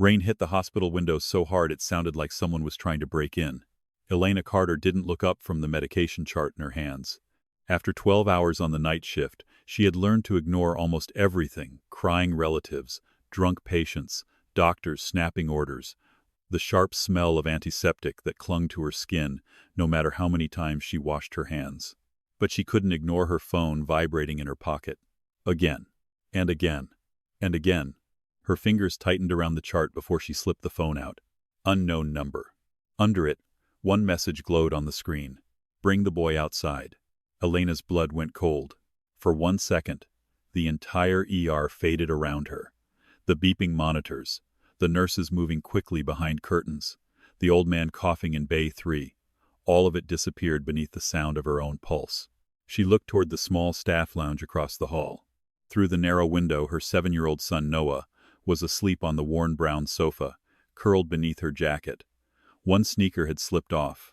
Rain hit the hospital window so hard it sounded like someone was trying to break in. Elena Carter didn't look up from the medication chart in her hands. After 12 hours on the night shift, she had learned to ignore almost everything: crying relatives, drunk patients, doctors snapping orders, the sharp smell of antiseptic that clung to her skin no matter how many times she washed her hands. But she couldn't ignore her phone vibrating in her pocket. Again, and again, and again. Her fingers tightened around the chart before she slipped the phone out. Unknown number. Under it, one message glowed on the screen. Bring the boy outside. Elena's blood went cold. For 1 second, the entire ER faded around her. The beeping monitors, the nurses moving quickly behind curtains, the old man coughing in Bay 3, all of it disappeared beneath the sound of her own pulse. She looked toward the small staff lounge across the hall. Through the narrow window, her 7-year-old son Noah was asleep on the worn brown sofa, curled beneath her jacket. One sneaker had slipped off.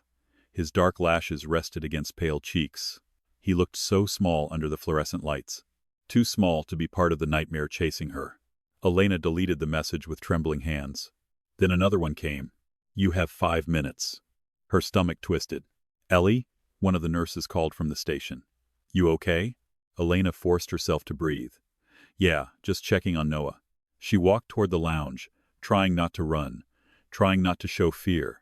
His dark lashes rested against pale cheeks. He looked so small under the fluorescent lights. Too small to be part of the nightmare chasing her. Elena deleted the message with trembling hands. Then another one came. You have 5 minutes. Her stomach twisted. Ellie? One of the nurses called from the station. You okay? Elena forced herself to breathe. Yeah, just checking on Noah. She walked toward the lounge, trying not to run, trying not to show fear.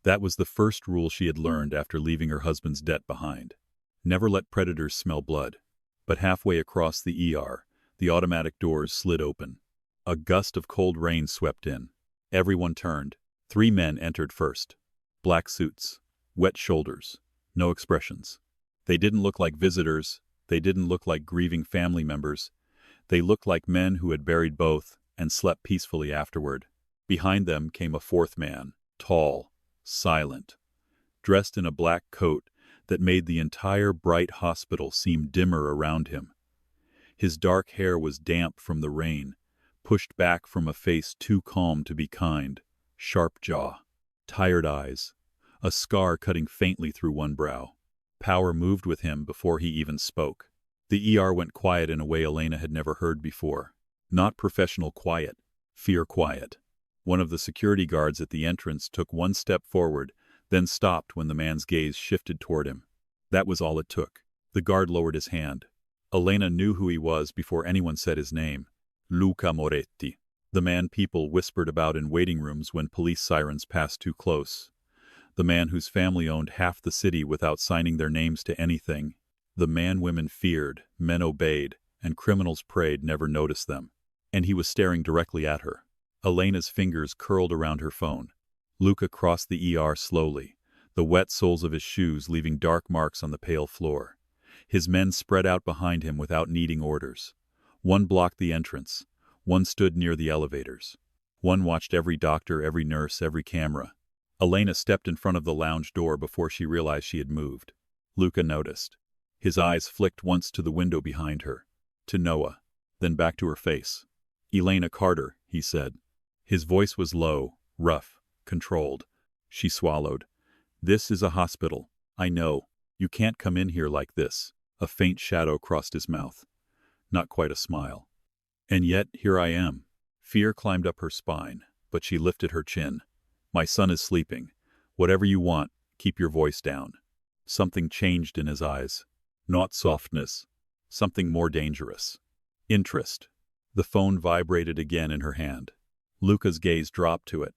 That was the first rule she had learned after leaving her husband's debt behind. Never let predators smell blood. But halfway across the ER, the automatic doors slid open. A gust of cold rain swept in. Everyone turned. 3 men entered first. Black suits, wet shoulders, no expressions. They didn't look like visitors. They didn't look like grieving family members. They looked like men who had buried both and slept peacefully afterward. Behind them came a 4th man, tall, silent, dressed in a black coat that made the entire bright hospital seem dimmer around him. His dark hair was damp from the rain, pushed back from a face too calm to be kind, sharp jaw, tired eyes, a scar cutting faintly through one brow. Power moved with him before he even spoke. The ER went quiet in a way Elena had never heard before. Not professional quiet, fear quiet. One of the security guards at the entrance took 1 step forward, then stopped when the man's gaze shifted toward him. That was all it took. The guard lowered his hand. Elena knew who he was before anyone said his name. Luca Moretti. The man people whispered about in waiting rooms when police sirens passed too close. The man whose family owned half the city without signing their names to anything. The man women feared, men obeyed, and criminals prayed never noticed them. And he was staring directly at her. Elena's fingers curled around her phone. Luca crossed the ER slowly, the wet soles of his shoes leaving dark marks on the pale floor. His men spread out behind him without needing orders. One blocked the entrance. One stood near the elevators. One watched every doctor, every nurse, every camera. Elena stepped in front of the lounge door before she realized she had moved. Luca noticed. His eyes flicked once to the window behind her, to Noah, then back to her face. Elena Carter, he said. His voice was low, rough, controlled. She swallowed. This is a hospital. I know. You can't come in here like this. A faint shadow crossed his mouth. Not quite a smile. And yet, here I am. Fear climbed up her spine, but she lifted her chin. My son is sleeping. Whatever you want, keep your voice down. Something changed in his eyes. Not softness. Something more dangerous. Interest. The phone vibrated again in her hand. Luca's gaze dropped to it.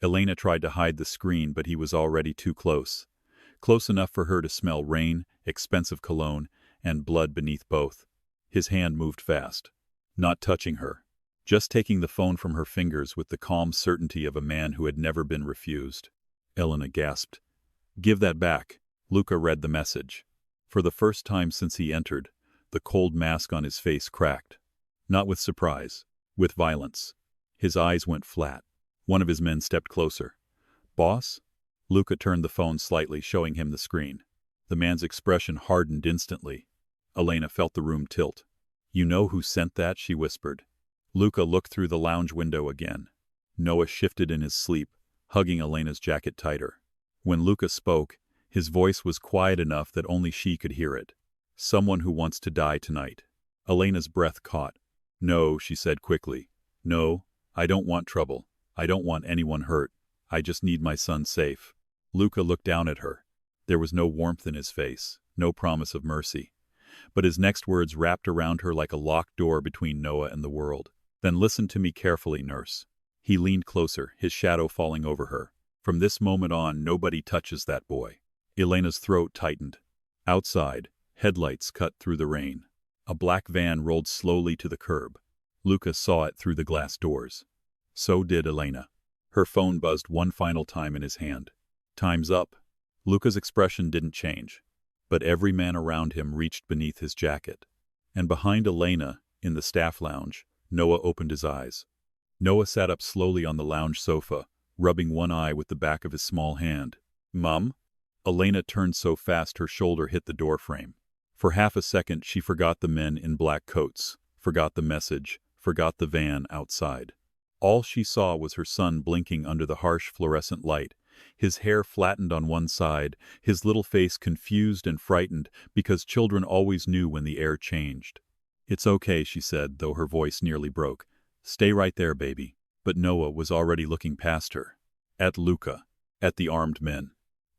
Elena tried to hide the screen, but he was already too close. Close enough for her to smell rain, expensive cologne, and blood beneath both. His hand moved fast. Not touching her. Just taking the phone from her fingers with the calm certainty of a man who had never been refused. Elena gasped. Give that back. Luca read the message. For the first time since he entered, the cold mask on his face cracked. Not with surprise, with violence. His eyes went flat. One of his men stepped closer. Boss? Luca turned the phone slightly, showing him the screen. The man's expression hardened instantly. Elena felt the room tilt. You know who sent that? She whispered. Luca looked through the lounge window again. Noah shifted in his sleep, hugging Elena's jacket tighter. When Luca spoke, his voice was quiet enough that only she could hear it. Someone who wants to die tonight. Elena's breath caught. No, she said quickly. No, I don't want trouble. I don't want anyone hurt. I just need my son safe. Luca looked down at her. There was no warmth in his face, no promise of mercy. But his next words wrapped around her like a locked door between Noah and the world. Then listen to me carefully, nurse. He leaned closer, his shadow falling over her. From this moment on, nobody touches that boy. Elena's throat tightened. Outside, headlights cut through the rain. A black van rolled slowly to the curb. Luca saw it through the glass doors. So did Elena. Her phone buzzed one final time in his hand. Time's up. Luca's expression didn't change, but every man around him reached beneath his jacket. And behind Elena, in the staff lounge, Noah opened his eyes. Noah sat up slowly on the lounge sofa, rubbing one eye with the back of his small hand. Mom? Elena turned so fast her shoulder hit the doorframe. For half a second she forgot the men in black coats, forgot the message, forgot the van outside. All she saw was her son blinking under the harsh fluorescent light, his hair flattened on one side, his little face confused and frightened because children always knew when the air changed. It's okay, she said, though her voice nearly broke. Stay right there, baby. But Noah was already looking past her. At Luca. At the armed men.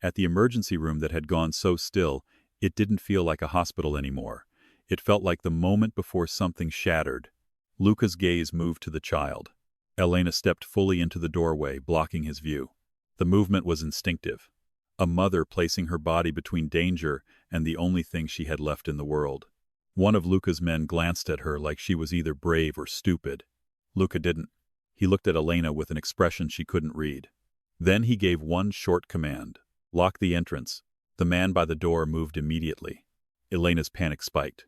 At the emergency room that had gone so still, it didn't feel like a hospital anymore. It felt like the moment before something shattered. Luca's gaze moved to the child. Elena stepped fully into the doorway, blocking his view. The movement was instinctive. A mother placing her body between danger and the only thing she had left in the world. One of Luca's men glanced at her like she was either brave or stupid. Luca didn't. He looked at Elena with an expression she couldn't read. Then he gave one short command. Lock the entrance. The man by the door moved immediately. Elena's panic spiked.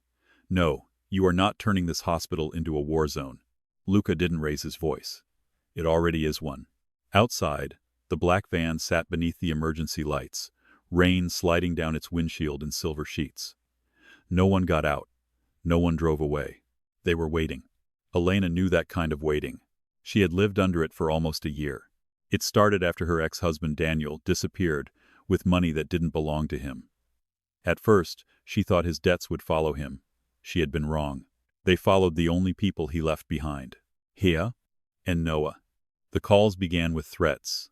No, you are not turning this hospital into a war zone. Luca didn't raise his voice. It already is one. Outside, the black van sat beneath the emergency lights, rain sliding down its windshield in silver sheets. No one got out. No one drove away. They were waiting. Elena knew that kind of waiting. She had lived under it for almost a year. It started after her ex-husband Daniel disappeared with money that didn't belong to him. At first, she thought his debts would follow him. She had been wrong. They followed the only people he left behind. Hia and Noah. The calls began with threats,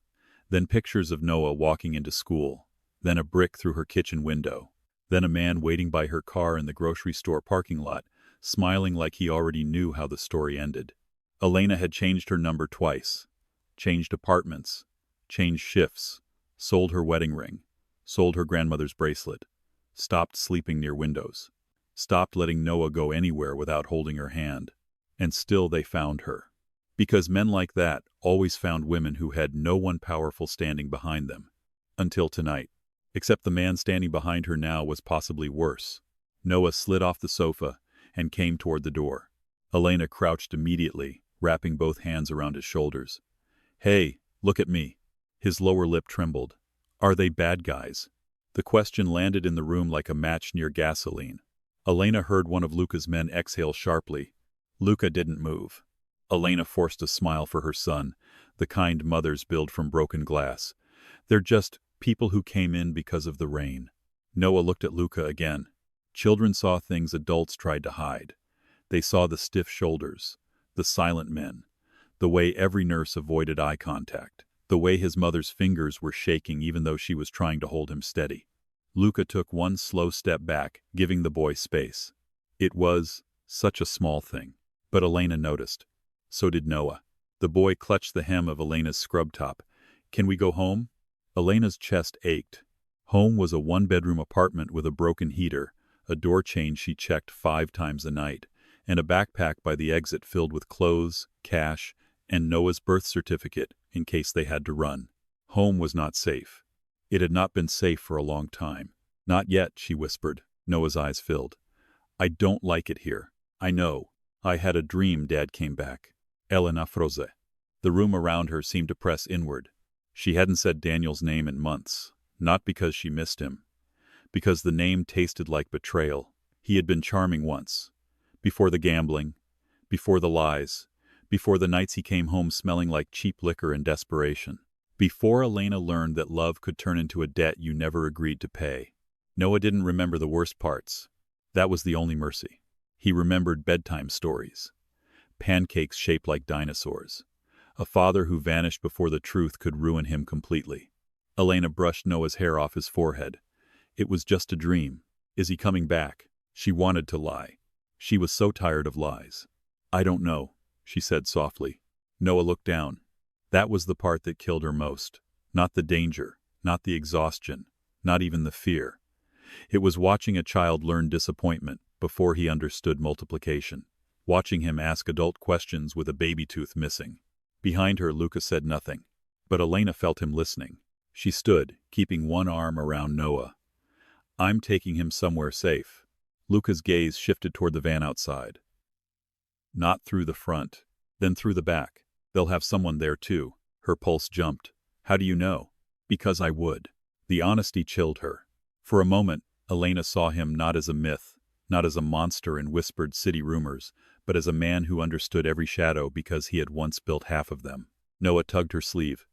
then pictures of Noah walking into school, then a brick through her kitchen window, then a man waiting by her car in the grocery store parking lot, smiling like he already knew how the story ended. Elena had changed her number twice, changed apartments, changed shifts, sold her wedding ring, sold her grandmother's bracelet, stopped sleeping near windows, stopped letting Noah go anywhere without holding her hand. And still they found her. Because men like that always found women who had no one powerful standing behind them. Until tonight. Except the man standing behind her now was possibly worse. Noah slid off the sofa and came toward the door. Elena crouched immediately, wrapping both hands around his shoulders. Hey, look at me. His lower lip trembled. Are they bad guys? The question landed in the room like a match near gasoline. Elena heard one of Luca's men exhale sharply. Luca didn't move. Elena forced a smile for her son, the kind mothers build from broken glass. They're just people who came in because of the rain. Noah looked at Luca again. Children saw things adults tried to hide. They saw the stiff shoulders, the silent men, the way every nurse avoided eye contact, the way his mother's fingers were shaking even though she was trying to hold him steady. Luca took one slow step back, giving the boy space. It was such a small thing. But Elena noticed. So did Noah. The boy clutched the hem of Elena's scrub top. Can we go home? Elena's chest ached. Home was a one-bedroom apartment with a broken heater, a door chain she checked 5 times a night, and a backpack by the exit filled with clothes, cash, and Noah's birth certificate in case they had to run. Home was not safe. It had not been safe for a long time. Not yet, she whispered. Noah's eyes filled. I don't like it here. I know. I had a dream Dad came back. Elena froze. The room around her seemed to press inward. She hadn't said Daniel's name in months, not because she missed him. Because the name tasted like betrayal. He had been charming once. Before the gambling, before the lies, before the nights he came home smelling like cheap liquor and desperation. Before Elena learned that love could turn into a debt you never agreed to pay. Noah didn't remember the worst parts. That was the only mercy. He remembered bedtime stories. Pancakes shaped like dinosaurs. A father who vanished before the truth could ruin him completely. Elena brushed Noah's hair off his forehead. It was just a dream. Is he coming back? She wanted to lie. She was so tired of lies. I don't know, she said softly. Noah looked down. That was the part that killed her most. Not the danger, not the exhaustion, not even the fear. It was watching a child learn disappointment before he understood multiplication. Watching him ask adult questions with a baby tooth missing. Behind her, Luca said nothing. But Elena felt him listening. She stood, keeping one arm around Noah. I'm taking him somewhere safe. Luca's gaze shifted toward the van outside. Not through the front, then through the back. They'll have someone there too. Her pulse jumped. How do you know? Because I would. The honesty chilled her. For a moment, Elena saw him not as a myth, not as a monster in whispered city rumors, but as a man who understood every shadow because he had once built half of them. Noah tugged her sleeve.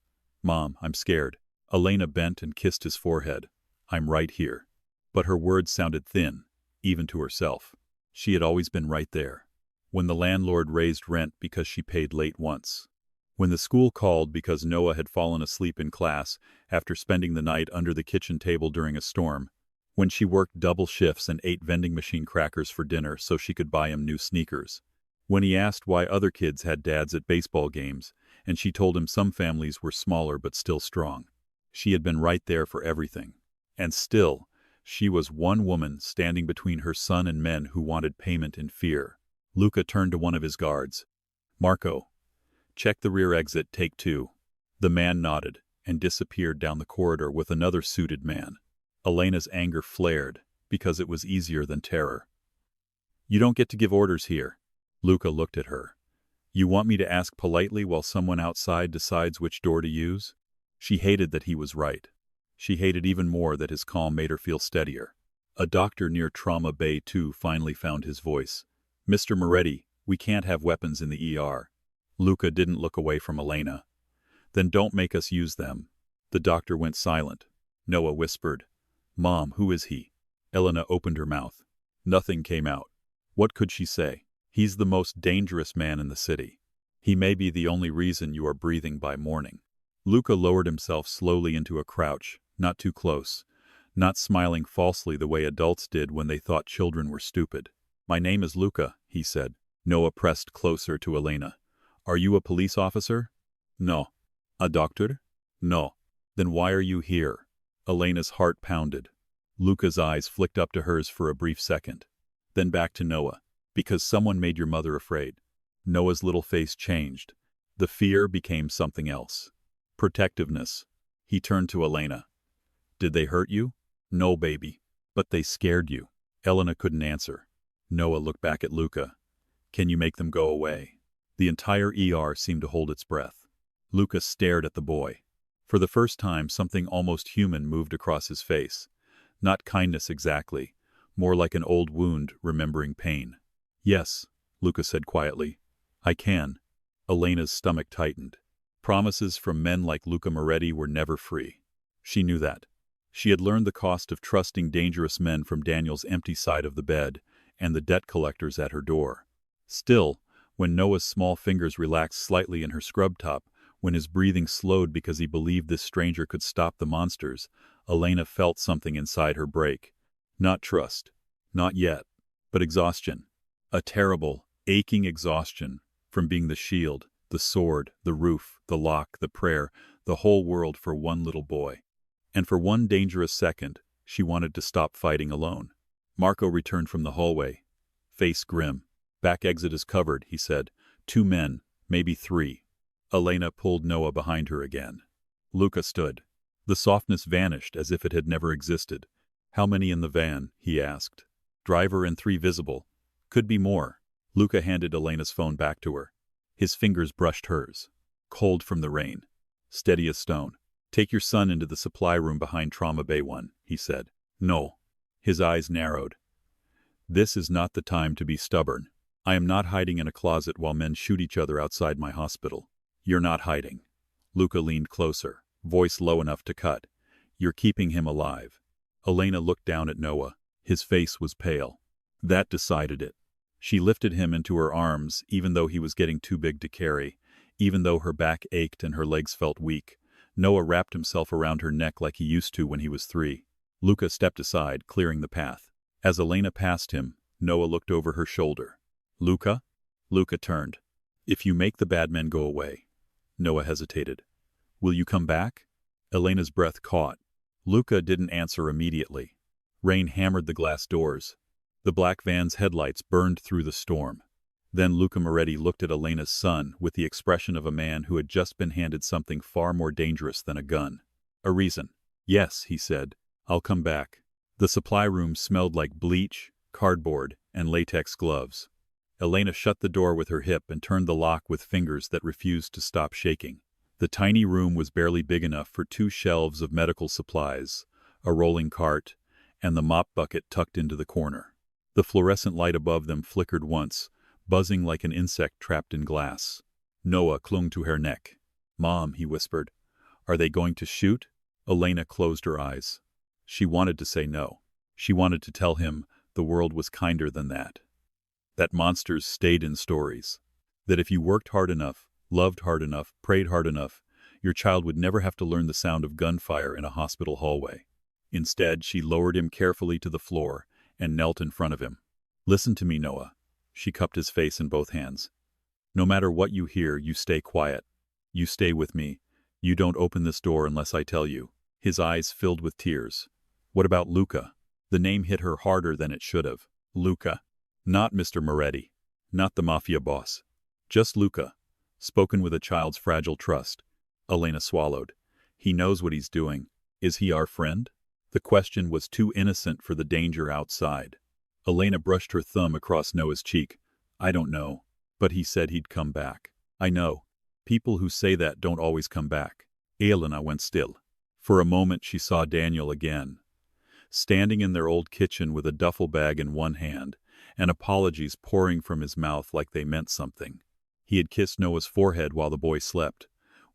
Mom, I'm scared. Elena bent and kissed his forehead. I'm right here. But her words sounded thin, even to herself. She had always been right there. When the landlord raised rent because she paid late once. When the school called because Noah had fallen asleep in class after spending the night under the kitchen table during a storm. When she worked double shifts and ate vending machine crackers for dinner so she could buy him new sneakers. When he asked why other kids had dads at baseball games, and she told him some families were smaller but still strong. She had been right there for everything. And still, she was one woman standing between her son and men who wanted payment in fear. Luca turned to one of his guards. Marco, check the rear exit, take 2. The man nodded and disappeared down the corridor with another suited man. Elena's anger flared because it was easier than terror. You don't get to give orders here. Luca looked at her. You want me to ask politely while someone outside decides which door to use? She hated that he was right. She hated even more that his calm made her feel steadier. A doctor near Trauma Bay 2 finally found his voice. Mr. Moretti, we can't have weapons in the ER. Luca didn't look away from Elena. Then don't make us use them. The doctor went silent. Noah whispered, Mom, who is he? Elena opened her mouth. Nothing came out. What could she say? He's the most dangerous man in the city. He may be the only reason you are breathing by morning. Luca lowered himself slowly into a crouch, not too close, not smiling falsely the way adults did when they thought children were stupid. My name is Luca, he said. Noah pressed closer to Elena. Are you a police officer? No. A doctor? No. Then why are you here? Elena's heart pounded. Luca's eyes flicked up to hers for a brief second. Then back to Noah. Because someone made your mother afraid. Noah's little face changed. The fear became something else. Protectiveness. He turned to Elena. Did they hurt you? No, baby. But they scared you. Elena couldn't answer. Noah looked back at Luca. Can you make them go away? The entire ER seemed to hold its breath. Luca stared at the boy. For the first time, something almost human moved across his face. Not kindness exactly, more like an old wound remembering pain. Yes, Luca said quietly. I can. Elena's stomach tightened. Promises from men like Luca Moretti were never free. She knew that. She had learned the cost of trusting dangerous men from Daniel's empty side of the bed and the debt collectors at her door. Still, when Noah's small fingers relaxed slightly in her scrub top, when his breathing slowed because he believed this stranger could stop the monsters, Elena felt something inside her break. Not trust. Not yet. But exhaustion. A terrible, aching exhaustion from being the shield, the sword, the roof, the lock, the prayer, the whole world for one little boy. And for one dangerous second, she wanted to stop fighting alone. Marco returned from the hallway, face grim. Back exit is covered, he said. 2 men, maybe 3. Elena pulled Noah behind her again. Luca stood. The softness vanished as if it had never existed. How many in the van? He asked. Driver and 3 visible. Could be more. Luca handed Elena's phone back to her. His fingers brushed hers. Cold from the rain. Steady as stone. Take your son into the supply room behind Trauma Bay 1, he said. No. His eyes narrowed. This is not the time to be stubborn. I am not hiding in a closet while men shoot each other outside my hospital. You're not hiding. Luca leaned closer, voice low enough to cut. You're keeping him alive. Elena looked down at Noah. His face was pale. That decided it. She lifted him into her arms, even though he was getting too big to carry. Even though her back ached and her legs felt weak, Noah wrapped himself around her neck like he used to when he was 3. Luca stepped aside, clearing the path. As Elena passed him, Noah looked over her shoulder. Luca? Luca turned. If you make the bad men go away. Noah hesitated. Will you come back? Elena's breath caught. Luca didn't answer immediately. Rain hammered the glass doors. The black van's headlights burned through the storm. Then Luca Moretti looked at Elena's son with the expression of a man who had just been handed something far more dangerous than a gun. A reason. Yes, he said. I'll come back. The supply room smelled like bleach, cardboard, and latex gloves. Elena shut the door with her hip and turned the lock with fingers that refused to stop shaking. The tiny room was barely big enough for 2 shelves of medical supplies, a rolling cart, and the mop bucket tucked into the corner. The fluorescent light above them flickered once, buzzing like an insect trapped in glass. Noah clung to her neck. Mom, he whispered. Are they going to shoot? Elena closed her eyes. She wanted to say no. She wanted to tell him the world was kinder than that. That monsters stayed in stories. That if you worked hard enough, loved hard enough, prayed hard enough, your child would never have to learn the sound of gunfire in a hospital hallway. Instead, she lowered him carefully to the floor and knelt in front of him. Listen to me, Noah. She cupped his face in both hands. No matter what you hear, you stay quiet. You stay with me. You don't open this door unless I tell you. His eyes filled with tears. What about Luca? The name hit her harder than it should have. Luca. Not Mr. Moretti. Not the Mafia boss. Just Luca. Spoken with a child's fragile trust. Elena swallowed. He knows what he's doing. Is he our friend? The question was too innocent for the danger outside. Elena brushed her thumb across Noah's cheek. I don't know. But he said he'd come back. I know. People who say that don't always come back. Elena went still. For a moment she saw Daniel again. Standing in their old kitchen with a duffel bag in one hand, and apologies pouring from his mouth like they meant something. He had kissed Noah's forehead while the boy slept,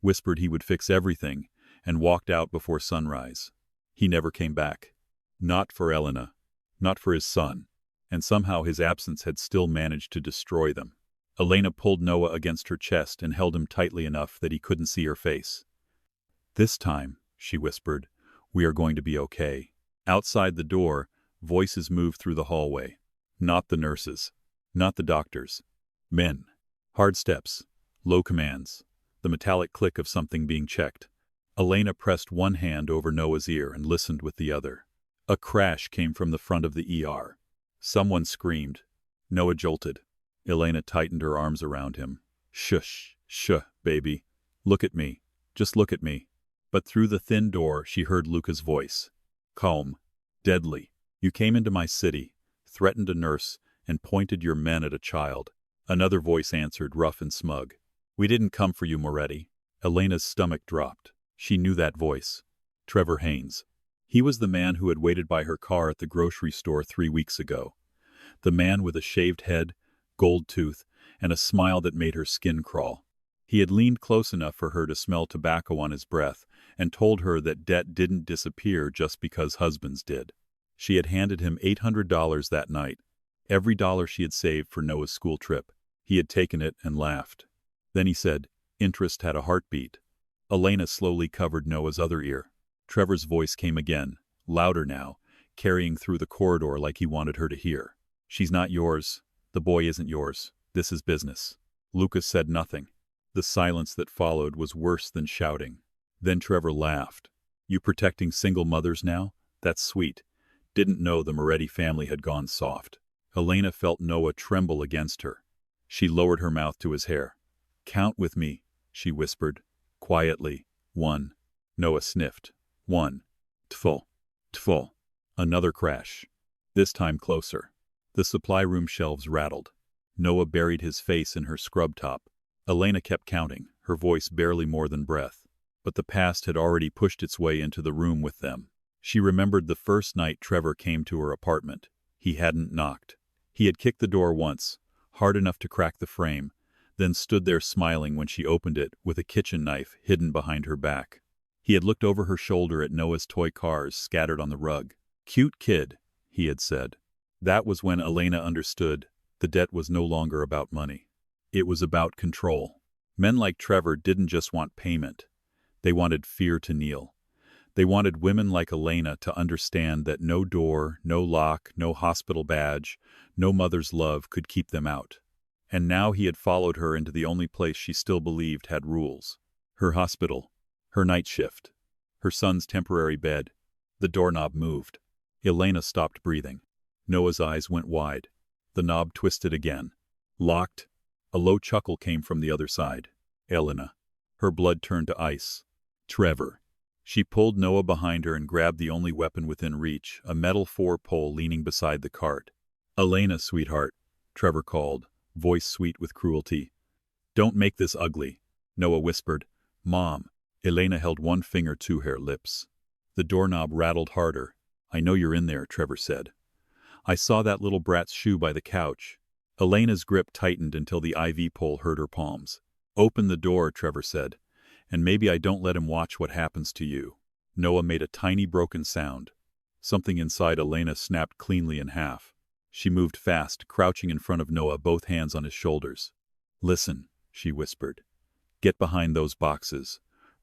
whispered he would fix everything, and walked out before sunrise. He never came back. Not for Elena. Not for his son. And somehow his absence had still managed to destroy them. Elena pulled Noah against her chest and held him tightly enough that he couldn't see her face. This time, she whispered, we are going to be okay. Outside the door, voices moved through the hallway. Not the nurses. Not the doctors. Men. Hard steps. Low commands. The metallic click of something being checked. Elena pressed one hand over Noah's ear and listened with the other. A crash came from the front of the ER. Someone screamed. Noah jolted. Elena tightened her arms around him. Shush, baby. Look at me. Just look at me. But through the thin door she heard Luca's voice. Calm. Deadly. You came into my city, threatened a nurse, and pointed your men at a child. Another voice answered, rough and smug. We didn't come for you, Moretti. Elena's stomach dropped. She knew that voice. Trevor Haynes. He was the man who had waited by her car at the grocery store 3 weeks ago. The man with a shaved head, gold tooth, and a smile that made her skin crawl. He had leaned close enough for her to smell tobacco on his breath and told her that debt didn't disappear just because husbands did. She had handed him $800 that night, every dollar she had saved for Noah's school trip. He had taken it and laughed. Then he said, interest had a heartbeat. Elena slowly covered Noah's other ear. Trevor's voice came again, louder now, carrying through the corridor like he wanted her to hear. She's not yours. The boy isn't yours. This is business. Lucas said nothing. The silence that followed was worse than shouting. Then Trevor laughed. You protecting single mothers now? That's sweet. Didn't know the Moretti family had gone soft. Elena felt Noah tremble against her. She lowered her mouth to his hair. Count with me, she whispered, quietly. 1. Noah sniffed. 1. Tful. Tful. Another crash. This time closer. The supply room shelves rattled. Noah buried his face in her scrub top. Elena kept counting, her voice barely more than breath. But the past had already pushed its way into the room with them. She remembered the first night Trevor came to her apartment. He hadn't knocked. He had kicked the door once, hard enough to crack the frame, then stood there smiling when she opened it with a kitchen knife hidden behind her back. He had looked over her shoulder at Noah's toy cars scattered on the rug. Cute kid, he had said. That was when Elena understood the debt was no longer about money. It was about control. Men like Trevor didn't just want payment. They wanted fear to kneel. They wanted women like Elena to understand that no door, no lock, no hospital badge, no mother's love could keep them out. And now he had followed her into the only place she still believed had rules. Her hospital. Her night shift. Her son's temporary bed. The doorknob moved. Elena stopped breathing. Noah's eyes went wide. The knob twisted again. Locked. A low chuckle came from the other side. Elena. Her blood turned to ice. Trevor. She pulled Noah behind her and grabbed the only weapon within reach, a metal 4-pole leaning beside the cart. Elena, sweetheart, Trevor called, voice sweet with cruelty. Don't make this ugly, Noah whispered. Mom. Elena held one finger to her lips. The doorknob rattled harder. I know you're in there, Trevor said. I saw that little brat's shoe by the couch. Elena's grip tightened until the IV pole hurt her palms. Open the door, Trevor said. And maybe I don't let him watch what happens to you. Noah made a tiny broken sound. Something inside Elena snapped cleanly in half. She moved fast, crouching in front of Noah, both hands on his shoulders. Listen, she whispered. Get behind those boxes.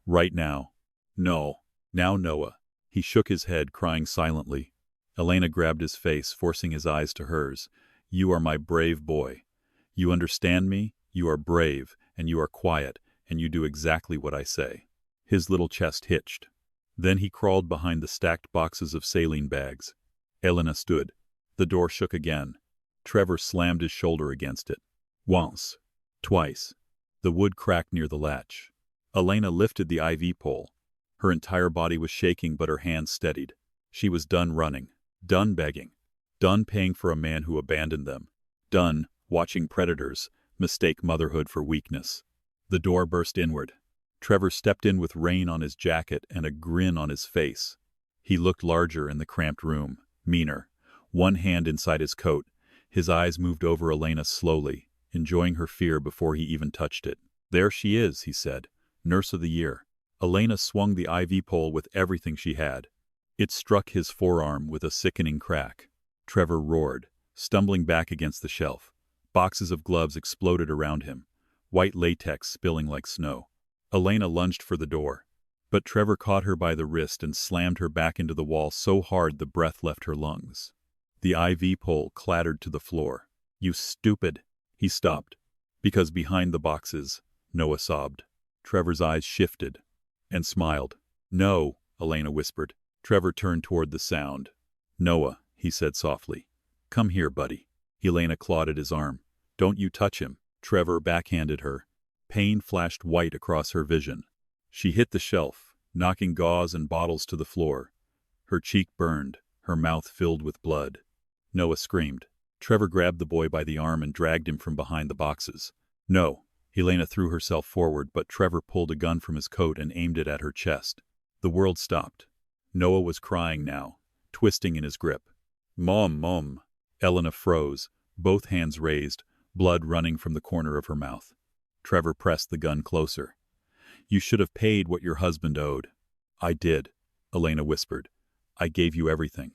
Right now. No. Now, Noah. He shook his head, crying silently. Elena grabbed his face, forcing his eyes to hers. You are my brave boy. You understand me? You are brave, and you are quiet, and you do exactly what I say. His little chest hitched. Then he crawled behind the stacked boxes of saline bags. Elena stood. The door shook again. Trevor slammed his shoulder against it. Once. Twice. The wood cracked near the latch. Elena lifted the IV pole. Her entire body was shaking, but her hands steadied. She was done running. Done begging. Done paying for a man who abandoned them. Done watching predators mistake motherhood for weakness. The door burst inward. Trevor stepped in with rain on his jacket and a grin on his face. He looked larger in the cramped room, meaner, one hand inside his coat. His eyes moved over Elena slowly, enjoying her fear before he even touched it. There she is, he said, Nurse of the Year. Elena swung the IV pole with everything she had. It struck his forearm with a sickening crack. Trevor roared, stumbling back against the shelf. Boxes of gloves exploded around him, white latex spilling like snow. Elena lunged for the door, but Trevor caught her by the wrist and slammed her back into the wall so hard the breath left her lungs. The IV pole clattered to the floor. You stupid! He stopped. Because behind the boxes, Noah sobbed. Trevor's eyes shifted and smiled. No, Elena whispered. Trevor turned toward the sound. Noah, he said softly. Come here, buddy. Elena clawed at his arm. Don't you touch him. Trevor backhanded her. Pain flashed white across her vision. She hit the shelf, knocking gauze and bottles to the floor. Her cheek burned, her mouth filled with blood. Noah screamed. Trevor grabbed the boy by the arm and dragged him from behind the boxes. No. Elena threw herself forward, but Trevor pulled a gun from his coat and aimed it at her chest. The world stopped. Noah was crying now, twisting in his grip. Mom, Mom. Elena froze, both hands raised, blood running from the corner of her mouth. Trevor pressed the gun closer. You should have paid what your husband owed. I did, Elena whispered. I gave you everything.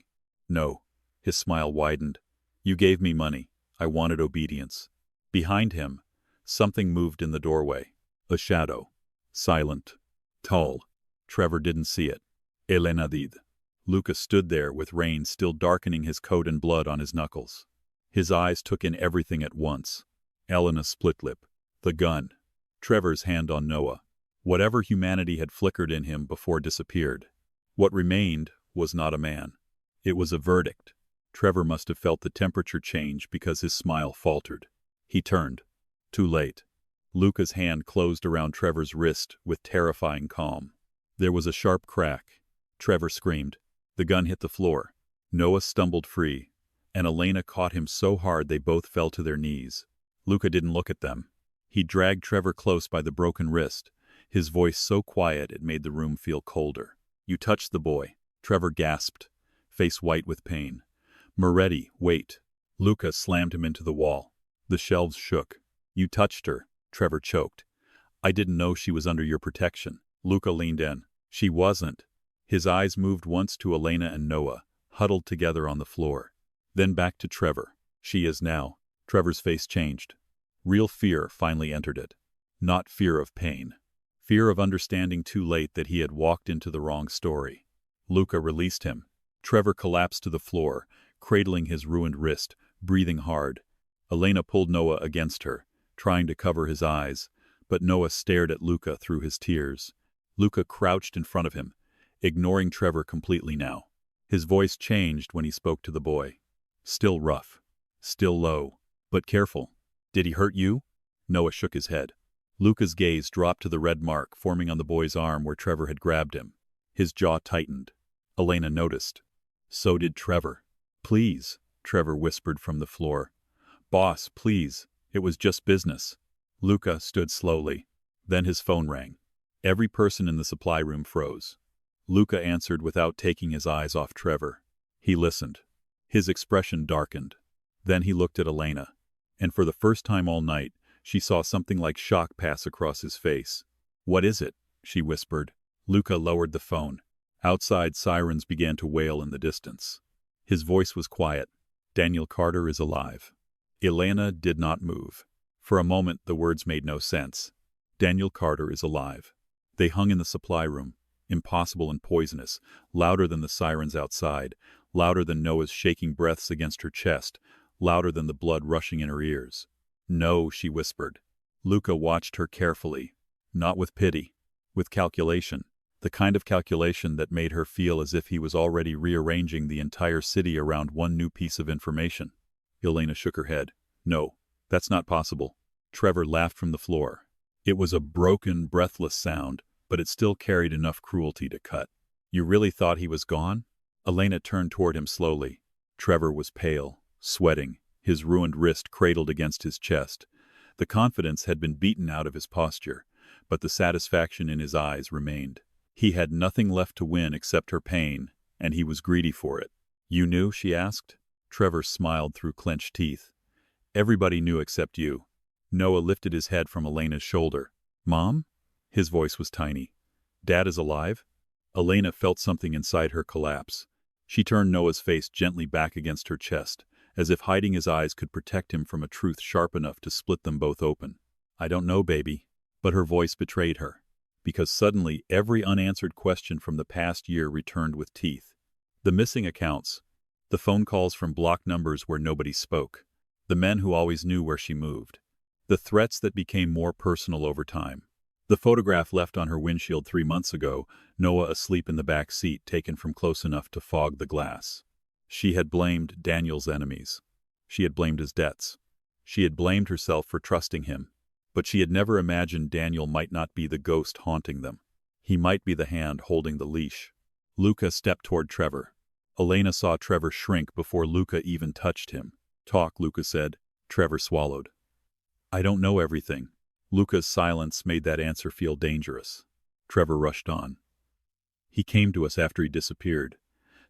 No. His smile widened. You gave me money. I wanted obedience. Behind him, something moved in the doorway. A shadow. Silent. Tall. Trevor didn't see it. Elena did. Luca stood there with rain still darkening his coat and blood on his knuckles. His eyes took in everything at once. Elena split lip. The gun. Trevor's hand on Noah. Whatever humanity had flickered in him before disappeared. What remained was not a man. It was a verdict. Trevor must have felt the temperature change because his smile faltered. He turned. Too late. Luca's hand closed around Trevor's wrist with terrifying calm. There was a sharp crack. Trevor screamed. The gun hit the floor. Noah stumbled free, and Elena caught him so hard they both fell to their knees. Luca didn't look at them. He dragged Trevor close by the broken wrist, his voice so quiet it made the room feel colder. You touched the boy. Trevor gasped, face white with pain. Moretti, wait. Luca slammed him into the wall. The shelves shook. You touched her. Trevor choked. I didn't know she was under your protection. Luca leaned in. She wasn't. His eyes moved once to Elena and Noah, huddled together on the floor. Then back to Trevor. She is now. Trevor's face changed. Real fear finally entered it. Not fear of pain. Fear of understanding too late that he had walked into the wrong story. Luca released him. Trevor collapsed to the floor, cradling his ruined wrist, breathing hard. Elena pulled Noah against her, trying to cover his eyes, but Noah stared at Luca through his tears. Luca crouched in front of him, ignoring Trevor completely now. His voice changed when he spoke to the boy. Still rough. Still low. But careful. Did he hurt you? Noah shook his head. Luca's gaze dropped to the red mark forming on the boy's arm where Trevor had grabbed him. His jaw tightened. Elena noticed. So did Trevor. Please, Trevor whispered from the floor. Boss, please. It was just business. Luca stood slowly. Then his phone rang. Every person in the supply room froze. Luca answered without taking his eyes off Trevor. He listened. His expression darkened. Then he looked at Elena. And for the first time all night, she saw something like shock pass across his face. What is it? She whispered. Luca lowered the phone. Outside, sirens began to wail in the distance. His voice was quiet. Daniel Carter is alive. Elena did not move. For a moment, the words made no sense. Daniel Carter is alive. They hung in the supply room, impossible and poisonous, louder than the sirens outside, louder than Noah's shaking breaths against her chest, louder than the blood rushing in her ears. No, she whispered. Luca watched her carefully. Not with pity. With calculation. The kind of calculation that made her feel as if he was already rearranging the entire city around one new piece of information. Elena shook her head. No, that's not possible. Trevor laughed from the floor. It was a broken, breathless sound, but it still carried enough cruelty to cut. You really thought he was gone? Elena turned toward him slowly. Trevor was pale, sweating, his ruined wrist cradled against his chest. The confidence had been beaten out of his posture, but the satisfaction in his eyes remained. He had nothing left to win except her pain, and he was greedy for it. You knew? She asked. Trevor smiled through clenched teeth. Everybody knew except you. Noah lifted his head from Elena's shoulder. Mom? His voice was tiny. Dad is alive? Elena felt something inside her collapse. She turned Noah's face gently back against her chest, as if hiding his eyes could protect him from a truth sharp enough to split them both open. I don't know, baby. But her voice betrayed her. Because suddenly every unanswered question from the past year returned with teeth. The missing accounts. The phone calls from blocked numbers where nobody spoke. The men who always knew where she moved. The threats that became more personal over time. The photograph left on her windshield 3 months ago, Noah asleep in the back seat taken from close enough to fog the glass. She had blamed Daniel's enemies. She had blamed his debts. She had blamed herself for trusting him. But she had never imagined Daniel might not be the ghost haunting them. He might be the hand holding the leash. Luca stepped toward Trevor. Elena saw Trevor shrink before Luca even touched him. Talk, Luca said. Trevor swallowed. I don't know everything. Luca's silence made that answer feel dangerous. Trevor rushed on. He came to us after he disappeared.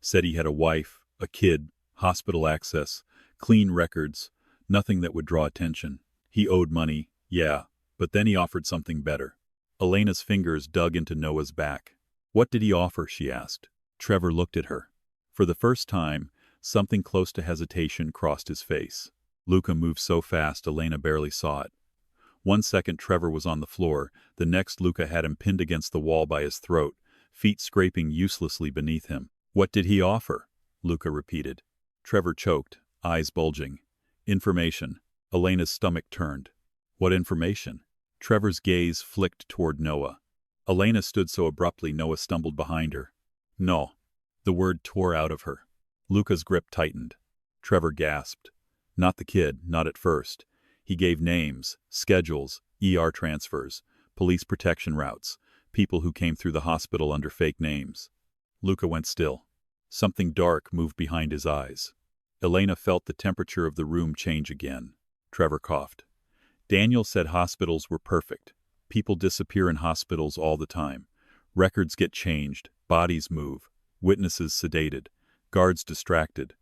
Said he had a wife, a kid, hospital access, clean records, nothing that would draw attention. He owed money. Yeah, but then he offered something better. Elena's fingers dug into Noah's back. What did he offer? She asked. Trevor looked at her. For the first time, something close to hesitation crossed his face. Luca moved so fast Elena barely saw it. 1 second Trevor was on the floor, the next Luca had him pinned against the wall by his throat, feet scraping uselessly beneath him. What did he offer? Luca repeated. Trevor choked, eyes bulging. Information. Elena's stomach turned. What information? Trevor's gaze flicked toward Noah. Elena stood so abruptly Noah stumbled behind her. No. The word tore out of her. Luca's grip tightened. Trevor gasped. Not the kid, not at first. He gave names, schedules, ER transfers, police protection routes, people who came through the hospital under fake names. Luca went still. Something dark moved behind his eyes. Elena felt the temperature of the room change again. Trevor coughed. Daniel said hospitals were perfect. People disappear in hospitals all the time. Records get changed, bodies move, witnesses sedated, guards distracted.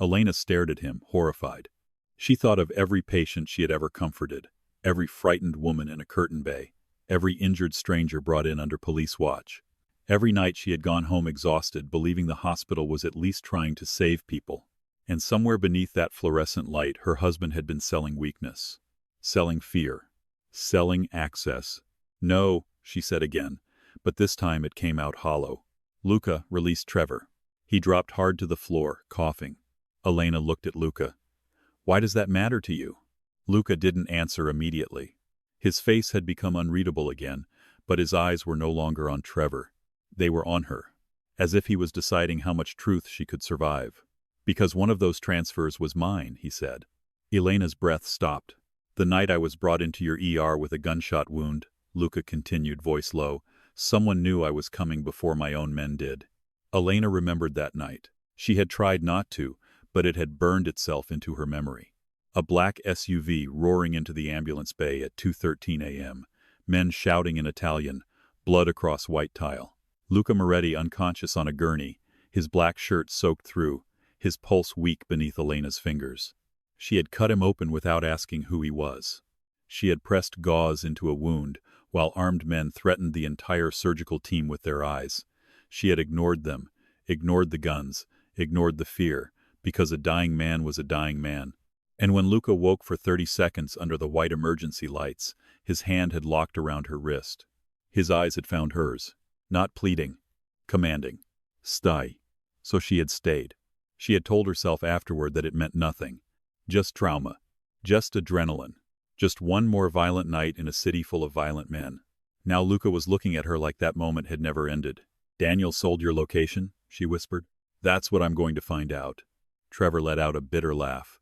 Elena stared at him, horrified. She thought of every patient she had ever comforted, every frightened woman in a curtain bay, every injured stranger brought in under police watch. Every night she had gone home exhausted, believing the hospital was at least trying to save people. And somewhere beneath that fluorescent light, her husband had been selling weakness. Selling fear. Selling access. No, she said again, but this time it came out hollow. Luca released Trevor. He dropped hard to the floor, coughing. Elena looked at Luca. Why does that matter to you? Luca didn't answer immediately. His face had become unreadable again, but his eyes were no longer on Trevor. They were on her, as if he was deciding how much truth she could survive. Because one of those transfers was mine, he said. Elena's breath stopped. The night I was brought into your ER with a gunshot wound, Luca continued, voice low, someone knew I was coming before my own men did. Elena remembered that night. She had tried not to, but it had burned itself into her memory. A black SUV roaring into the ambulance bay at 2:13 a.m., men shouting in Italian, blood across white tile. Luca Moretti unconscious on a gurney, his black shirt soaked through, his pulse weak beneath Elena's fingers. She had cut him open without asking who he was. She had pressed gauze into a wound, while armed men threatened the entire surgical team with their eyes. She had ignored them, ignored the guns, ignored the fear, because a dying man was a dying man. And when Luca woke for 30 seconds under the white emergency lights, his hand had locked around her wrist. His eyes had found hers, not pleading, commanding. Stay. So she had stayed. She had told herself afterward that it meant nothing. Just trauma. Just adrenaline. Just one more violent night in a city full of violent men. Now Luca was looking at her like that moment had never ended. Daniel sold your location? She whispered. That's what I'm going to find out. Trevor let out a bitter laugh.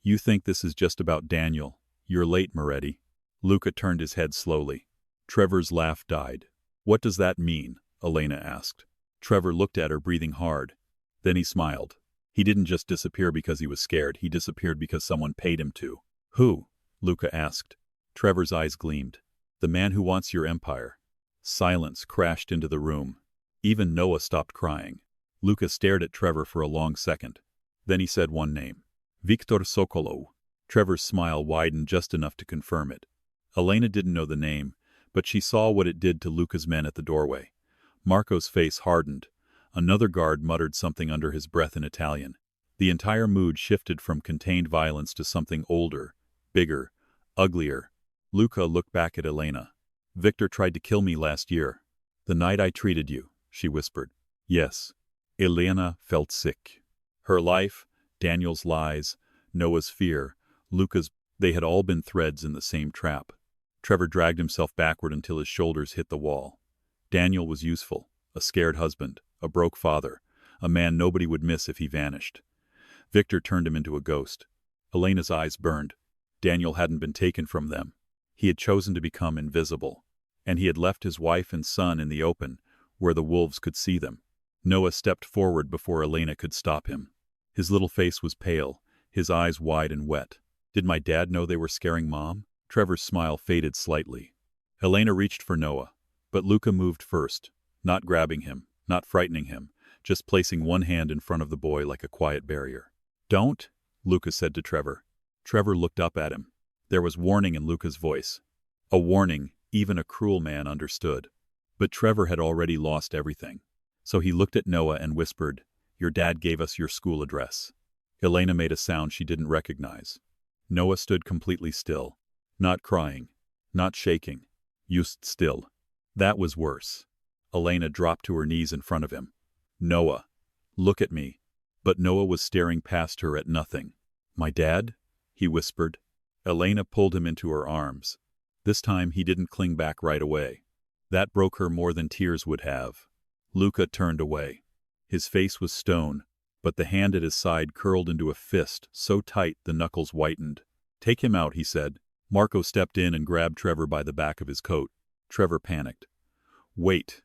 You think this is just about Daniel. You're late, Moretti. Luca turned his head slowly. Trevor's laugh died. What does that mean? Elena asked. Trevor looked at her, breathing hard. Then he smiled. He didn't just disappear because he was scared. He disappeared because someone paid him to. Who? Luca asked. Trevor's eyes gleamed. The man who wants your empire. Silence crashed into the room. Even Noah stopped crying. Luca stared at Trevor for a long second. Then he said one name. Viktor Sokolov. Trevor's smile widened just enough to confirm it. Elena didn't know the name, but she saw what it did to Luca's men at the doorway. Marco's face hardened. Another guard muttered something under his breath in Italian. The entire mood shifted from contained violence to something older, bigger, uglier. Luca looked back at Elena. Victor tried to kill me last year. The night I treated you, she whispered. Yes. Elena felt sick. Her life, Daniel's lies, Noah's fear, Luca's, they had all been threads in the same trap. Trevor dragged himself backward until his shoulders hit the wall. Daniel was useful, a scared husband, a broke father, a man nobody would miss if he vanished. Victor turned him into a ghost. Elena's eyes burned. Daniel hadn't been taken from them. He had chosen to become invisible. And he had left his wife and son in the open, where the wolves could see them. Noah stepped forward before Elena could stop him. His little face was pale, his eyes wide and wet. Did my dad know they were scaring Mom? Trevor's smile faded slightly. Elena reached for Noah, but Luca moved first, not grabbing him, not frightening him, just placing one hand in front of the boy like a quiet barrier. Don't, Luca said to Trevor. Trevor looked up at him. There was warning in Luca's voice. A warning even a cruel man understood. But Trevor had already lost everything. So he looked at Noah and whispered, Your dad gave us your school address. Elena made a sound she didn't recognize. Noah stood completely still. Not crying. Not shaking. Just still. That was worse. Elena dropped to her knees in front of him. Noah. Look at me. But Noah was staring past her at nothing. My dad? He whispered. Elena pulled him into her arms. This time he didn't cling back right away. That broke her more than tears would have. Luca turned away. His face was stone, but the hand at his side curled into a fist so tight the knuckles whitened. Take him out, he said. Marco stepped in and grabbed Trevor by the back of his coat. Trevor panicked. Wait,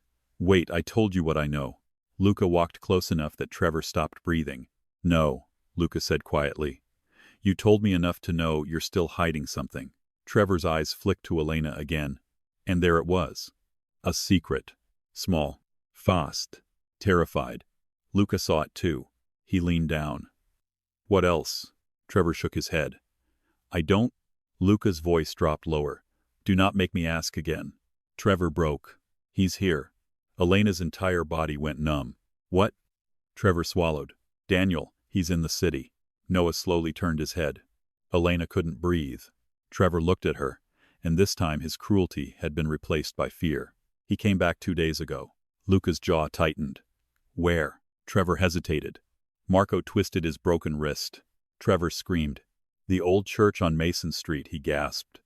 I told you what I know. Luca walked close enough that Trevor stopped breathing. No, Luca said quietly. You told me enough to know you're still hiding something. Trevor's eyes flicked to Elena again. And there it was. A secret. Small. Fast. Terrified. Luca saw it too. He leaned down. What else? Trevor shook his head. I don't. Luca's voice dropped lower. Do not make me ask again. Trevor broke. He's here. Elena's entire body went numb. What? Trevor swallowed. Daniel, he's in the city. Noah slowly turned his head. Elena couldn't breathe. Trevor looked at her, and this time his cruelty had been replaced by fear. He came back 2 days ago. Luca's jaw tightened. Where? Trevor hesitated. Marco twisted his broken wrist. Trevor screamed. The old church on Mason Street, he gasped.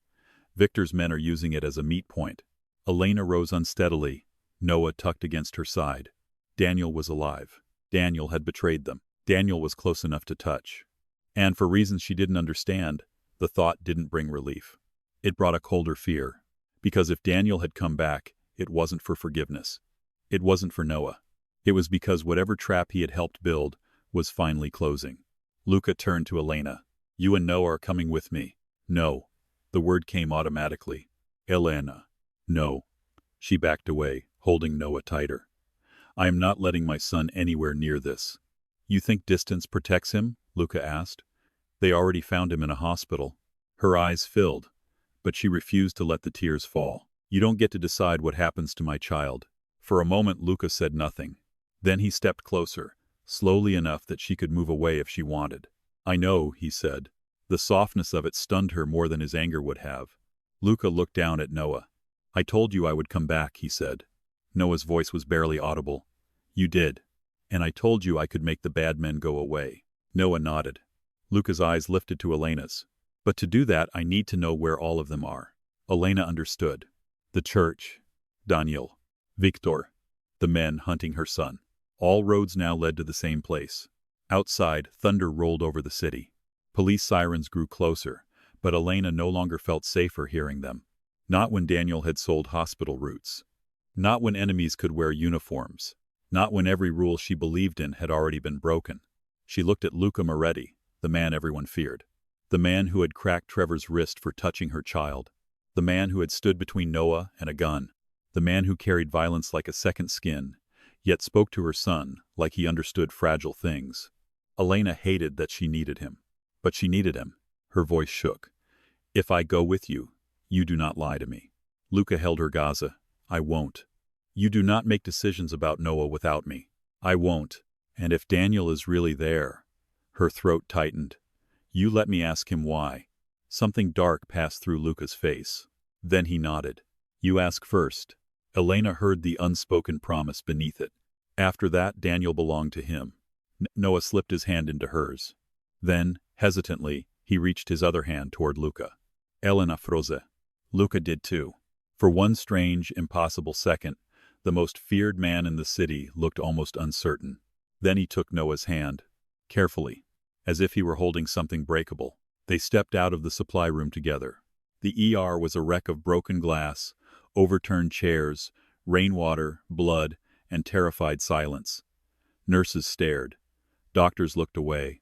Victor's men are using it as a meet point. Elena rose unsteadily, Noah tucked against her side. Daniel was alive. Daniel had betrayed them. Daniel was close enough to touch. And for reasons she didn't understand, the thought didn't bring relief. It brought a colder fear. Because if Daniel had come back, it wasn't for forgiveness. It wasn't for Noah. It was because whatever trap he had helped build was finally closing. Luca turned to Elena. You and Noah are coming with me. No. The word came automatically. Elena. No. She backed away, holding Noah tighter. I am not letting my son anywhere near this. You think distance protects him? Luca asked. They already found him in a hospital. Her eyes filled, but she refused to let the tears fall. You don't get to decide what happens to my child. For a moment Luca said nothing. Then he stepped closer, slowly enough that she could move away if she wanted. I know, he said. The softness of it stunned her more than his anger would have. Luca looked down at Noah. I told you I would come back, he said. Noah's voice was barely audible. You did. And I told you I could make the bad men go away. Noah nodded. Luca's eyes lifted to Elena's. But to do that, I need to know where all of them are. Elena understood. The church. Daniel. Victor. The men hunting her son. All roads now led to the same place. Outside, thunder rolled over the city. Police sirens grew closer, but Elena no longer felt safer hearing them. Not when Daniel had sold hospital routes. Not when enemies could wear uniforms. Not when every rule she believed in had already been broken. She looked at Luca Moretti, the man everyone feared. The man who had cracked Trevor's wrist for touching her child. The man who had stood between Noah and a gun. The man who carried violence like a second skin, yet spoke to her son like he understood fragile things. Elena hated that she needed him. But she needed him. Her voice shook. If I go with you, you do not lie to me. Luca held her Gaza. I won't. You do not make decisions about Noah without me. I won't. And if Daniel is really there, her throat tightened. You let me ask him why. Something dark passed through Luca's face. Then he nodded. You ask first. Elena heard the unspoken promise beneath it. After that, Daniel belonged to him. Noah slipped his hand into hers. Then, hesitantly, he reached his other hand toward Luca. Elena froze. Luca did too. For one strange, impossible second, the most feared man in the city looked almost uncertain. Then he took Noah's hand. Carefully, as if he were holding something breakable. They stepped out of the supply room together. The ER was a wreck of broken glass, overturned chairs, rainwater, blood, and terrified silence. Nurses stared. Doctors looked away.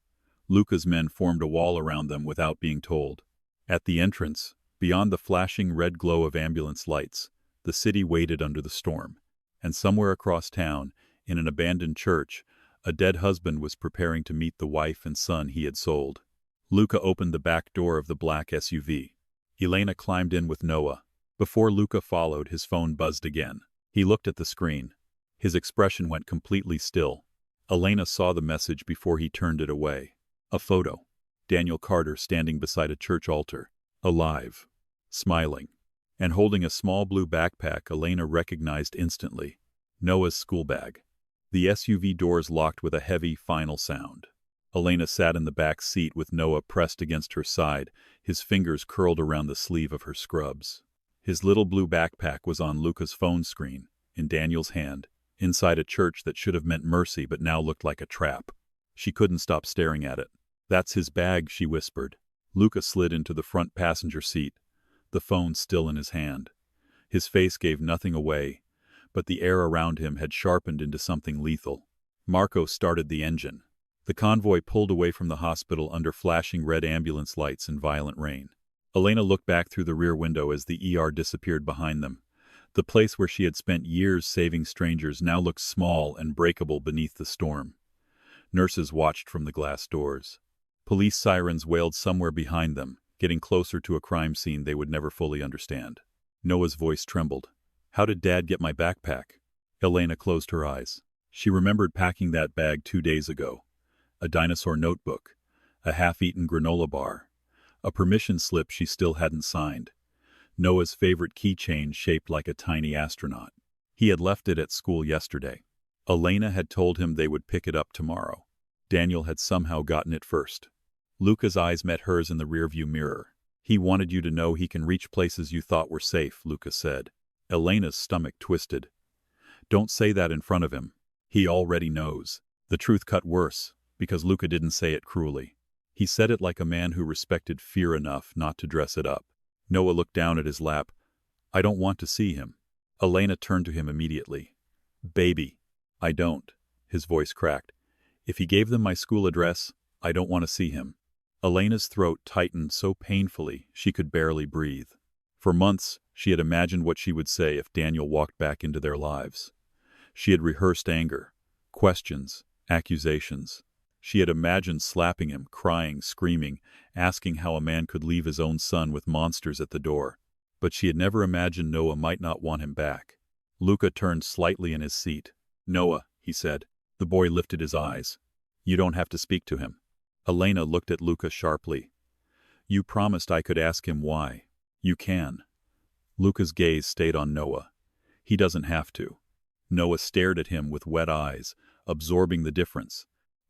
Luca's men formed a wall around them without being told. At the entrance, beyond the flashing red glow of ambulance lights, the city waited under the storm. And somewhere across town, in an abandoned church, a dead husband was preparing to meet the wife and son he had sold. Luca opened the back door of the black SUV. Elena climbed in with Noah. Before Luca followed, his phone buzzed again. He looked at the screen. His expression went completely still. Elena saw the message before he turned it away. A photo. Daniel Carter standing beside a church altar. Alive. Smiling. And holding a small blue backpack Elena recognized instantly. Noah's school bag. The SUV doors locked with a heavy, final sound. Elena sat in the back seat with Noah pressed against her side, his fingers curled around the sleeve of her scrubs. His little blue backpack was on Luca's phone screen, in Daniel's hand, inside a church that should have meant mercy but now looked like a trap. She couldn't stop staring at it. That's his bag, she whispered. Luca slid into the front passenger seat, the phone still in his hand. His face gave nothing away, but the air around him had sharpened into something lethal. Marco started the engine. The convoy pulled away from the hospital under flashing red ambulance lights and violent rain. Elena looked back through the rear window as the ER disappeared behind them. The place where she had spent years saving strangers now looked small and breakable beneath the storm. Nurses watched from the glass doors. Police sirens wailed somewhere behind them, getting closer to a crime scene they would never fully understand. Noah's voice trembled. How did Dad get my backpack? Elena closed her eyes. She remembered packing that bag 2 days ago. A dinosaur notebook, a half-eaten granola bar, a permission slip she still hadn't signed. Noah's favorite keychain shaped like a tiny astronaut. He had left it at school yesterday. Elena had told him they would pick it up tomorrow. Daniel had somehow gotten it first. Luca's eyes met hers in the rearview mirror. He wanted you to know he can reach places you thought were safe, Luca said. Elena's stomach twisted. Don't say that in front of him. He already knows. The truth cut worse, because Luca didn't say it cruelly. He said it like a man who respected fear enough not to dress it up. Noah looked down at his lap. I don't want to see him. Elena turned to him immediately. Baby, I don't. His voice cracked. If he gave them my school address, I don't want to see him. Elena's throat tightened so painfully she could barely breathe. For months, she had imagined what she would say if Daniel walked back into their lives. She had rehearsed anger, questions, accusations. She had imagined slapping him, crying, screaming, asking how a man could leave his own son with monsters at the door. But she had never imagined Noah might not want him back. Luca turned slightly in his seat. Noah, he said. The boy lifted his eyes. You don't have to speak to him. Elena looked at Luca sharply. You promised I could ask him why. You can. Luca's gaze stayed on Noah. He doesn't have to. Noah stared at him with wet eyes, absorbing the difference.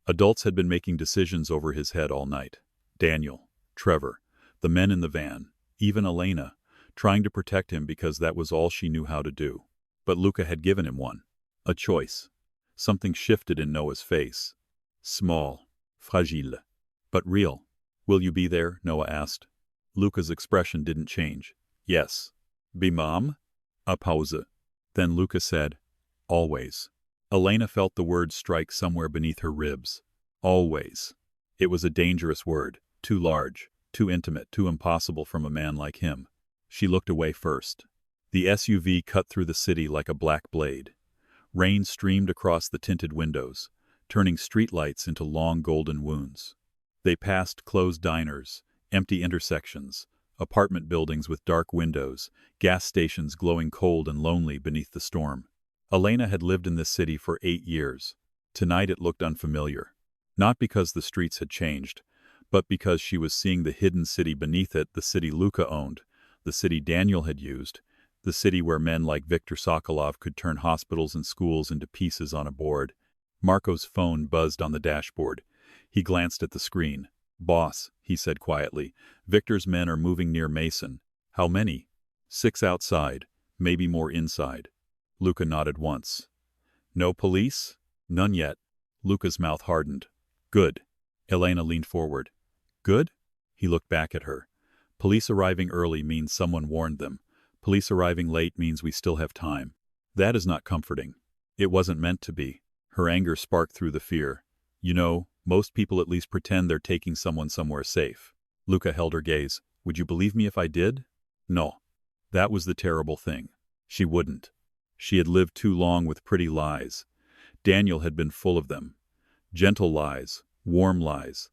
Adults had been making decisions over his head all night. Daniel, Trevor, the men in the van, even Elena, trying to protect him because that was all she knew how to do. But Luca had given him one. A choice. Something shifted in Noah's face. Small, fragile, but real. Will you be there? Noah asked. Luca's expression didn't change. Yes. Be mom? A pause. Then Luca said, always. Elena felt the word strike somewhere beneath her ribs. Always. It was a dangerous word, too large, too intimate, too impossible from a man like him. She looked away first. The SUV cut through the city like a black blade. Rain streamed across the tinted windows, turning streetlights into long golden wounds. They passed closed diners, empty intersections, apartment buildings with dark windows, gas stations glowing cold and lonely beneath the storm. Elena had lived in this city for 8 years. Tonight it looked unfamiliar. Not because the streets had changed, but because she was seeing the hidden city beneath it, the city Luca owned, the city Daniel had used, the city where men like Viktor Sokolov could turn hospitals and schools into pieces on a board. Marco's phone buzzed on the dashboard. He glanced at the screen. Boss, he said quietly, Victor's men are moving near Mason. How many? 6 outside, maybe more inside. Luca nodded once. No police? None yet. Luca's mouth hardened. Good. Elena leaned forward. Good? He looked back at her. Police arriving early means someone warned them. Police arriving late means we still have time. That is not comforting. It wasn't meant to be. Her anger sparked through the fear. You know, most people at least pretend they're taking someone somewhere safe. Luca held her gaze. Would you believe me if I did? No. That was the terrible thing. She wouldn't. She had lived too long with pretty lies. Daniel had been full of them. Gentle lies, warm lies,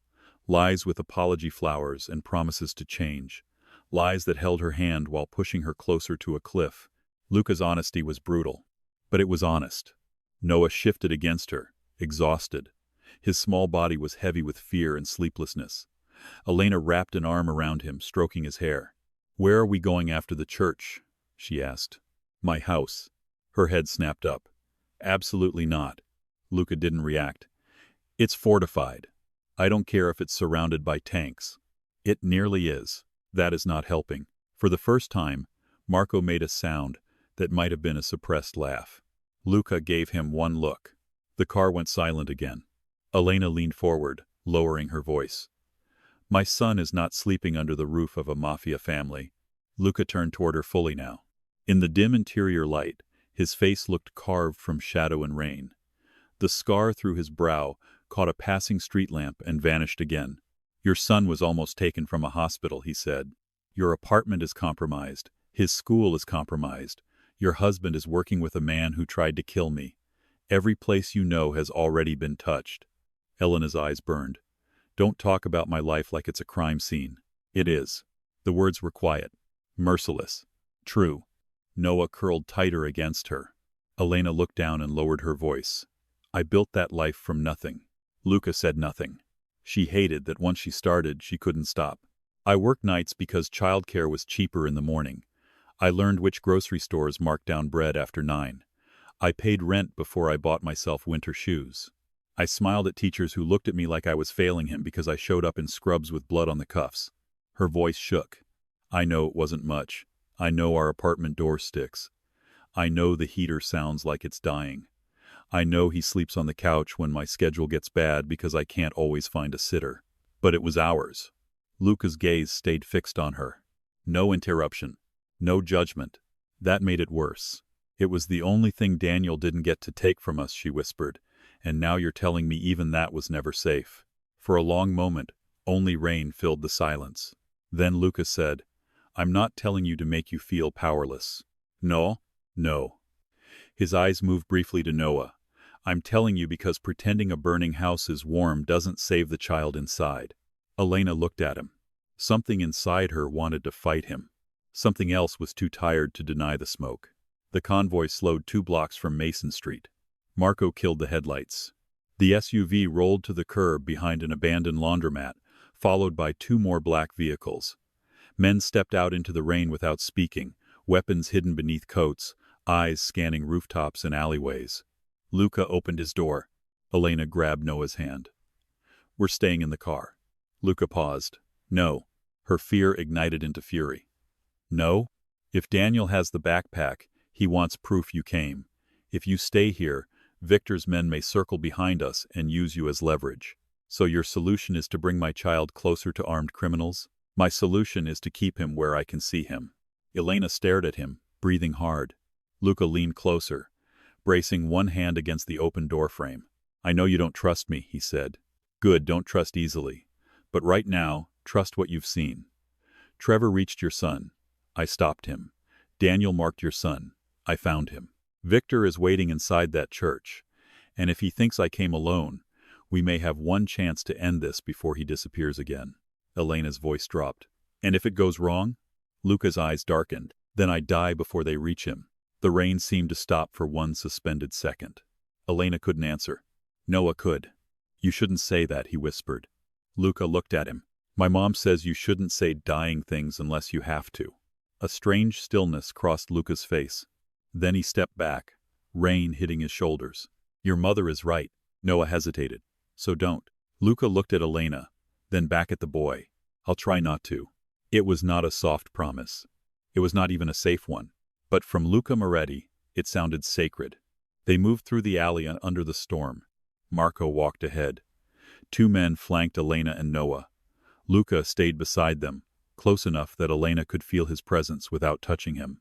lies with apology flowers and promises to change, lies that held her hand while pushing her closer to a cliff. Luca's honesty was brutal, but it was honest. Noah shifted against her, exhausted. His small body was heavy with fear and sleeplessness. Elena wrapped an arm around him, stroking his hair. Where are we going after the church? She asked. My house. Her head snapped up. Absolutely not. Luca didn't react. It's fortified. I don't care if it's surrounded by tanks. It nearly is. That is not helping. For the first time, Marco made a sound that might have been a suppressed laugh. Luca gave him one look. The car went silent again. Elena leaned forward, lowering her voice. My son is not sleeping under the roof of a Mafia family. Luca turned toward her fully now. In the dim interior light, his face looked carved from shadow and rain. The scar through his brow caught a passing street lamp and vanished again. Your son was almost taken from a hospital, he said. Your apartment is compromised. His school is compromised. Your husband is working with a man who tried to kill me. Every place you know has already been touched. Elena's eyes burned. Don't talk about my life like it's a crime scene. It is. The words were quiet, merciless, true. Noah curled tighter against her. Elena looked down and lowered her voice. I built that life from nothing. Luca said nothing. She hated that once she started, she couldn't stop. I worked nights because childcare was cheaper in the morning. I learned which grocery stores marked down bread after 9. I paid rent before I bought myself winter shoes. I smiled at teachers who looked at me like I was failing him because I showed up in scrubs with blood on the cuffs. Her voice shook. I know it wasn't much. I know our apartment door sticks. I know the heater sounds like it's dying. I know he sleeps on the couch when my schedule gets bad because I can't always find a sitter. But it was ours. Luca's gaze stayed fixed on her. No interruption. No judgment. That made it worse. It was the only thing Daniel didn't get to take from us, she whispered, and now you're telling me even that was never safe. For a long moment, only rain filled the silence. Then Luca said, I'm not telling you to make you feel powerless. No? No. His eyes moved briefly to Noah. I'm telling you because pretending a burning house is warm doesn't save the child inside. Elena looked at him. Something inside her wanted to fight him. Something else was too tired to deny the smoke. The convoy slowed 2 blocks from Mason Street. Marco killed the headlights. The SUV rolled to the curb behind an abandoned laundromat, followed by 2 more black vehicles. Men stepped out into the rain without speaking, weapons hidden beneath coats, eyes scanning rooftops and alleyways. Luca opened his door. Elena grabbed Noah's hand. We're staying in the car. Luca paused. No. Her fear ignited into fury. No? If Daniel has the backpack, he wants proof you came. If you stay here, Victor's men may circle behind us and use you as leverage. So your solution is to bring my child closer to armed criminals? My solution is to keep him where I can see him. Elena stared at him, breathing hard. Luca leaned closer, bracing one hand against the open doorframe. I know you don't trust me, he said. Good, don't trust easily. But right now, trust what you've seen. Trevor reached your son. I stopped him. Daniel marked your son. I found him. Victor is waiting inside that church. And if he thinks I came alone, we may have one chance to end this before he disappears again. Elena's voice dropped. And if it goes wrong? Luca's eyes darkened. Then I die before they reach him. The rain seemed to stop for one suspended second. Elena couldn't answer. Noah could. You shouldn't say that, he whispered. Luca looked at him. My mom says you shouldn't say dying things unless you have to. A strange stillness crossed Luca's face. Then he stepped back, rain hitting his shoulders. Your mother is right. Noah hesitated. So don't. Luca looked at Elena, then back at the boy. I'll try not to. It was not a soft promise. It was not even a safe one. But from Luca Moretti, it sounded sacred. They moved through the alley under the storm. Marco walked ahead. 2 men flanked Elena and Noah. Luca stayed beside them, close enough that Elena could feel his presence without touching him.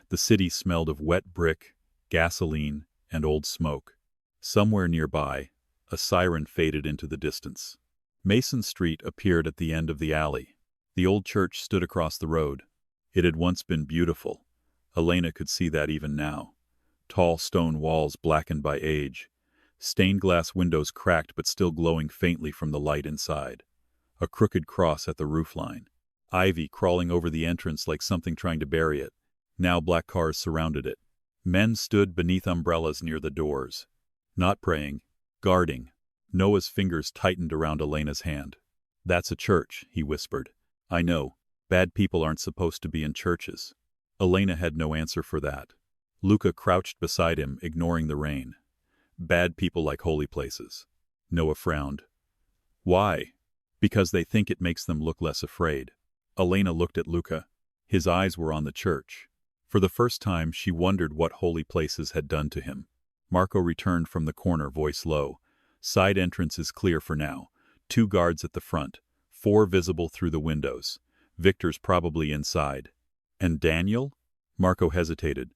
The city smelled of wet brick, gasoline, and old smoke. Somewhere nearby, a siren faded into the distance. Mason Street appeared at the end of the alley. The old church stood across the road. It had once been beautiful. Elena could see that even now. Tall stone walls blackened by age. Stained glass windows cracked but still glowing faintly from the light inside. A crooked cross at the roofline. Ivy crawling over the entrance like something trying to bury it. Now black cars surrounded it. Men stood beneath umbrellas near the doors. Not praying, guarding. Noah's fingers tightened around Elena's hand. That's a church, he whispered. I know. Bad people aren't supposed to be in churches. Elena had no answer for that. Luca crouched beside him, ignoring the rain. Bad people like holy places. Noah frowned. Why? Because they think it makes them look less afraid. Elena looked at Luca. His eyes were on the church. For the first time, she wondered what holy places had done to him. Marco returned from the corner, voice low. Side entrance is clear for now. 2 guards at the front. 4 visible through the windows. Victor's probably inside. And Daniel? Marco hesitated.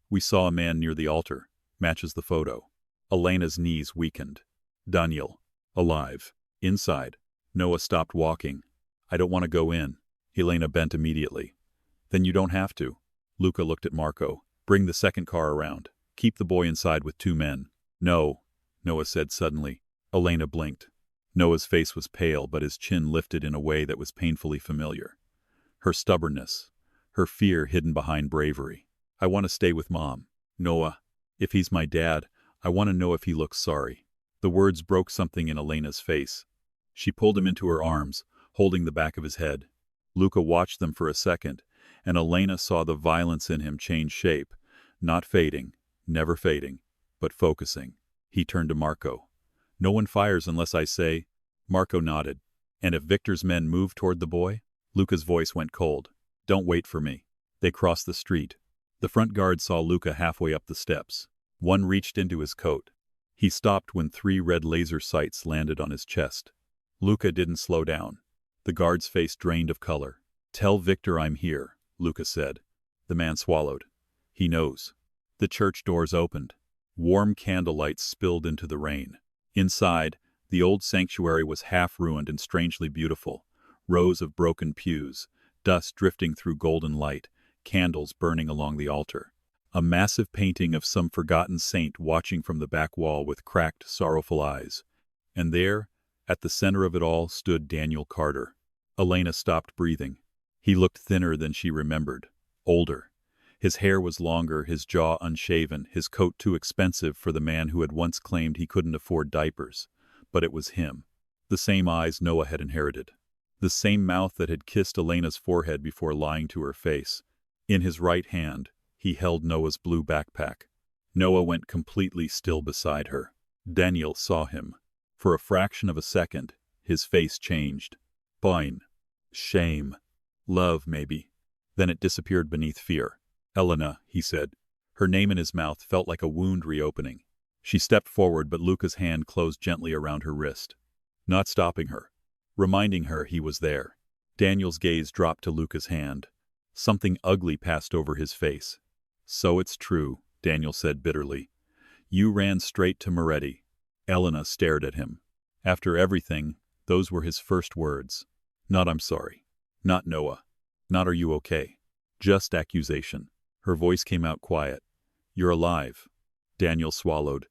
We saw a man near the altar. Matches the photo. Elena's knees weakened. Daniel. Alive. Inside. Noah stopped walking. I don't want to go in. Elena bent immediately. Then you don't have to. Luca looked at Marco. Bring the second car around. Keep the boy inside with 2 men. No, Noah said suddenly. Elena blinked. Noah's face was pale, but his chin lifted in a way that was painfully familiar. Her stubbornness. Her fear hidden behind bravery. I want to stay with Mom. Noah. If he's my dad, I want to know if he looks sorry. The words broke something in Elena's face. She pulled him into her arms, holding the back of his head. Luca watched them for a second, and Elena saw the violence in him change shape, not fading, never fading, but focusing. He turned to Marco. "No one fires unless I say." Marco nodded. "And if Victor's men move toward the boy?" Luca's voice went cold. "Don't wait for me." They crossed the street. The front guard saw Luca halfway up the steps. One reached into his coat. He stopped when 3 red laser sights landed on his chest. Luca didn't slow down. The guard's face drained of color. "Tell Victor I'm here," Luca said. The man swallowed. "He knows." The church doors opened. Warm candlelight spilled into the rain. Inside, the old sanctuary was half-ruined and strangely beautiful. Rows of broken pews, dust drifting through golden light, candles burning along the altar. A massive painting of some forgotten saint watching from the back wall with cracked, sorrowful eyes. And there, at the center of it all, stood Daniel Carter. Elena stopped breathing. He looked thinner than she remembered, older. His hair was longer, his jaw unshaven, his coat too expensive for the man who had once claimed he couldn't afford diapers. But it was him. The same eyes Noah had inherited. The same mouth that had kissed Elena's forehead before lying to her face. In his right hand, he held Noah's blue backpack. Noah went completely still beside her. Daniel saw him. For a fraction of a second, his face changed. Pain. Shame. Love, maybe. Then it disappeared beneath fear. "Elena," he said. Her name in his mouth felt like a wound reopening. She stepped forward, but Luca's hand closed gently around her wrist. Not stopping her. Reminding her he was there. Daniel's gaze dropped to Luca's hand. Something ugly passed over his face. "So it's true," Daniel said bitterly. "You ran straight to Moretti." Elena stared at him. After everything, those were his first words. Not "I'm sorry." Not "Noah." Not "Are you okay?" Just accusation. Her voice came out quiet. "You're alive." Daniel swallowed.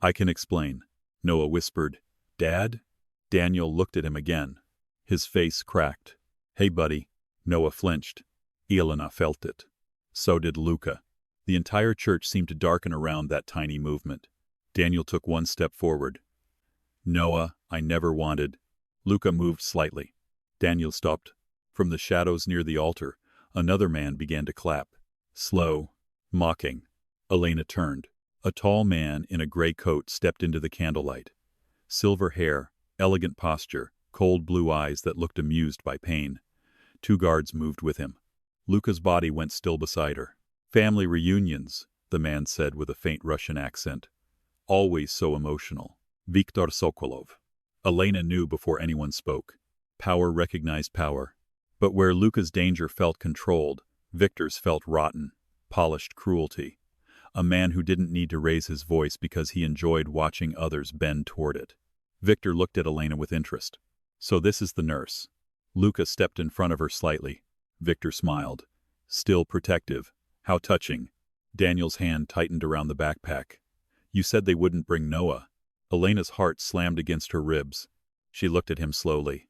"I can explain." Noah whispered. "Dad?" Daniel looked at him again. His face cracked. "Hey, buddy." Noah flinched. Elena felt it. So did Luca. The entire church seemed to darken around that tiny movement. Daniel took one step forward. "Noah, I never wanted." Luca moved slightly. Daniel stopped. From the shadows near the altar, another man began to clap. Slow, mocking. Elena turned. A tall man in a gray coat stepped into the candlelight. Silver hair, elegant posture, cold blue eyes that looked amused by pain. 2 guards moved with him. Luca's body went still beside her. "Family reunions," the man said with a faint Russian accent. "Always so emotional." Viktor Sokolov. Elena knew before anyone spoke. Power recognized power. But where Luca's danger felt controlled, Victor's felt rotten, polished cruelty. A man who didn't need to raise his voice because he enjoyed watching others bend toward it. Victor looked at Elena with interest. "So this is the nurse." Luca stepped in front of her slightly. Victor smiled. "Still protective. How touching." Daniel's hand tightened around the backpack. "You said they wouldn't bring Noah." Elena's heart slammed against her ribs. She looked at him slowly.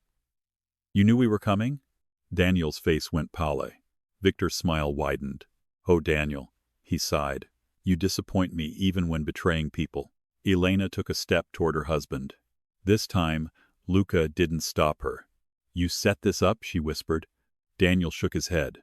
"You knew we were coming?" Daniel's face went pale. Victor's smile widened. "Oh, Daniel," he sighed. "You disappoint me even when betraying people." Elena took a step toward her husband. This time, Luca didn't stop her. "You set this up?" she whispered. Daniel shook his head.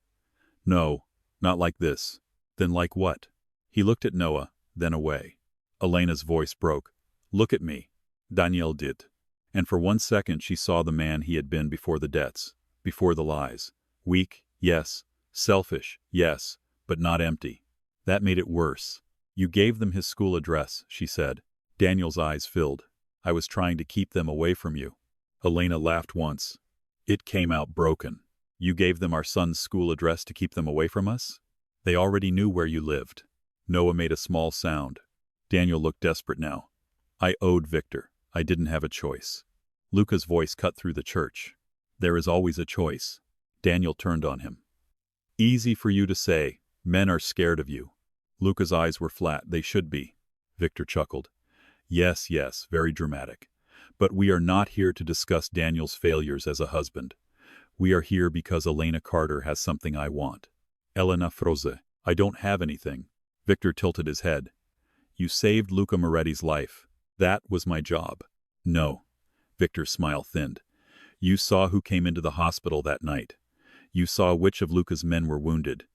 "No, not like this." "Then like what?" He looked at Noah, then away. Elena's voice broke. "Look at me." Daniel did. And for 1 second she saw the man he had been before the debts, before the lies. Weak, yes. Selfish, yes. But not empty. That made it worse. "You gave them his school address," she said. Daniel's eyes filled. "I was trying to keep them away from you." Elena laughed once. It came out broken. "You gave them our son's school address to keep them away from us?" "They already knew where you lived." Noah made a small sound. Daniel looked desperate now. "I owed Victor. I didn't have a choice." Luca's voice cut through the church. "There is always a choice." Daniel turned on him. "Easy for you to say. Men are scared of you." Luca's eyes were flat. "They should be." Victor chuckled. Yes, very dramatic. "But we are not here to discuss Daniel's failures as a husband. We are here because Elena Carter has something I want." Elena froze. "I don't have anything." Victor tilted his head. "You saved Luca Moretti's life. That was my job." "No." Victor's smile thinned. "You saw who came into the hospital that night. You saw which of Luca's men were wounded.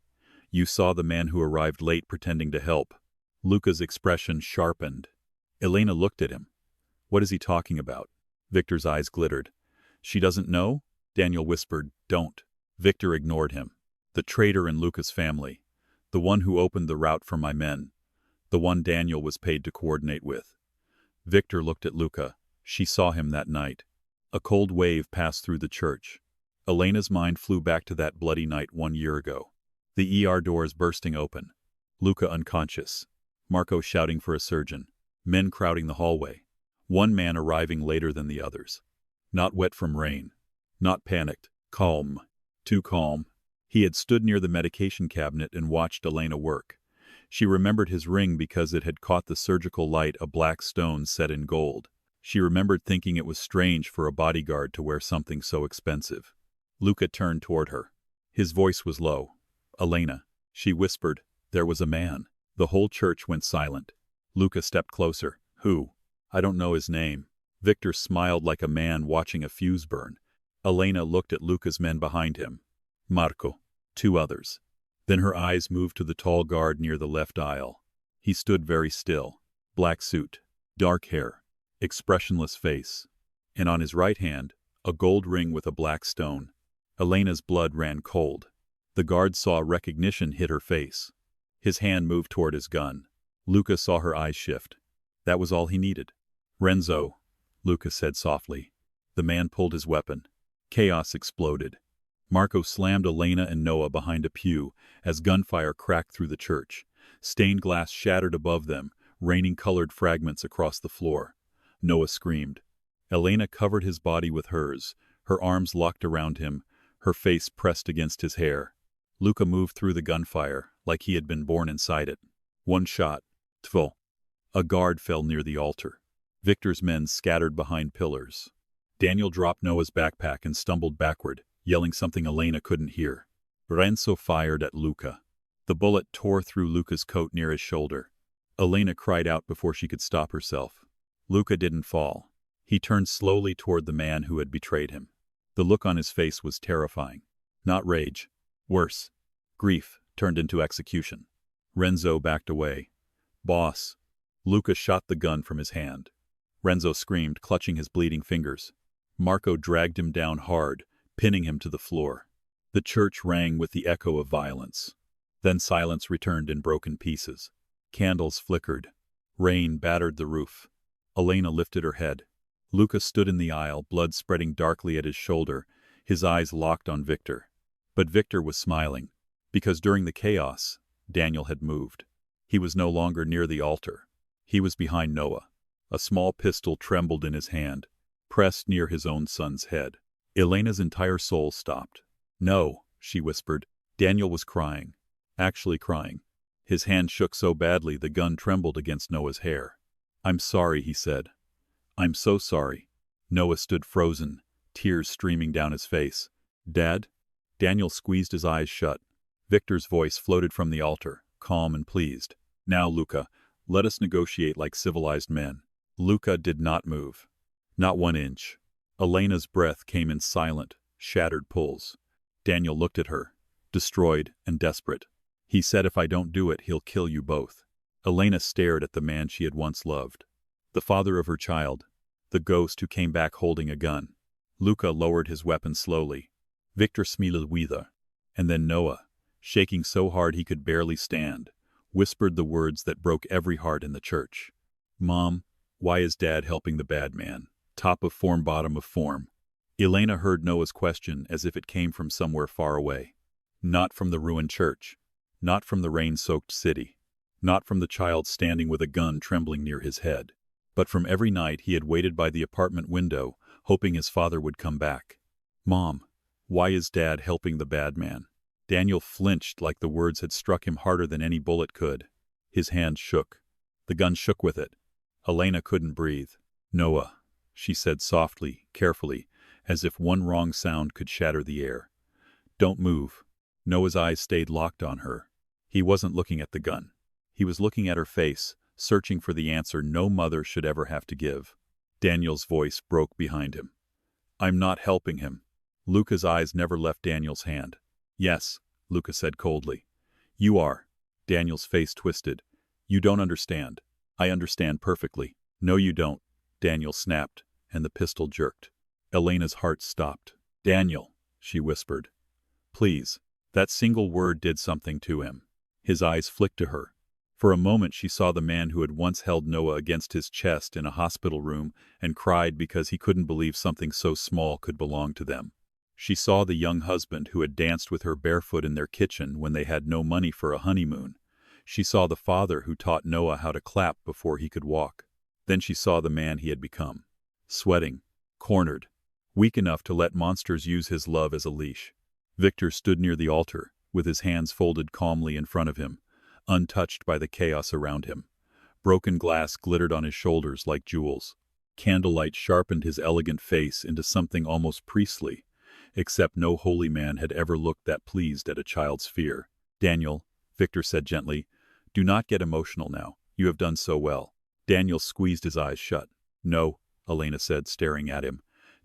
You saw the man who arrived late pretending to help. Luca's expression sharpened. Elena looked at him. What is he talking about? Victor's eyes glittered. She doesn't know? Daniel whispered, don't. Victor ignored him. The traitor in Luca's family. The one who opened the route for my men. The one Daniel was paid to coordinate with. Victor looked at Luca. She saw him that night. A cold wave passed through the church. Elena's mind flew back to that bloody night 1 year ago. The ER doors bursting open. Luca unconscious. Marco shouting for a surgeon. Men crowding the hallway. One man arriving later than the others. Not wet from rain. Not panicked. Calm. Too calm. He had stood near the medication cabinet and watched Elena work. She remembered his ring because it had caught the surgical light, a black stone set in gold. She remembered thinking it was strange for a bodyguard to wear something so expensive. Luca turned toward her. His voice was low. Elena. She whispered. There was a man. The whole church went silent. Luca stepped closer. Who? I don't know his name. Victor smiled like a man watching a fuse burn. Elena looked at Luca's men behind him. Marco. 2 others. Then her eyes moved to the tall guard near the left aisle. He stood very still. Black suit. Dark hair. Expressionless face. And on his right hand, a gold ring with a black stone. Elena's blood ran cold. The guard saw recognition hit her face. His hand moved toward his gun. Luca saw her eyes shift. That was all he needed. Renzo, Luca said softly. The man pulled his weapon. Chaos exploded. Marco slammed Elena and Noah behind a pew as gunfire cracked through the church. Stained glass shattered above them, raining colored fragments across the floor. Noah screamed. Elena covered his body with hers, her arms locked around him, her face pressed against his hair. Luca moved through the gunfire, like he had been born inside it. One shot. Tfo. A guard fell near the altar. Victor's men scattered behind pillars. Daniel dropped Noah's backpack and stumbled backward, yelling something Elena couldn't hear. Renzo fired at Luca. The bullet tore through Luca's coat near his shoulder. Elena cried out before she could stop herself. Luca didn't fall. He turned slowly toward the man who had betrayed him. The look on his face was terrifying. Not rage. Worse. Grief turned into execution. Renzo backed away. Boss. Luca shot the gun from his hand. Renzo screamed, clutching his bleeding fingers. Marco dragged him down hard, pinning him to the floor. The church rang with the echo of violence. Then silence returned in broken pieces. Candles flickered. Rain battered the roof. Elena lifted her head. Luca stood in the aisle, blood spreading darkly at his shoulder, his eyes locked on Victor. But Victor was smiling, because during the chaos, Daniel had moved. He was no longer near the altar. He was behind Noah. A small pistol trembled in his hand, pressed near his own son's head. Elena's entire soul stopped. No, she whispered. Daniel was crying. Actually crying. His hand shook so badly the gun trembled against Noah's hair. I'm sorry, he said. I'm so sorry. Noah stood frozen, tears streaming down his face. Dad? Daniel squeezed his eyes shut. Victor's voice floated from the altar, calm and pleased. Now, Luca, let us negotiate like civilized men. Luca did not move. Not 1 inch. Elena's breath came in silent, shattered pulls. Daniel looked at her, destroyed and desperate. He said, if I don't do it, he'll kill you both. Elena stared at the man she had once loved. The father of her child. The ghost who came back holding a gun. Luca lowered his weapon slowly. Victor smiled wieder. And then Noah, shaking so hard he could barely stand, whispered the words that broke every heart in the church. Mom, why is Dad helping the bad man? Top of form, bottom of form. Elena heard Noah's question as if it came from somewhere far away. Not from the ruined church. Not from the rain-soaked city. Not from the child standing with a gun trembling near his head. But from every night he had waited by the apartment window, hoping his father would come back. Mom, why is Dad helping the bad man? Daniel flinched like the words had struck him harder than any bullet could. His hand shook. The gun shook with it. Elena couldn't breathe. Noah, she said softly, carefully, as if one wrong sound could shatter the air. Don't move. Noah's eyes stayed locked on her. He wasn't looking at the gun. He was looking at her face, searching for the answer no mother should ever have to give. Daniel's voice broke behind him. I'm not helping him. Luca's eyes never left Daniel's hand. Yes, Luca said coldly. You are. Daniel's face twisted. You don't understand. I understand perfectly. No, you don't. Daniel snapped, and the pistol jerked. Elena's heart stopped. Daniel, she whispered. Please. That single word did something to him. His eyes flicked to her. For a moment she saw the man who had once held Noah against his chest in a hospital room and cried because he couldn't believe something so small could belong to them. She saw the young husband who had danced with her barefoot in their kitchen when they had no money for a honeymoon. She saw the father who taught Noah how to clap before he could walk. Then she saw the man he had become. Sweating, cornered, weak enough to let monsters use his love as a leash. Victor stood near the altar, with his hands folded calmly in front of him, untouched by the chaos around him. Broken glass glittered on his shoulders like jewels. Candlelight sharpened his elegant face into something almost priestly, except no holy man had ever looked that pleased at a child's fear. Daniel, Victor said gently, do not get emotional now. You have done so well. Daniel squeezed his eyes shut. No, Elena said, staring at him.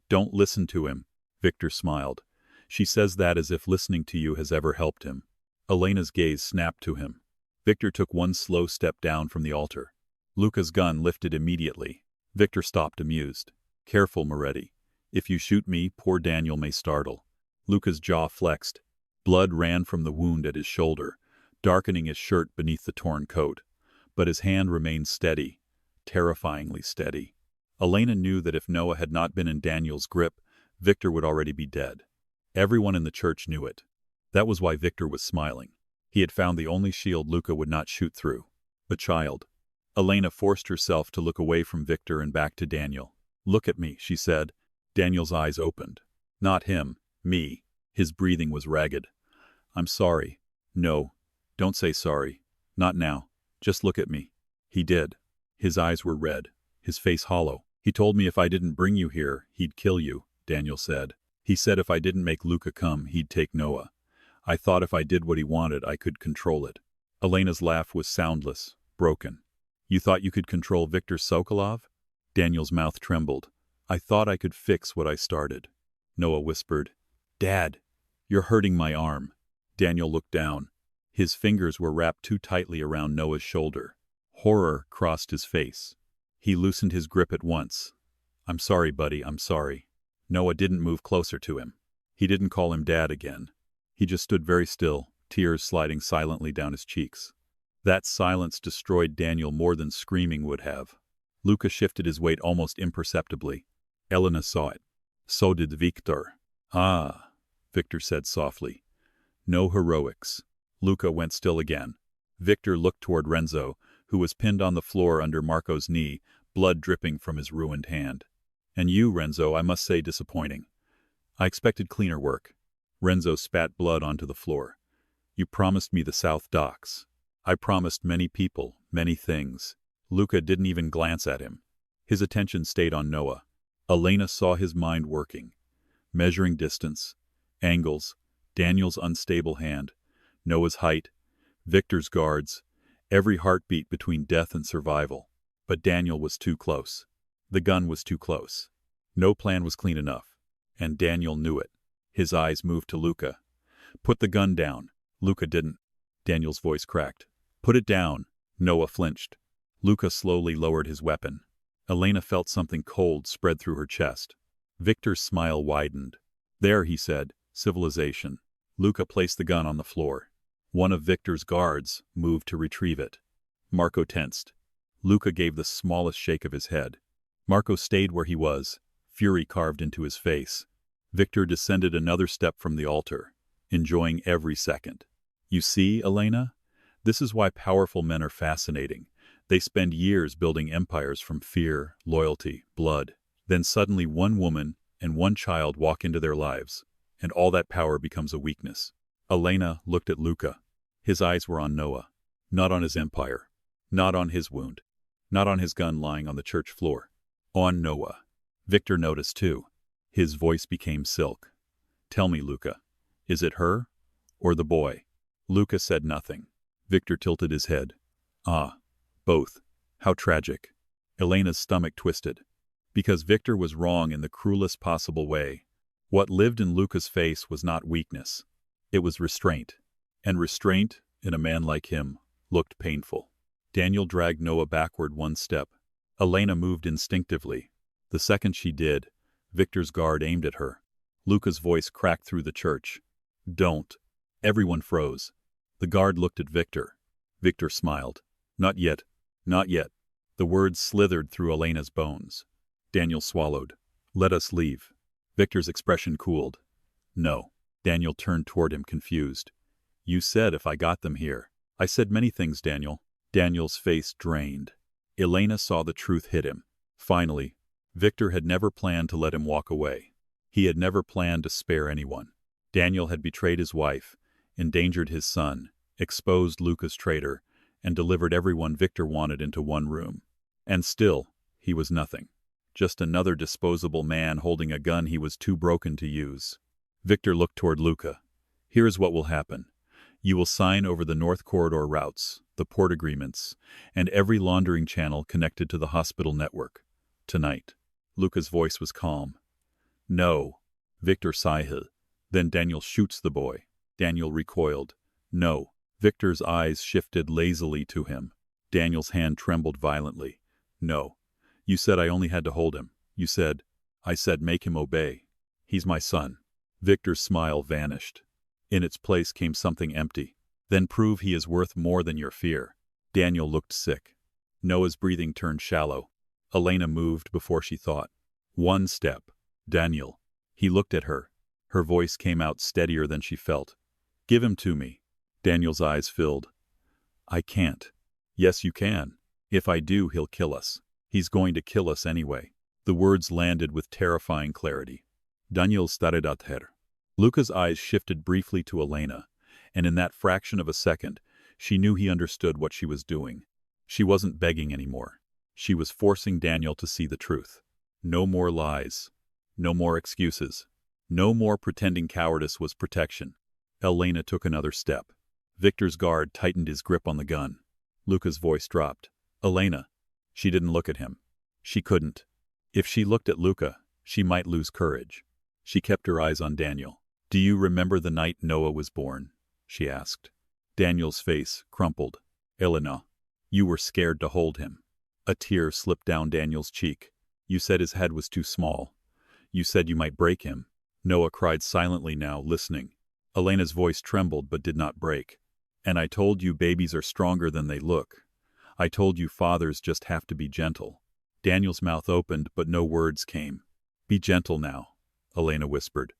Don't listen to him. Victor smiled. She says that as if listening to you has ever helped him. Elena's gaze snapped to him. Victor took one slow step down from the altar. Luca's gun lifted immediately. Victor stopped, amused. Careful, Moretti. If you shoot me, poor Daniel may startle. Luca's jaw flexed. Blood ran from the wound at his shoulder, darkening his shirt beneath the torn coat. But his hand remained steady, terrifyingly steady. Elena knew that if Noah had not been in Daniel's grip, Victor would already be dead. Everyone in the church knew it. That was why Victor was smiling. He had found the only shield Luca would not shoot through. A child. Elena forced herself to look away from Victor and back to Daniel. Look at me, she said. Daniel's eyes opened. Not him, me. His breathing was ragged. I'm sorry. No, don't say sorry. Not now. Just look at me. He did. His eyes were red, his face hollow. He told me if I didn't bring you here, he'd kill you, Daniel said. He said if I didn't make Luca come, he'd take Noah. I thought if I did what he wanted, I could control it. Elena's laugh was soundless, broken. You thought you could control Viktor Sokolov? Daniel's mouth trembled. I thought I could fix what I started. Noah whispered. Dad, you're hurting my arm. Daniel looked down. His fingers were wrapped too tightly around Noah's shoulder. Horror crossed his face. He loosened his grip at once. I'm sorry, buddy, I'm sorry. Noah didn't move closer to him. He didn't call him Dad again. He just stood very still, tears sliding silently down his cheeks. That silence destroyed Daniel more than screaming would have. Luca shifted his weight almost imperceptibly. Elena saw it. So did Victor. Ah, Victor said softly. No heroics. Luca went still again. Victor looked toward Renzo, who was pinned on the floor under Marco's knee, blood dripping from his ruined hand. And you, Renzo, I must say disappointing. I expected cleaner work. Renzo spat blood onto the floor. You promised me the South Docks. I promised many people, many things. Luca didn't even glance at him. His attention stayed on Noah. Elena saw his mind working, measuring distance, angles, Daniel's unstable hand, Noah's height, Victor's guards, every heartbeat between death and survival. But Daniel was too close. The gun was too close. No plan was clean enough, and Daniel knew it. His eyes moved to Luca. Put the gun down. Luca didn't. Daniel's voice cracked. Put it down. Noah flinched. Luca slowly lowered his weapon. Elena felt something cold spread through her chest. Victor's smile widened. There, he said, civilization. Luca placed the gun on the floor. One of Victor's guards moved to retrieve it. Marco tensed. Luca gave the smallest shake of his head. Marco stayed where he was, fury carved into his face. Victor descended another step from the altar, enjoying every second. You see, Elena? This is why powerful men are fascinating. They spend years building empires from fear, loyalty, blood. Then suddenly one woman and one child walk into their lives, and all that power becomes a weakness. Elena looked at Luca. His eyes were on Noah, not on his empire, not on his wound, not on his gun lying on the church floor. On Noah. Victor noticed too. His voice became silk. Tell me, Luca, is it her or the boy? Luca said nothing. Victor tilted his head. Ah, both. How tragic. Elena's stomach twisted. Because Victor was wrong in the cruelest possible way. What lived in Luca's face was not weakness. It was restraint. And restraint, in a man like him, looked painful. Daniel dragged Noah backward one step. Elena moved instinctively. The second she did, Victor's guard aimed at her. Luca's voice cracked through the church. "Don't." Everyone froze. The guard looked at Victor. Victor smiled. "Not yet. Not yet." The words slithered through Elena's bones. Daniel swallowed. "Let us leave." Victor's expression cooled. "No." Daniel turned toward him confused. "You said if I got them here." "I said many things, Daniel." Daniel's face drained. Elena saw the truth hit him. Finally, Victor had never planned to let him walk away. He had never planned to spare anyone. Daniel had betrayed his wife, endangered his son, exposed Luca's traitor, and delivered everyone Victor wanted into one room. And still, he was nothing. Just another disposable man holding a gun he was too broken to use. Victor looked toward Luca. "Here is what will happen. You will sign over the North Corridor routes, the port agreements, and every laundering channel connected to the hospital network. Tonight." Luca's voice was calm. "No." Victor sighed. "Then Daniel shoots the boy." Daniel recoiled. "No." Victor's eyes shifted lazily to him. Daniel's hand trembled violently. "No. You said I only had to hold him. You said—" "I said make him obey. He's my son." Victor's smile vanished. In its place came something empty. "Then prove he is worth more than your fear." Daniel looked sick. Noah's breathing turned shallow. Elena moved before she thought. "One step. Daniel." He looked at her. Her voice came out steadier than she felt. "Give him to me." Daniel's eyes filled. "I can't." "Yes, you can. If I do, he'll kill us. He's going to kill us anyway." The words landed with terrifying clarity. "Daniel staredather." Luca's eyes shifted briefly to Elena, and in that fraction of a second, she knew he understood what she was doing. She wasn't begging anymore. She was forcing Daniel to see the truth. No more lies. No more excuses. No more pretending cowardice was protection. Elena took another step. Victor's guard tightened his grip on the gun. Luca's voice dropped. "Elena." She didn't look at him. She couldn't. If she looked at Luca, she might lose courage. She kept her eyes on Daniel. "Do you remember the night Noah was born?" she asked. Daniel's face crumpled. "Elena, you were scared to hold him." A tear slipped down Daniel's cheek. "You said his head was too small. You said you might break him." Noah cried silently now, listening. Elena's voice trembled but did not break. "And I told you babies are stronger than they look. I told you fathers just have to be gentle." Daniel's mouth opened, but no words came. "Be gentle now," Elena whispered.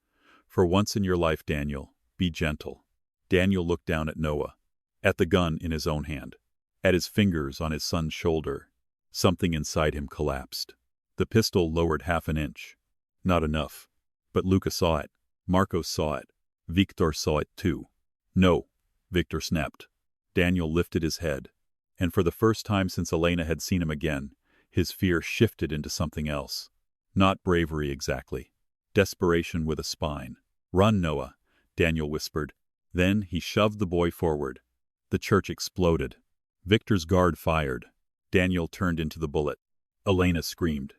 "For once in your life, Daniel, be gentle." Daniel looked down at Noah, at the gun in his own hand, at his fingers on his son's shoulder. Something inside him collapsed. The pistol lowered half an inch. Not enough. But Luca saw it. Marco saw it. Victor saw it too. "No," Victor snapped. Daniel lifted his head, and for the first time since Elena had seen him again, his fear shifted into something else. Not bravery exactly. Desperation with a spine. "Run, Noah," Daniel whispered. Then he shoved the boy forward. The church exploded. Victor's guard fired. Daniel turned into the bullet. Elena screamed.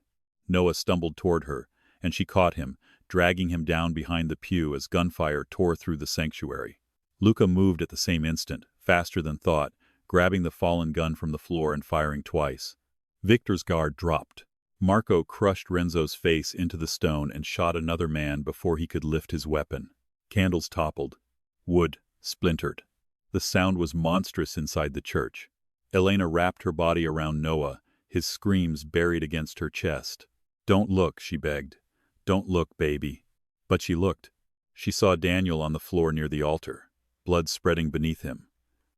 Noah stumbled toward her, and she caught him, dragging him down behind the pew as gunfire tore through the sanctuary. Luca moved at the same instant, faster than thought, grabbing the fallen gun from the floor and firing twice. Victor's guard dropped. Marco crushed Renzo's face into the stone and shot another man before he could lift his weapon. Candles toppled. Wood splintered. The sound was monstrous inside the church. Elena wrapped her body around Noah, his screams buried against her chest. "Don't look," she begged. "Don't look, baby." But she looked. She saw Daniel on the floor near the altar, blood spreading beneath him,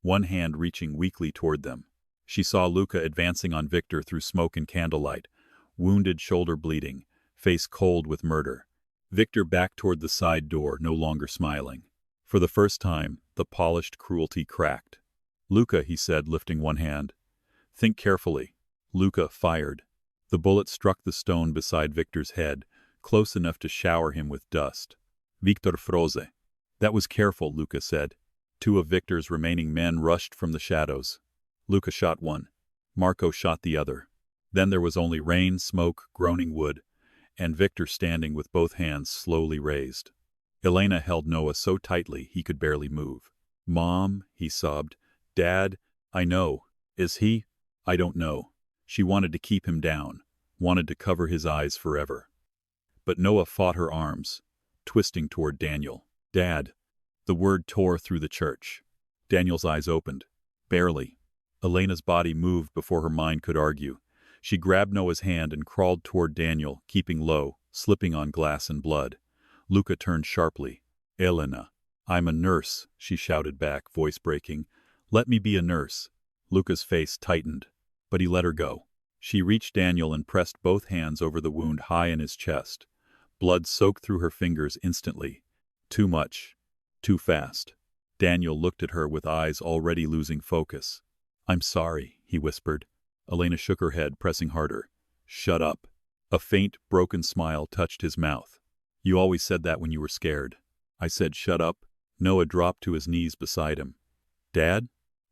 one hand reaching weakly toward them. She saw Luca advancing on Victor through smoke and candlelight, wounded shoulder bleeding, face cold with murder. Victor backed toward the side door, no longer smiling. For the first time, the polished cruelty cracked. "Luca," he said, lifting one hand. "Think carefully." Luca fired. The bullet struck the stone beside Victor's head, close enough to shower him with dust. Victor froze. "That was careful," Luca said. Two of Victor's remaining men rushed from the shadows. Luca shot one. Marco shot the other. Then there was only rain, smoke, groaning wood, and Victor standing with both hands slowly raised. Elena held Noah so tightly he could barely move. "Mom," he sobbed. "Dad, I know. Is he? I don't know." She wanted to keep him down, wanted to cover his eyes forever. But Noah fought her arms, twisting toward Daniel. "Dad." The word tore through the church. Daniel's eyes opened. Barely. Elena's body moved before her mind could argue. She grabbed Noah's hand and crawled toward Daniel, keeping low, slipping on glass and blood. Luca turned sharply. "Elena." "I'm a nurse," she shouted back, voice breaking. "Let me be a nurse." Luca's face tightened, but he let her go. She reached Daniel and pressed both hands over the wound high in his chest. Blood soaked through her fingers instantly. Too much. Too fast. Daniel looked at her with eyes already losing focus. "I'm sorry," he whispered. Elena shook her head, pressing harder. "Shut up." A faint, broken smile touched his mouth. "You always said that when you were scared." I said, "Shut up." Noah dropped to his knees beside him. "Dad?"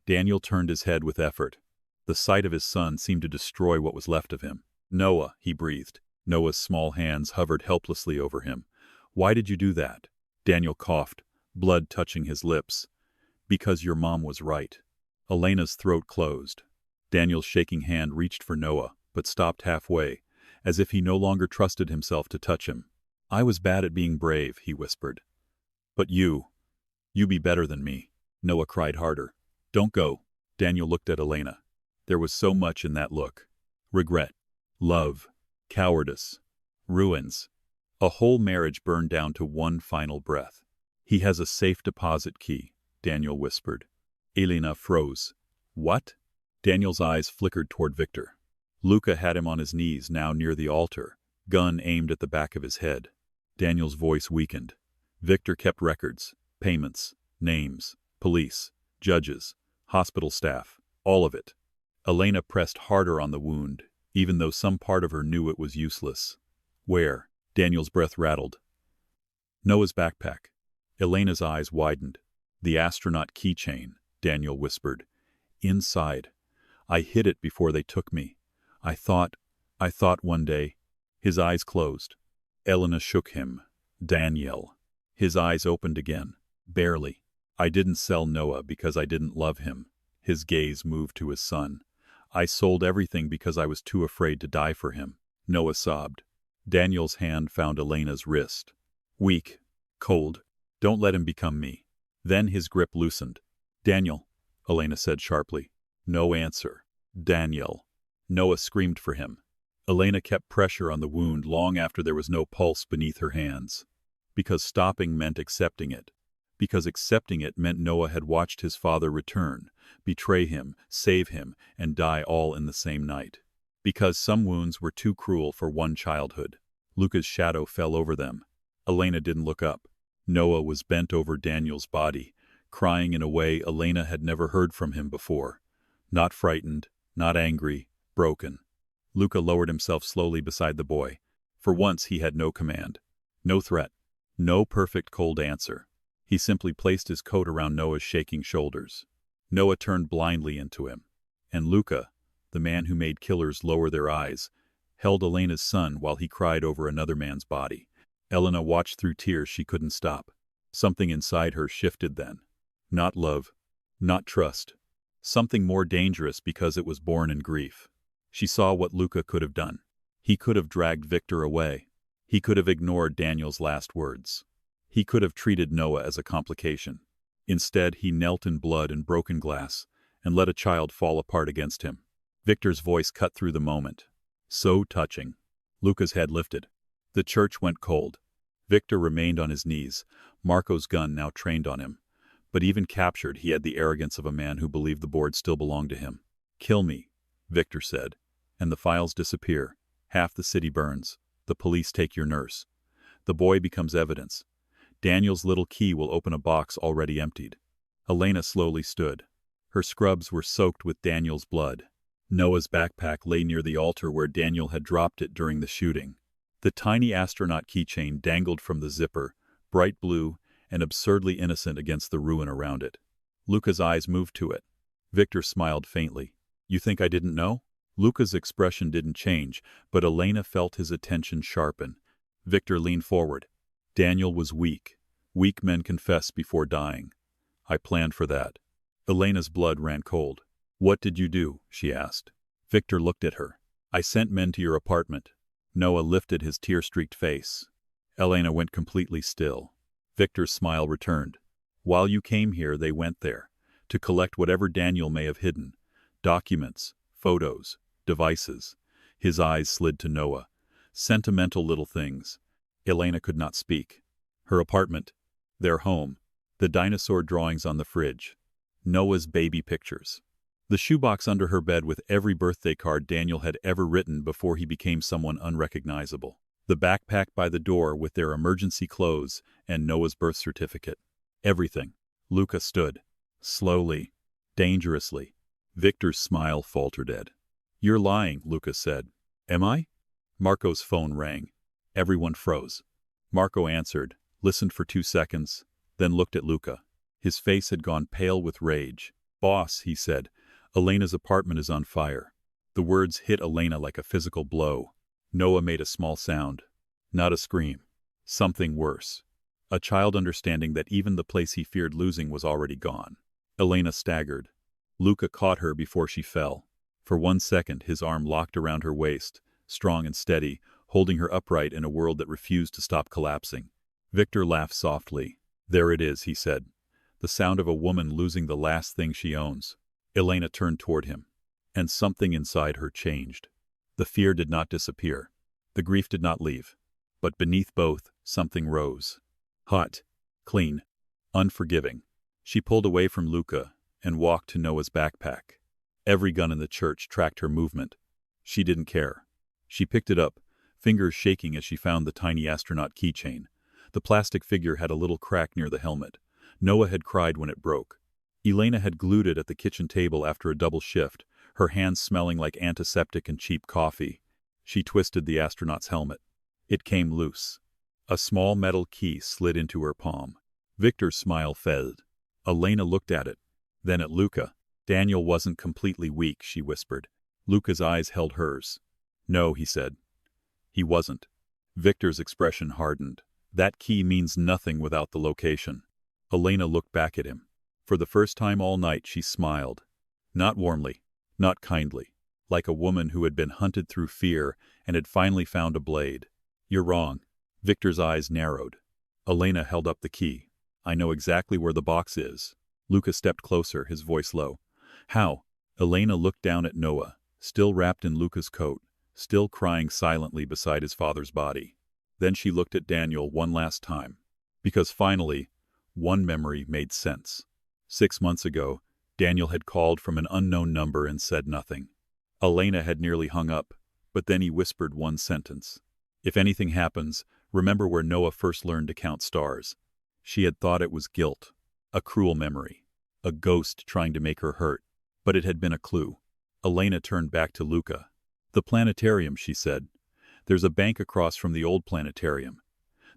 Daniel turned his head with effort. The sight of his son seemed to destroy what was left of him. "Noah," he breathed. Noah's small hands hovered helplessly over him. "Why did you do that?" Daniel coughed, blood touching his lips. "Because your mom was right." Elena's throat closed. Daniel's shaking hand reached for Noah, but stopped halfway, as if he no longer trusted himself to touch him. "I was bad at being brave," he whispered. "But you be better than me." Noah cried harder. "Don't go." Daniel looked at Elena. There was so much in that look. Regret. Love. Cowardice. Ruins. A whole marriage burned down to one final breath. "He has a safe deposit key," Daniel whispered. Elena froze. "What?" Daniel's eyes flickered toward Victor. Luca had him on his knees, now near the altar, gun aimed at the back of his head. Daniel's voice weakened. Victor kept records, payments, names, police, judges, hospital staff, all of it. Elena pressed harder on the wound, even though some part of her knew it was useless. "Where?" Daniel's breath rattled. "Noah's backpack." Elena's eyes widened. "The astronaut keychain," Daniel whispered. "Inside. I hid it before they took me. I thought one day." His eyes closed. Elena shook him. "Daniel." His eyes opened again. "Barely. I didn't sell Noah because I didn't love him." His gaze moved to his son. "I sold everything because I was too afraid to die for him." Noah sobbed. Daniel's hand found Elena's wrist. "Weak. Cold. Don't let him become me." Then his grip loosened. "Daniel," Elena said sharply. No answer. "Daniel." Noah screamed for him. Elena kept pressure on the wound long after there was no pulse beneath her hands. Because stopping meant accepting it. Because accepting it meant Noah had watched his father return, betray him, save him, and die all in the same night. Because some wounds were too cruel for one childhood. Luca's shadow fell over them. Elena didn't look up. Noah was bent over Daniel's body, crying in a way Elena had never heard from him before. Not frightened, not angry, broken. Luca lowered himself slowly beside the boy. For once he had no command. No threat. No perfect cold answer. He simply placed his coat around Noah's shaking shoulders. Noah turned blindly into him. And Luca, the man who made killers lower their eyes, held Elena's son while he cried over another man's body. Elena watched through tears she couldn't stop. Something inside her shifted then. Not love. Not trust. Something more dangerous because it was born in grief. She saw what Luca could have done. He could have dragged Victor away. He could have ignored Daniel's last words. He could have treated Noah as a complication. Instead, he knelt in blood and broken glass and let a child fall apart against him. Victor's voice cut through the moment. So touching. Luca's head lifted. The church went cold. Victor remained on his knees, Marco's gun now trained on him. But even captured, he had the arrogance of a man who believed the board still belonged to him. "Kill me," Victor said, "and the files disappear. Half the city burns. The police take your nurse. The boy becomes evidence. Daniel's little key will open a box already emptied." Elena slowly stood. Her scrubs were soaked with Daniel's blood. Noah's backpack lay near the altar where Daniel had dropped it during the shooting. The tiny astronaut keychain dangled from the zipper, bright blue and absurdly innocent against the ruin around it. Luca's eyes moved to it. Victor smiled faintly. "You think I didn't know?" Luca's expression didn't change, but Elena felt his attention sharpen. Victor leaned forward. Daniel was weak, Weak men confess before dying. I planned for that. Elena's blood ran cold. What did you do? She asked. Victor looked at her. I sent men to your apartment. Noah lifted his tear-streaked face. Elena went completely still. Victor's smile returned. While you came here, they went there, to collect whatever Daniel may have hidden. Documents, photos, devices. His eyes slid to Noah. Sentimental little things. Elena could not speak. Her apartment. Their home. The dinosaur drawings on the fridge. Noah's baby pictures. The shoebox under her bed with every birthday card Daniel had ever written before he became someone unrecognizable. The backpack by the door with their emergency clothes and Noah's birth certificate. Everything. Luca stood. Slowly. Dangerously. Victor's smile faltered. You're lying, Luca said. Am I? Marco's phone rang. Everyone froze. Marco answered, listened for 2 seconds, then looked at Luca. His face had gone pale with rage. Boss, he said, Elena's apartment is on fire. The words hit Elena like a physical blow. Noah made a small sound. Not a scream. Something worse. A child understanding that even the place he feared losing was already gone. Elena staggered. Luca caught her before she fell. For 1 second, his arm locked around her waist, strong and steady, holding her upright in a world that refused to stop collapsing. Victor laughed softly. There it is, he said. The sound of a woman losing the last thing she owns. Elena turned toward him, and something inside her changed. The fear did not disappear. The grief did not leave. But beneath both, something rose. Hot, clean, unforgiving. She pulled away from Luca and walked to Noah's backpack. Every gun in the church tracked her movement. She didn't care. She picked it up, fingers shaking as she found the tiny astronaut keychain. The plastic figure had a little crack near the helmet. Noah had cried when it broke. Elena had glued it at the kitchen table after a double shift, her hands smelling like antiseptic and cheap coffee. She twisted the astronaut's helmet. It came loose. A small metal key slid into her palm. Victor's smile faded. Elena looked at it, then at Luca. Daniel wasn't completely weak, she whispered. Luca's eyes held hers. No, he said. He wasn't. Victor's expression hardened. That key means nothing without the location. Elena looked back at him. For the first time all night she smiled. Not warmly, not kindly, like a woman who had been hunted through fear and had finally found a blade. You're wrong. Victor's eyes narrowed. Elena held up the key. I know exactly where the box is. Luca stepped closer, his voice low. How? Elena looked down at Noah, still wrapped in Luca's coat, still crying silently beside his father's body. Then she looked at Daniel one last time. Because finally, one memory made sense. 6 months ago, Daniel had called from an unknown number and said nothing. Elena had nearly hung up, but then he whispered one sentence. If anything happens, remember where Noah first learned to count stars. She had thought it was guilt, a cruel memory, a ghost trying to make her hurt, but it had been a clue. Elena turned back to Luca. The planetarium, she said. There's a bank across from the old planetarium.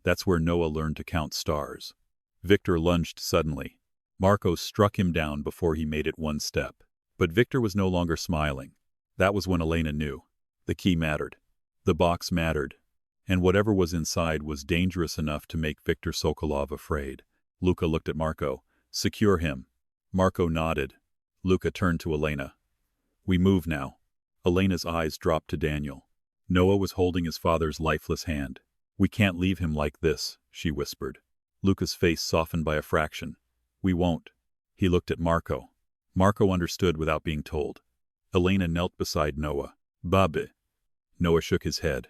That's where Noah learned to count stars. Victor lunged suddenly. Marco struck him down before he made it one step. But Victor was no longer smiling. That was when Elena knew. The key mattered. The box mattered. And whatever was inside was dangerous enough to make Victor Sokolov afraid. Luca looked at Marco. Secure him. Marco nodded. Luca turned to Elena. We move now. Elena's eyes dropped to Daniel. Noah was holding his father's lifeless hand. We can't leave him like this, she whispered. Luca's face softened by a fraction. We won't. He looked at Marco. Marco understood without being told. Elena knelt beside Noah. Babe. Noah shook his head.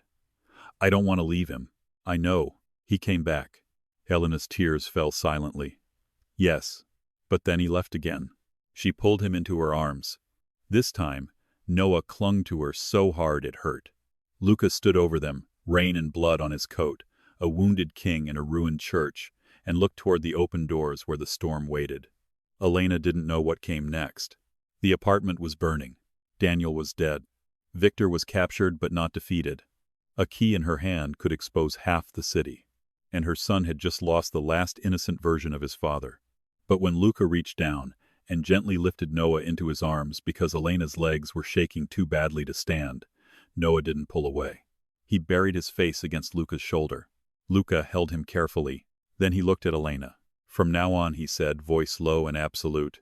I don't want to leave him. I know. He came back. Elena's tears fell silently. Yes. But then he left again. She pulled him into her arms. This time, Noah clung to her so hard it hurt. Luca stood over them, rain and blood on his coat, a wounded king in a ruined church, and looked toward the open doors where the storm waited. Elena didn't know what came next. The apartment was burning. Daniel was dead. Victor was captured but not defeated. A key in her hand could expose half the city. And her son had just lost the last innocent version of his father. But when Luca reached down and gently lifted Noah into his arms because Elena's legs were shaking too badly to stand, Noah didn't pull away. He buried his face against Luca's shoulder. Luca held him carefully, Then he looked at Elena. "From now on," he said, voice low and absolute,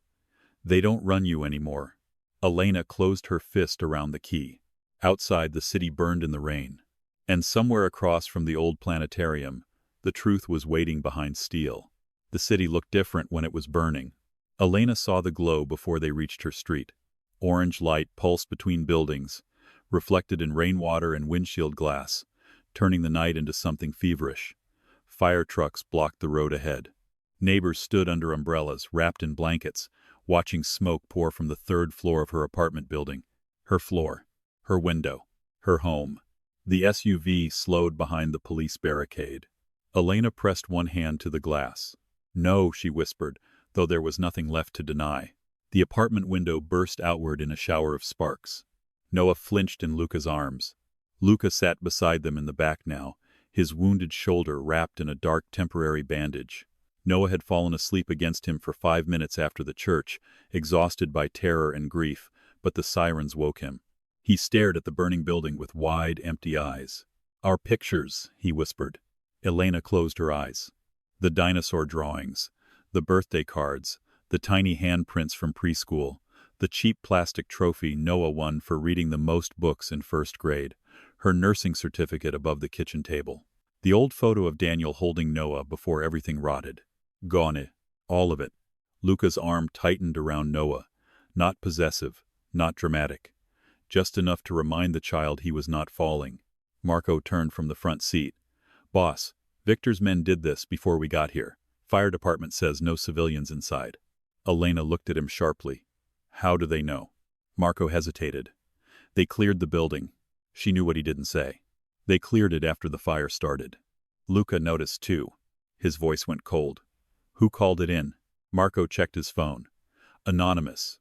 "they don't run you anymore." Elena closed her fist around the key. Outside, the city burned in the rain. And somewhere across from the old planetarium, the truth was waiting behind steel. The city looked different when it was burning. Elena saw the glow before they reached her street. Orange light pulsed between buildings, reflected in rainwater and windshield glass, turning the night into something feverish. Fire trucks blocked the road ahead. Neighbors stood under umbrellas, wrapped in blankets, watching smoke pour from the third floor of her apartment building. Her floor, her window, her home. The SUV slowed behind the police barricade. Elena pressed one hand to the glass. "No," she whispered, though there was nothing left to deny. The apartment window burst outward in a shower of sparks. Noah flinched in Luca's arms. Luca sat beside them in the back now, his wounded shoulder wrapped in a dark temporary bandage. Noah had fallen asleep against him for 5 minutes after the church, exhausted by terror and grief, but the sirens woke him. He stared at the burning building with wide, empty eyes. "Our pictures," he whispered. Elena closed her eyes. The dinosaur drawings, the birthday cards, the tiny handprints from preschool, the cheap plastic trophy Noah won for reading the most books in first grade, her nursing certificate above the kitchen table. The old photo of Daniel holding Noah before everything rotted. Gone. All of it. Luca's arm tightened around Noah. Not possessive, not dramatic. Just enough to remind the child he was not falling. Marco turned from the front seat. "Boss, Victor's men did this before we got here. Fire department says no civilians inside." Elena looked at him sharply. "How do they know?" Marco hesitated. "They cleared the building." She knew what he didn't say. "They cleared it after the fire started." Luca noticed too. His voice went cold. "Who called it in?" Marco checked his phone. "Anonymous.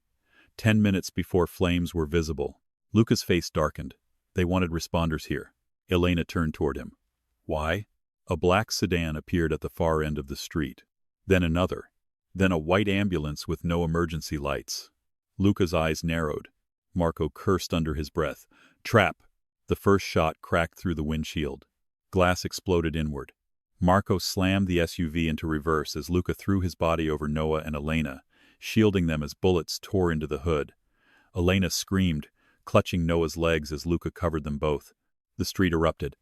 10 minutes before flames were visible." Luca's face darkened. "They wanted responders here." Elena turned toward him. "Why?" A black sedan appeared at the far end of the street. Then another. Then a white ambulance with no emergency lights. Luca's eyes narrowed. Marco cursed under his breath. "Trap!" The first shot cracked through the windshield. Glass exploded inward. Marco slammed the SUV into reverse as Luca threw his body over Noah and Elena, shielding them as bullets tore into the hood. Elena screamed, clutching Noah's legs as Luca covered them both. The street erupted.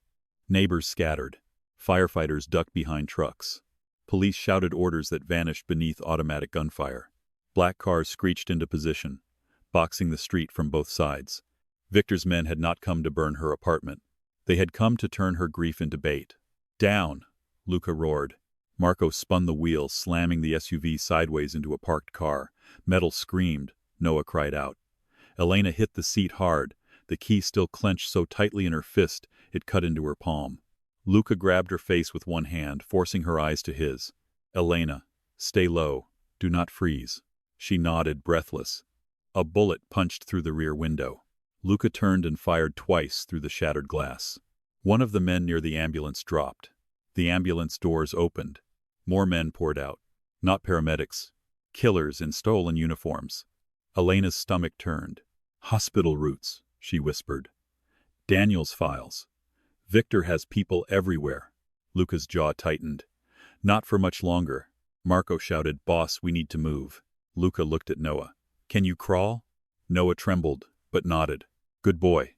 Neighbors scattered. Firefighters ducked behind trucks. Police shouted orders that vanished beneath automatic gunfire. Black cars screeched into position, boxing the street from both sides. Victor's men had not come to burn her apartment. They had come to turn her grief into bait. "Down!" Luca roared. Marco spun the wheel, slamming the SUV sideways into a parked car. Metal screamed. Noah cried out. Elena hit the seat hard, the key still clenched so tightly in her fist it cut into her palm. Luca grabbed her face with one hand, forcing her eyes to his. "Elena, stay low. Do not freeze." She nodded, breathless. A bullet punched through the rear window. Luca turned and fired twice through the shattered glass. One of the men near the ambulance dropped. The ambulance doors opened. More men poured out. Not paramedics. Killers in stolen uniforms. Elena's stomach turned. "Hospital routes," she whispered. "Daniel's files. Victor has people everywhere." Luca's jaw tightened. "Not for much longer." Marco shouted, "Boss, we need to move." Luca looked at Noah. "Can you crawl?" Noah trembled, but nodded. "Good boy."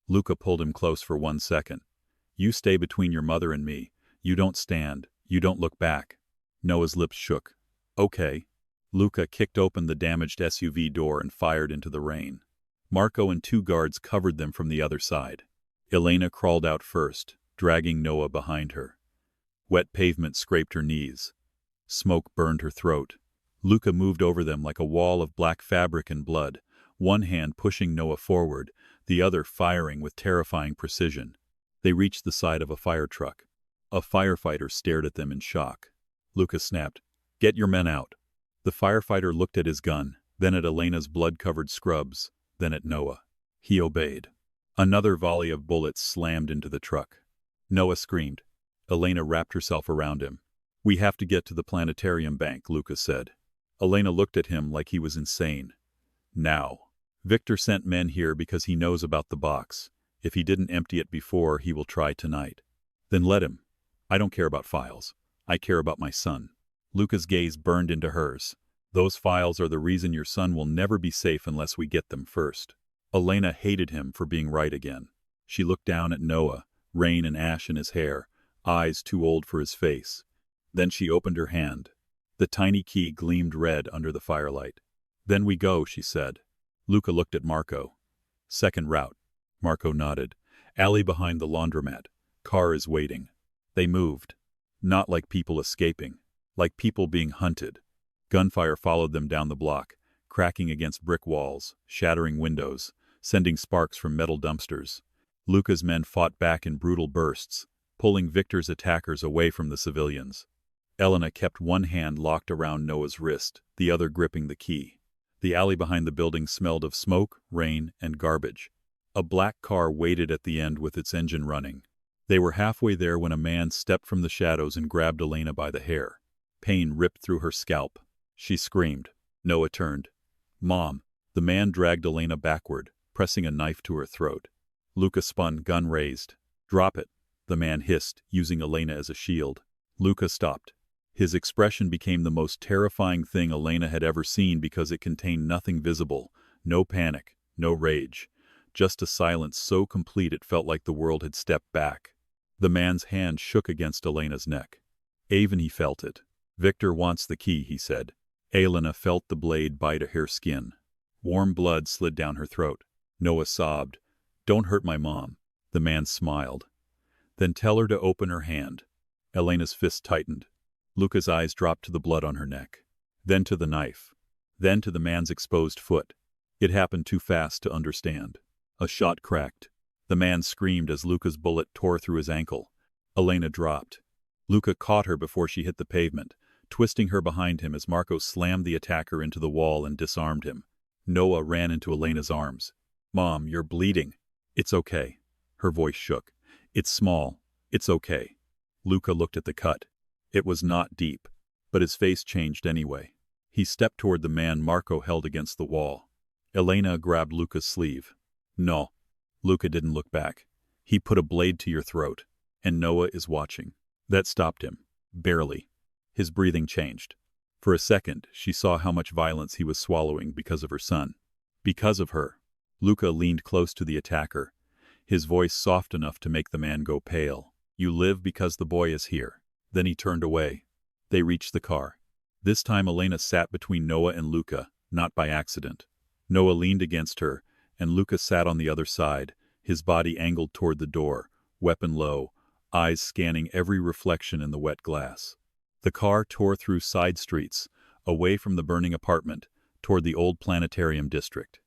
Luca pulled him close for 1 second. "You stay between your mother and me. You don't stand. You don't look back." Noah's lips shook. "Okay." Luca kicked open the damaged SUV door and fired into the rain. Marco and 2 guards covered them from the other side. Elena crawled out first, dragging Noah behind her. Wet pavement scraped her knees. Smoke burned her throat. Luca moved over them like a wall of black fabric and blood, one hand pushing Noah forward, the other firing with terrifying precision. They reached the side of a fire truck. A firefighter stared at them in shock. Luca snapped, "Get your men out." The firefighter looked at his gun, then at Elena's blood-covered scrubs, then at Noah. He obeyed. Another volley of bullets slammed into the truck. Noah screamed. Elena wrapped herself around him. "We have to get to the planetarium bank," Luca said. Elena looked at him like he was insane. "Now." "Victor sent men here because he knows about the box. If he didn't empty it before, he will try tonight." "Then let him. I don't care about files. I care about my son. Luca's gaze burned into hers. Those files are the reason your son will never be safe unless we get them first. Elena hated him for being right again. She looked down at Noah, rain and ash in his hair, eyes too old for his face. Then she opened her hand. The tiny key gleamed red under the firelight. Then we go, she said. Luca looked at Marco. Second route. Marco nodded. Alley behind the laundromat. Car is waiting. They moved. Not like people escaping. Like people being hunted. Gunfire followed them down the block, cracking against brick walls, shattering windows, sending sparks from metal dumpsters. Luca's men fought back in brutal bursts, pulling Victor's attackers away from the civilians. Elena kept one hand locked around Noah's wrist, the other gripping the key. The alley behind the building smelled of smoke, rain, and garbage. A black car waited at the end with its engine running. They were halfway there when a man stepped from the shadows and grabbed Elena by the hair. Pain ripped through her scalp. She screamed. Noah turned. Mom. The man dragged Elena backward, pressing a knife to her throat. Luca spun, gun raised. Drop it, the man hissed, using Elena as a shield. Luca stopped. His expression became the most terrifying thing Elena had ever seen because it contained nothing visible, no panic, no rage. Just a silence so complete it felt like the world had stepped back. The man's hand shook against Elena's neck. Even he felt it. Victor wants the key, he said. Elena felt the blade bite her skin. Warm blood slid down her throat. Noah sobbed. Don't hurt my mom. The man smiled. Then tell her to open her hand. Elena's fist tightened. Luca's eyes dropped to the blood on her neck. Then to the knife. Then to the man's exposed foot. It happened too fast to understand. A shot cracked. The man screamed as Luca's bullet tore through his ankle. Elena dropped. Luca caught her before she hit the pavement, twisting her behind him as Marco slammed the attacker into the wall and disarmed him. Noah ran into Elena's arms. Mom, you're bleeding. It's okay. Her voice shook. It's small. It's okay. Luca looked at the cut. It was not deep, but his face changed anyway. He stepped toward the man Marco held against the wall. Elena grabbed Luca's sleeve. No. Luca didn't look back. He put a blade to your throat, and Noah is watching. That stopped him. Barely. His breathing changed. For a second, she saw how much violence he was swallowing because of her son. Because of her. Luca leaned close to the attacker, his voice soft enough to make the man go pale. You live because the boy is here. Then he turned away. They reached the car. This time Elena sat between Noah and Luca, not by accident. Noah leaned against her, and Luca sat on the other side, his body angled toward the door, weapon low, eyes scanning every reflection in the wet glass. The car tore through side streets, away from the burning apartment, toward the old planetarium district.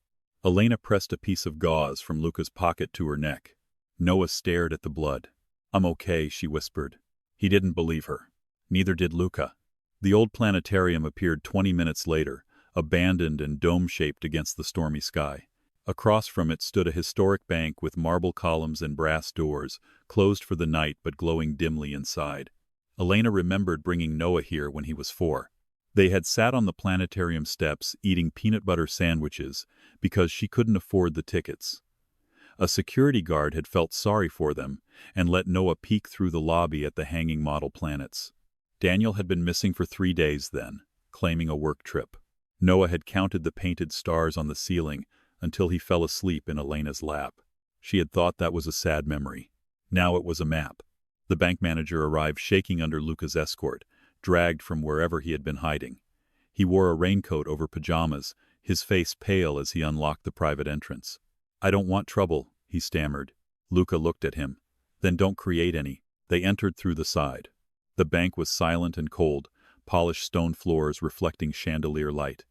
Elena pressed a piece of gauze from Luca's pocket to her neck. Noah stared at the blood. I'm okay, she whispered. He didn't believe her. Neither did Luca. The old planetarium appeared 20 minutes later, abandoned and dome-shaped against the stormy sky. Across from it stood a historic bank with marble columns and brass doors, closed for the night but glowing dimly inside. Elena remembered bringing Noah here when he was 4. They had sat on the planetarium steps eating peanut butter sandwiches because she couldn't afford the tickets. A security guard had felt sorry for them and let Noah peek through the lobby at the hanging model planets. Daniel had been missing for 3 days then, claiming a work trip. Noah had counted the painted stars on the ceiling until he fell asleep in Elena's lap. She had thought that was a sad memory. Now it was a map. The bank manager arrived shaking under Luca's escort, dragged from wherever he had been hiding. He wore a raincoat over pajamas, his face pale as he unlocked the private entrance. I don't want trouble, he stammered. Luca looked at him. Then don't create any. They entered through the side. The bank was silent and cold, polished stone floors reflecting chandelier light.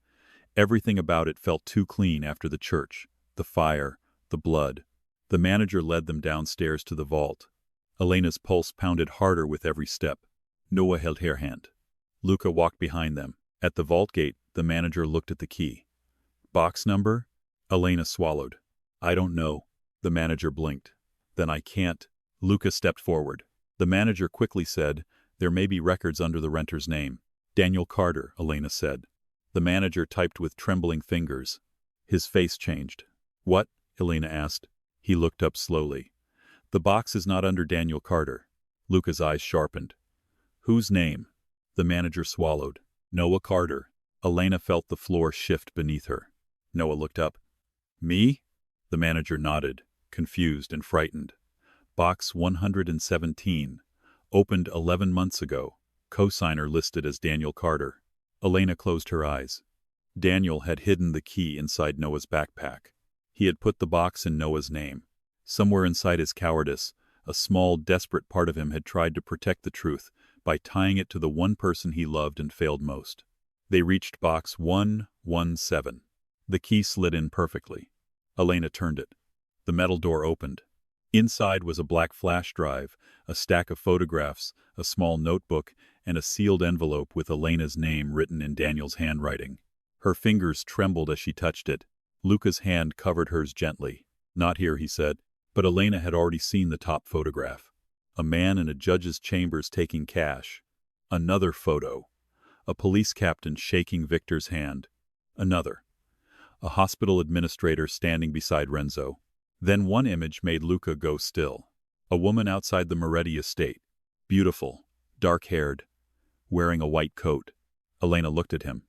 Everything about it felt too clean after the church, the fire, the blood. The manager led them downstairs to the vault. Elena's pulse pounded harder with every step. Noah held her hand. Luca walked behind them. At the vault gate, the manager looked at the key. Box number? Elena swallowed. I don't know. The manager blinked. Then I can't. Luca stepped forward. The manager quickly said, there may be records under the renter's name. Daniel Carter, Elena said. The manager typed with trembling fingers. His face changed. What? Elena asked. He looked up slowly. The box is not under Daniel Carter. Luca's eyes sharpened. Whose name? The manager swallowed. Noah Carter. Elena felt the floor shift beneath her. Noah looked up. Me? The manager nodded, confused and frightened. Box 117. Opened 11 months ago. Co-signer listed as Daniel Carter. Elena closed her eyes. Daniel had hidden the key inside Noah's backpack. He had put the box in Noah's name. Somewhere inside his cowardice, a small, desperate part of him had tried to protect the truth by tying it to the one person he loved and failed most. They reached box 117. The key slid in perfectly. Elena turned it. The metal door opened. Inside was a black flash drive, a stack of photographs, a small notebook, and a sealed envelope with Elena's name written in Daniel's handwriting. Her fingers trembled as she touched it. Luca's hand covered hers gently. Not here, he said. But Elena had already seen the top photograph. A man in a judge's chambers taking cash. Another photo. A police captain shaking Victor's hand. Another. A hospital administrator standing beside Renzo. Then one image made Luca go still. A woman outside the Moretti estate. Beautiful, dark-haired, wearing a white coat. Elena looked at him.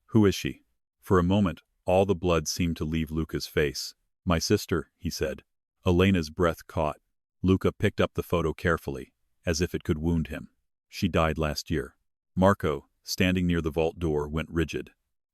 Who is she? For a moment, all the blood seemed to leave Luca's face. My sister, he said. Elena's breath caught. Luca picked up the photo carefully, as if it could wound him. She died last year. Marco, standing near the vault door, went rigid.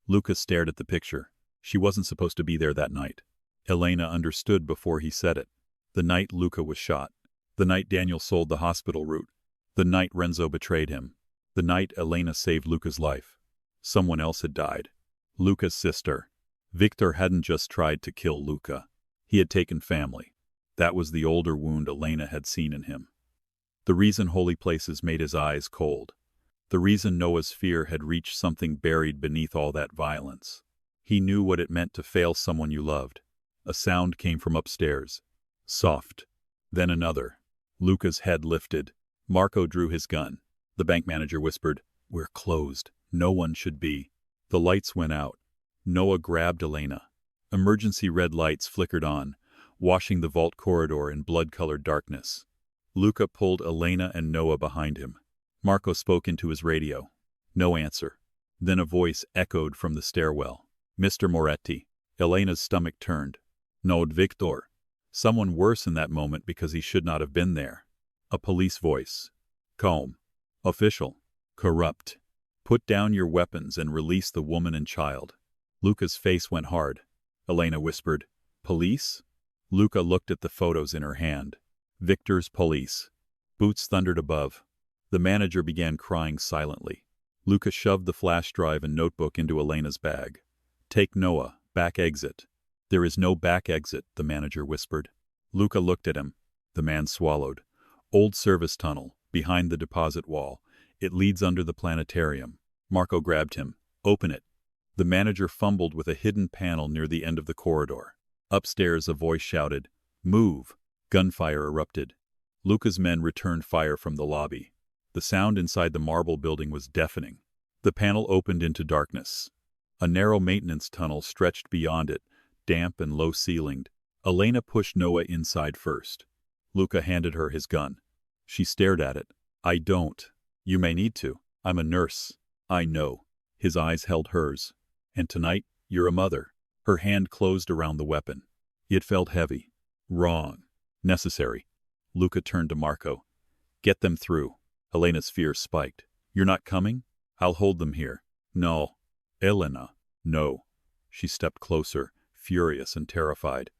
Luca stared at the picture. She wasn't supposed to be there that night. Elena understood before he said it. The night Luca was shot. The night Daniel sold the hospital route. The night Renzo betrayed him. The night Elena saved Luca's life. Someone else had died. Luca's sister. Victor hadn't just tried to kill Luca. He had taken family. That was the older wound Elena had seen in him. The reason holy places made his eyes cold. The reason Noah's fear had reached something buried beneath all that violence. He knew what it meant to fail someone you loved. A sound came from upstairs. Soft. Then another. Luca's head lifted. Marco drew his gun. The bank manager whispered, "We're closed. No one should be." The lights went out. Noah grabbed Elena. Emergency red lights flickered on, washing the vault corridor in blood-colored darkness. Luca pulled Elena and Noah behind him. Marco spoke into his radio. No answer. Then a voice echoed from the stairwell. Mr. Moretti. Elena's stomach turned. No, Victor. Someone worse in that moment because he should not have been there. A police voice. Calm. Official. Corrupt. Put down your weapons and release the woman and child. Luca's face went hard. Elena whispered, Police? Luca looked at the photos in her hand. Victor's police. Boots thundered above. The manager began crying silently. Luca shoved the flash drive and notebook into Elena's bag. Take Noah, back exit. There is no back exit, the manager whispered. Luca looked at him. The man swallowed. Old service tunnel, behind the deposit wall. It leads under the planetarium. Marco grabbed him. Open it. The manager fumbled with a hidden panel near the end of the corridor. Upstairs, a voice shouted, Move! Gunfire erupted. Luca's men returned fire from the lobby. The sound inside the marble building was deafening. The panel opened into darkness. A narrow maintenance tunnel stretched beyond it, damp and low-ceilinged. Elena pushed Noah inside first. Luca handed her his gun. She stared at it. I don't. You may need to. I'm a nurse. I know. His eyes held hers. And tonight, you're a mother. Her hand closed around the weapon. It felt heavy. Wrong. Necessary. Luca turned to Marco. Get them through. Elena's fear spiked. You're not coming? I'll hold them here. No. Elena. No. She stepped closer, furious and terrified.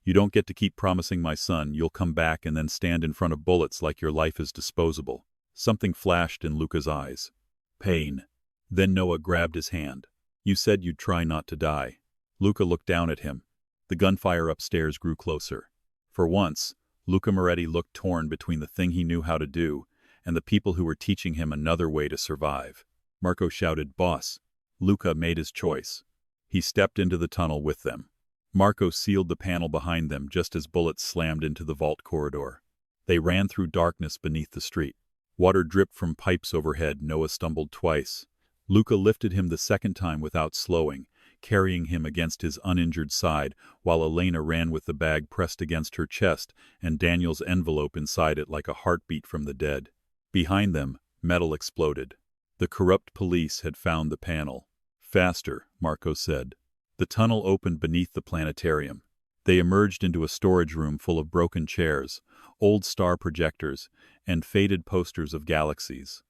You don't get to keep promising my son you'll come back and then stand in front of bullets like your life is disposable. Something flashed in Luca's eyes. Pain. Then Noah grabbed his hand. You said you'd try not to die. Luca looked down at him. The gunfire upstairs grew closer. For once, Luca Moretti looked torn between the thing he knew how to do and the people who were teaching him another way to survive. Marco shouted, Boss. Luca made his choice. He stepped into the tunnel with them. Marco sealed the panel behind them just as bullets slammed into the vault corridor. They ran through darkness beneath the street. Water dripped from pipes overhead. Noah stumbled twice. Luca lifted him the second time without slowing, carrying him against his uninjured side, while Elena ran with the bag pressed against her chest and Daniel's envelope inside it like a heartbeat from the dead. Behind them, Metal exploded. The corrupt police had found the panel. Faster, Marco said. The tunnel opened beneath the planetarium. They emerged into a storage room full of broken chairs, old star projectors, and faded posters of galaxies.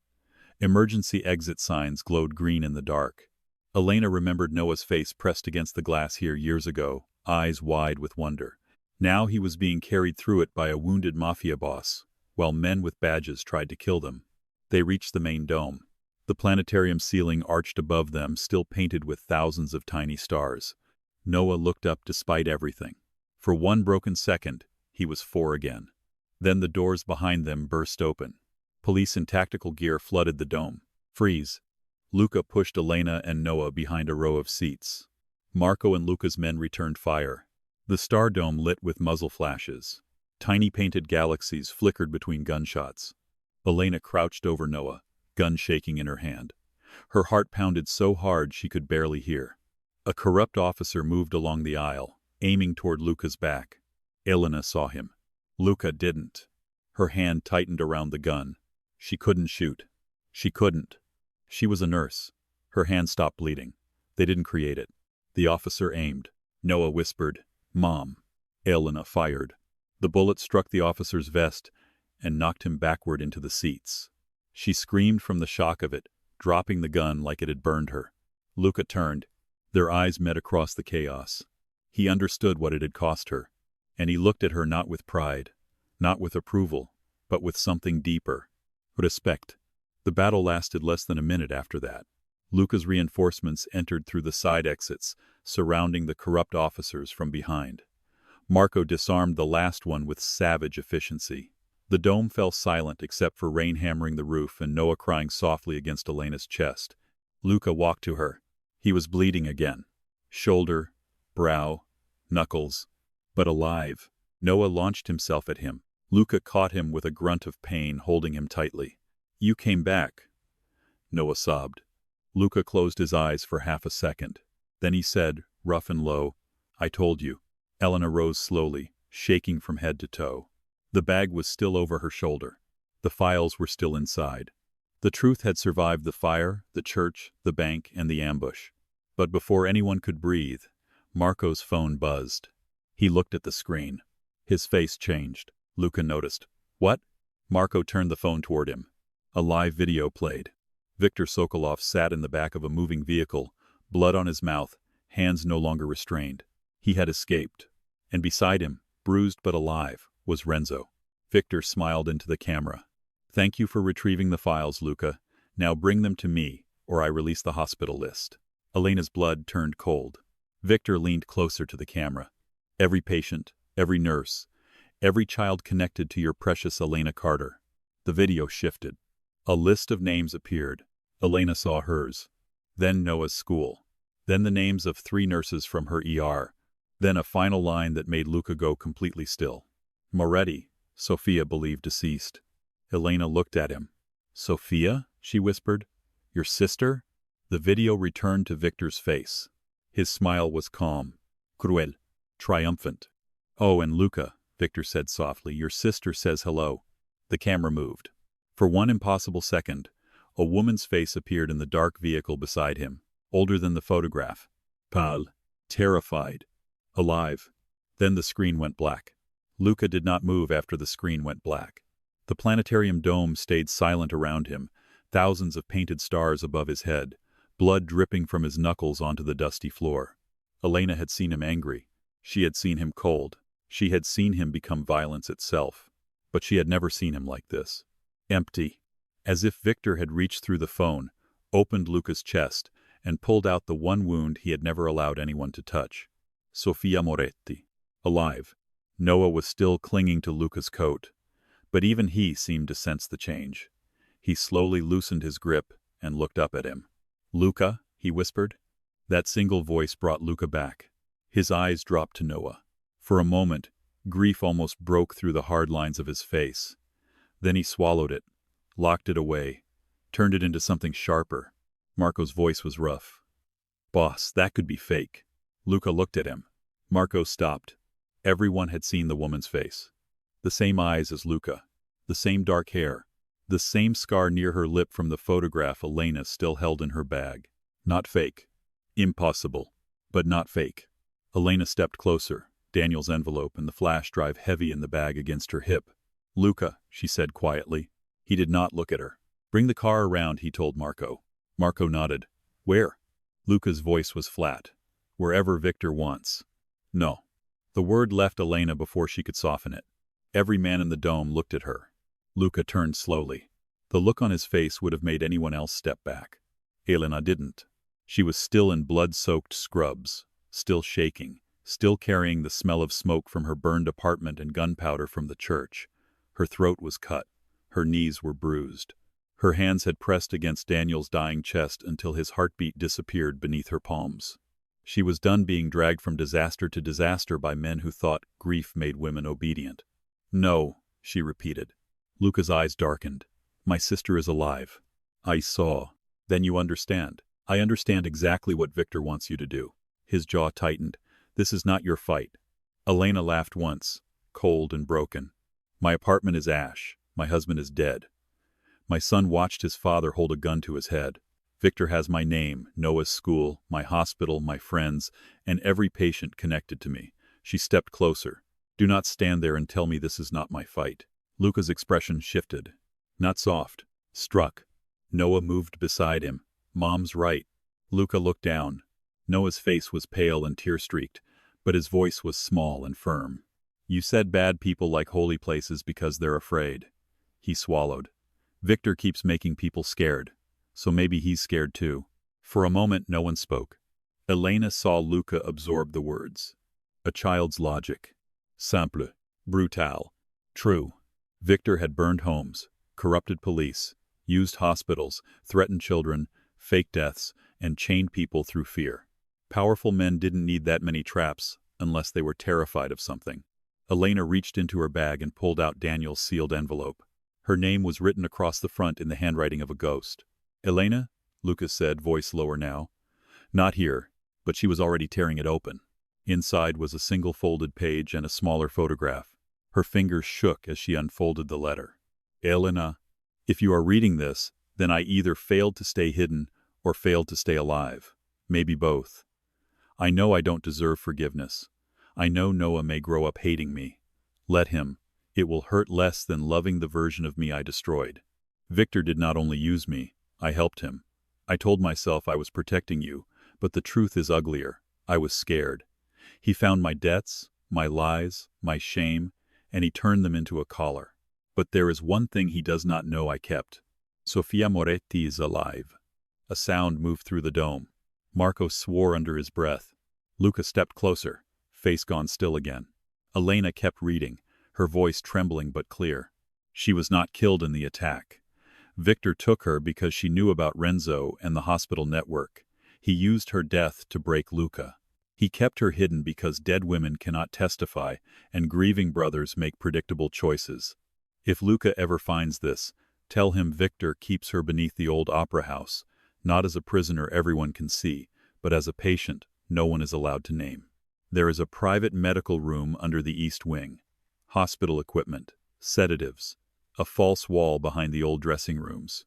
Emergency exit signs glowed green in the dark. Elena remembered Noah's face pressed against the glass here years ago, eyes wide with wonder. Now he was being carried through it by a wounded Mafia boss, while men with badges tried to kill them. They reached the main dome. The planetarium ceiling arched above them, still painted with thousands of tiny stars. Noah looked up despite everything. For one broken second, he was 4 again. Then the doors behind them burst open. Police in tactical gear flooded the dome. Freeze. Luca pushed Elena and Noah behind a row of seats. Marco and Luca's men returned fire. The star dome lit with muzzle flashes. Tiny painted galaxies flickered between gunshots. Elena crouched over Noah, gun shaking in her hand. Her heart pounded so hard she could barely hear. A corrupt officer moved along the aisle, aiming toward Luca's back. Elena saw him. Luca didn't. Her hand tightened around the gun. She couldn't shoot. She couldn't. She was a nurse. Her hand stopped bleeding. They didn't create it. The officer aimed. Noah whispered, "Mom." Elena fired. The bullet struck the officer's vest and knocked him backward into the seats. She screamed from the shock of it, dropping the gun like it had burned her. Luca turned. Their eyes met across the chaos. He understood what it had cost her, and he looked at her not with pride, not with approval, but with something deeper. Respect. The battle lasted less than a minute after that. Luca's reinforcements entered through the side exits, surrounding the corrupt officers from behind. Marco disarmed the last one with savage efficiency. The dome fell silent except for rain hammering the roof and Noah crying softly against Elena's chest. Luca walked to her. He was bleeding again. Shoulder, brow, knuckles, but alive. Noah launched himself at him. Luca caught him with a grunt of pain, holding him tightly. "You came back," Noah sobbed. Luca closed his eyes for half a second. Then he said, rough and low, "I told you." Elena rose slowly, shaking from head to toe. The bag was still over her shoulder. The files were still inside. The truth had survived the fire, the church, the bank, and the ambush. But before anyone could breathe, Marco's phone buzzed. He looked at the screen. His face changed. Luca noticed. "What?" Marco turned the phone toward him. A live video played. Viktor Sokolov sat in the back of a moving vehicle, blood on his mouth, hands no longer restrained. He had escaped. And beside him, bruised but alive, was Renzo. Viktor smiled into the camera. "Thank you for retrieving the files, Luca. Now bring them to me, or I release the hospital list." Elena's blood turned cold. Viktor leaned closer to the camera. "Every patient, every nurse, every child connected to your precious Elena Carter." The video shifted. A list of names appeared. Elena saw hers. Then Noah's school. Then the names of 3 nurses from her ER. Then a final line that made Luca go completely still. "Moretti," Sophia believed deceased. Elena looked at him. "Sophia?" she whispered. "Your sister?" The video returned to Viktor's face. His smile was calm, cruel, triumphant. "Oh, and Luca," Viktor said softly, "your sister says hello." The camera moved. For one impossible second, a woman's face appeared in the dark vehicle beside him, older than the photograph. Pale, terrified, alive. Then the screen went black. Luca did not move after the screen went black. The planetarium dome stayed silent around him, thousands of painted stars above his head, blood dripping from his knuckles onto the dusty floor. Elena had seen him angry. She had seen him cold. She had seen him become violence itself. But she had never seen him like this. Empty. As if Viktor had reached through the phone, opened Luca's chest, and pulled out the one wound he had never allowed anyone to touch. Sofia Moretti. Alive. Noah was still clinging to Luca's coat. But even he seemed to sense the change. He slowly loosened his grip and looked up at him. "Luca," he whispered. That single voice brought Luca back. His eyes dropped to Noah. For a moment, grief almost broke through the hard lines of his face. Then he swallowed it, locked it away, turned it into something sharper. Marco's voice was rough. "Boss, that could be fake." Luca looked at him. Marco stopped. Everyone had seen the woman's face. The same eyes as Luca. The same dark hair. The same scar near her lip from the photograph Elena still held in her bag. Not fake. Impossible. But not fake. Elena stepped closer, Daniel's envelope and the flash drive heavy in the bag against her hip. "Luca," she said quietly. He did not look at her. "Bring the car around," he told Marco. Marco nodded. "Where?" Luca's voice was flat. "Wherever Victor wants." "No." The word left Elena before she could soften it. Every man in the dome looked at her. Luca turned slowly. The look on his face would have made anyone else step back. Elena didn't. She was still in blood-soaked scrubs, still shaking, still carrying the smell of smoke from her burned apartment and gunpowder from the church. Her throat was cut. Her knees were bruised. Her hands had pressed against Daniel's dying chest until his heartbeat disappeared beneath her palms. She was done being dragged from disaster to disaster by men who thought grief made women obedient. "No," she repeated. Luca's eyes darkened. "My sister is alive." "I saw." "Then you understand." "I understand exactly what Victor wants you to do." His jaw tightened. "This is not your fight." Elena laughed once, cold and broken. "My apartment is ash. My husband is dead. My son watched his father hold a gun to his head. Victor has my name, Noah's school, my hospital, my friends, and every patient connected to me." She stepped closer. "Do not stand there and tell me this is not my fight." Luca's expression shifted. Not soft. Struck. Noah moved beside him. "Mom's right." Luca looked down. Noah's face was pale and tear-streaked, but his voice was small and firm. "You said bad people like holy places because they're afraid." He swallowed. "Victor keeps making people scared. So maybe he's scared too." For a moment no one spoke. Elena saw Luca absorb the words. A child's logic. Simple. Brutal. True. Victor had burned homes, corrupted police, used hospitals, threatened children, faked deaths, and chained people through fear. Powerful men didn't need that many traps unless they were terrified of something. Elena reached into her bag and pulled out Daniel's sealed envelope. Her name was written across the front in the handwriting of a ghost. "Elena?" Lucas said, voice lower now. "Not here," but she was already tearing it open. Inside was a single folded page and a smaller photograph. Her fingers shook as she unfolded the letter. "Elena, if you are reading this, then I either failed to stay hidden or failed to stay alive. Maybe both. I know I don't deserve forgiveness. I know Noah may grow up hating me. Let him. It will hurt less than loving the version of me I destroyed. Victor did not only use me, I helped him. I told myself I was protecting you, but the truth is uglier. I was scared. He found my debts, my lies, my shame, and he turned them into a collar. But there is one thing he does not know I kept. Luca Moretti is alive." A sound moved through the dome. Marco swore under his breath. Luca stepped closer, face gone still again. Elena kept reading, her voice trembling but clear. She was not killed in the attack. Victor took her because she knew about Renzo and the hospital network. He used her death to break Luca. He kept her hidden because dead women cannot testify and grieving brothers make predictable choices. If Luca ever finds this, tell him Victor keeps her beneath the old opera house, not as a prisoner everyone can see, but as a patient no one is allowed to name. There is a private medical room under the east wing. Hospital equipment, sedatives, a false wall behind the old dressing rooms.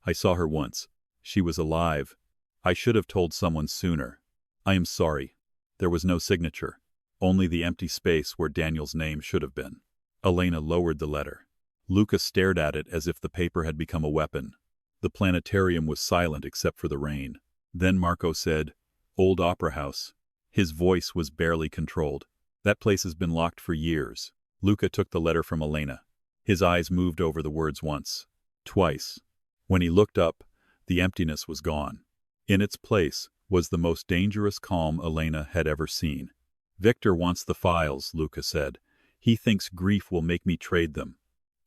I saw her once. She was alive. I should have told someone sooner. I am sorry. There was no signature, only the empty space where Daniel's name should have been. Elena lowered the letter. Luca stared at it as if the paper had become a weapon. The planetarium was silent except for the rain. Then Marco said, "Old opera house." His voice was barely controlled. "That place has been locked for years." Luca took the letter from Elena. His eyes moved over the words once, twice. When he looked up, the emptiness was gone. In its place was the most dangerous calm Elena had ever seen. "Victor wants the files," Luca said. "He thinks grief will make me trade them."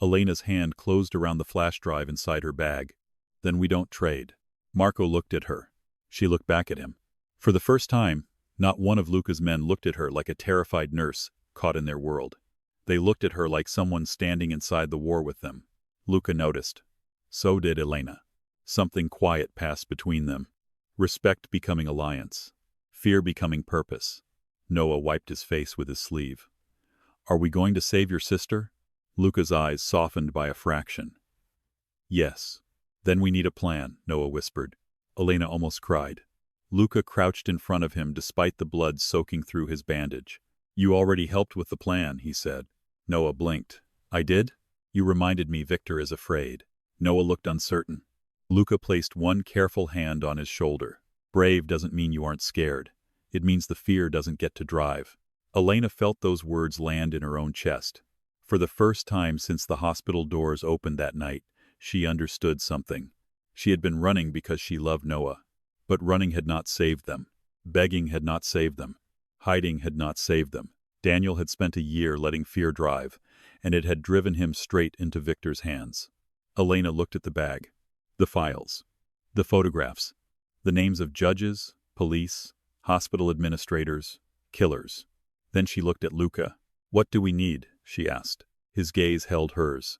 Elena's hand closed around the flash drive inside her bag. "Then we don't trade." Marco looked at her. She looked back at him. For the first time, not one of Luca's men looked at her like a terrified nurse caught in their world. They looked at her like someone standing inside the war with them. Luca noticed. So did Elena. Something quiet passed between them. Respect becoming alliance. Fear becoming purpose. Noah wiped his face with his sleeve. "Are we going to save your sister?" Luca's eyes softened by a fraction. Yes. Then we need a plan, Noah whispered. Elena almost cried. Luca crouched in front of him despite the blood soaking through his bandage. You already helped with the plan, he said. Noah blinked. I did? You reminded me Victor is afraid. Noah looked uncertain. Luca placed one careful hand on his shoulder. Brave doesn't mean you aren't scared. It means the fear doesn't get to drive. Elena felt those words land in her own chest. For the first time since the hospital doors opened that night, she understood something. She had been running because she loved Noah. But running had not saved them. Begging had not saved them. Hiding had not saved them. Daniel had spent a year letting fear drive, and it had driven him straight into Victor's hands. Elena looked at the bag. The files. The photographs. The names of judges, police, hospital administrators, killers. Then she looked at Luca. What do we need? She asked. His gaze held hers.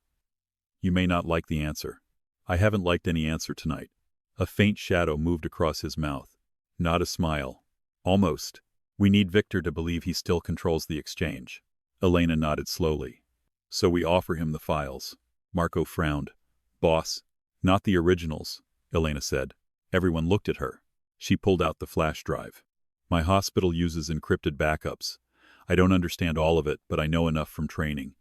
You may not like the answer. I haven't liked any answer tonight. A faint shadow moved across his mouth. Not a smile. Almost. We need Victor to believe he still controls the exchange. Elena nodded slowly. So we offer him the files. Marco frowned. Boss. Not the originals, Elena said. Everyone looked at her. She pulled out the flash drive. My hospital uses encrypted backups. I don't understand all of it, but I know enough from training.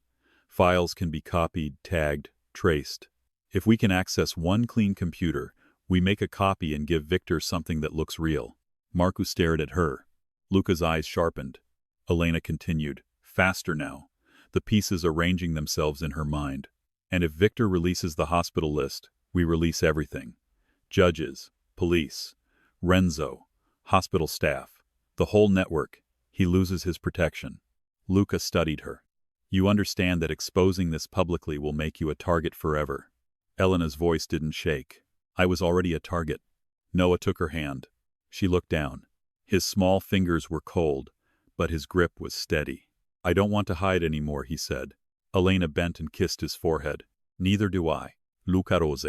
Files can be copied, tagged, traced. If we can access one clean computer, we make a copy and give Victor something that looks real. Marco stared at her. Luca's eyes sharpened. Elena continued, faster now. The pieces arranging themselves in her mind. And if Victor releases the hospital list, we release everything. Judges, police, Renzo, hospital staff, the whole network. He loses his protection. Luca studied her. You understand that exposing this publicly will make you a target forever. Elena's voice didn't shake. I was already a target. Noah took her hand. She looked down. His small fingers were cold, but his grip was steady. I don't want to hide anymore, he said. Elena bent and kissed his forehead. Neither do I. Luca rose.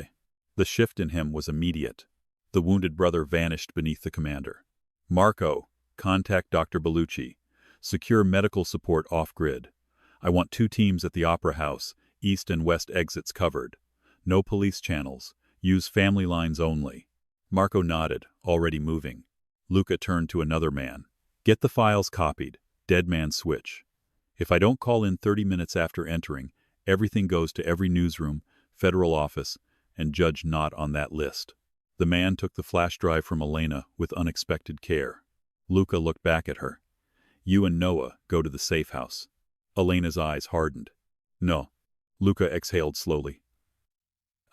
The shift in him was immediate. The wounded brother vanished beneath the commander. Marco, contact Dr. Bellucci. Secure medical support off-grid. I want 2 teams at the Opera House, east and west exits covered. No police channels. Use family lines only. Marco nodded, already moving. Luca turned to another man. Get the files copied. Dead man switch. If I don't call in 30 minutes after entering, everything goes to every newsroom, federal office, and judge not on that list. The man took the flash drive from Elena with unexpected care. Luca looked back at her. You and Noah go to the safe house. Elena's eyes hardened. No. Luca exhaled slowly.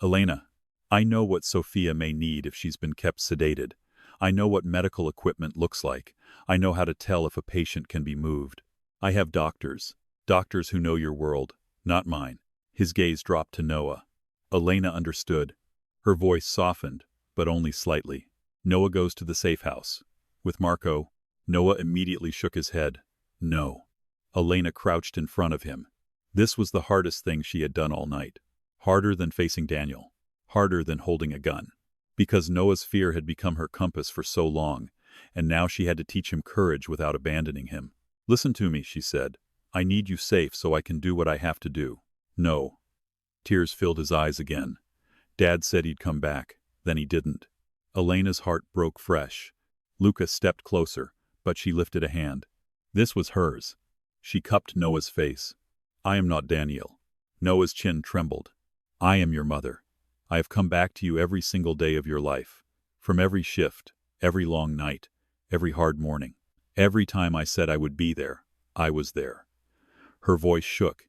Elena, I know what Sophia may need if she's been kept sedated. I know what medical equipment looks like. I know how to tell if a patient can be moved. I have doctors who know your world, not mine. His gaze dropped to Noah. Elena understood. Her voice softened, but only slightly. Noah goes to the safe house. With Marco, Noah immediately shook his head. No. Elena crouched in front of him. This was the hardest thing she had done all night. Harder than facing Daniel. Harder than holding a gun. Because Noah's fear had become her compass for so long, and now she had to teach him courage without abandoning him. Listen to me, she said. I need you safe so I can do what I have to do. No. Tears filled his eyes again. Dad said he'd come back. Then he didn't. Elena's heart broke fresh. Luca stepped closer, but she lifted a hand. This was hers. She cupped Noah's face. I am not Daniel. Noah's chin trembled. I am your mother. I have come back to you every single day of your life. From every shift, every long night, every hard morning. Every time I said I would be there, I was there. Her voice shook.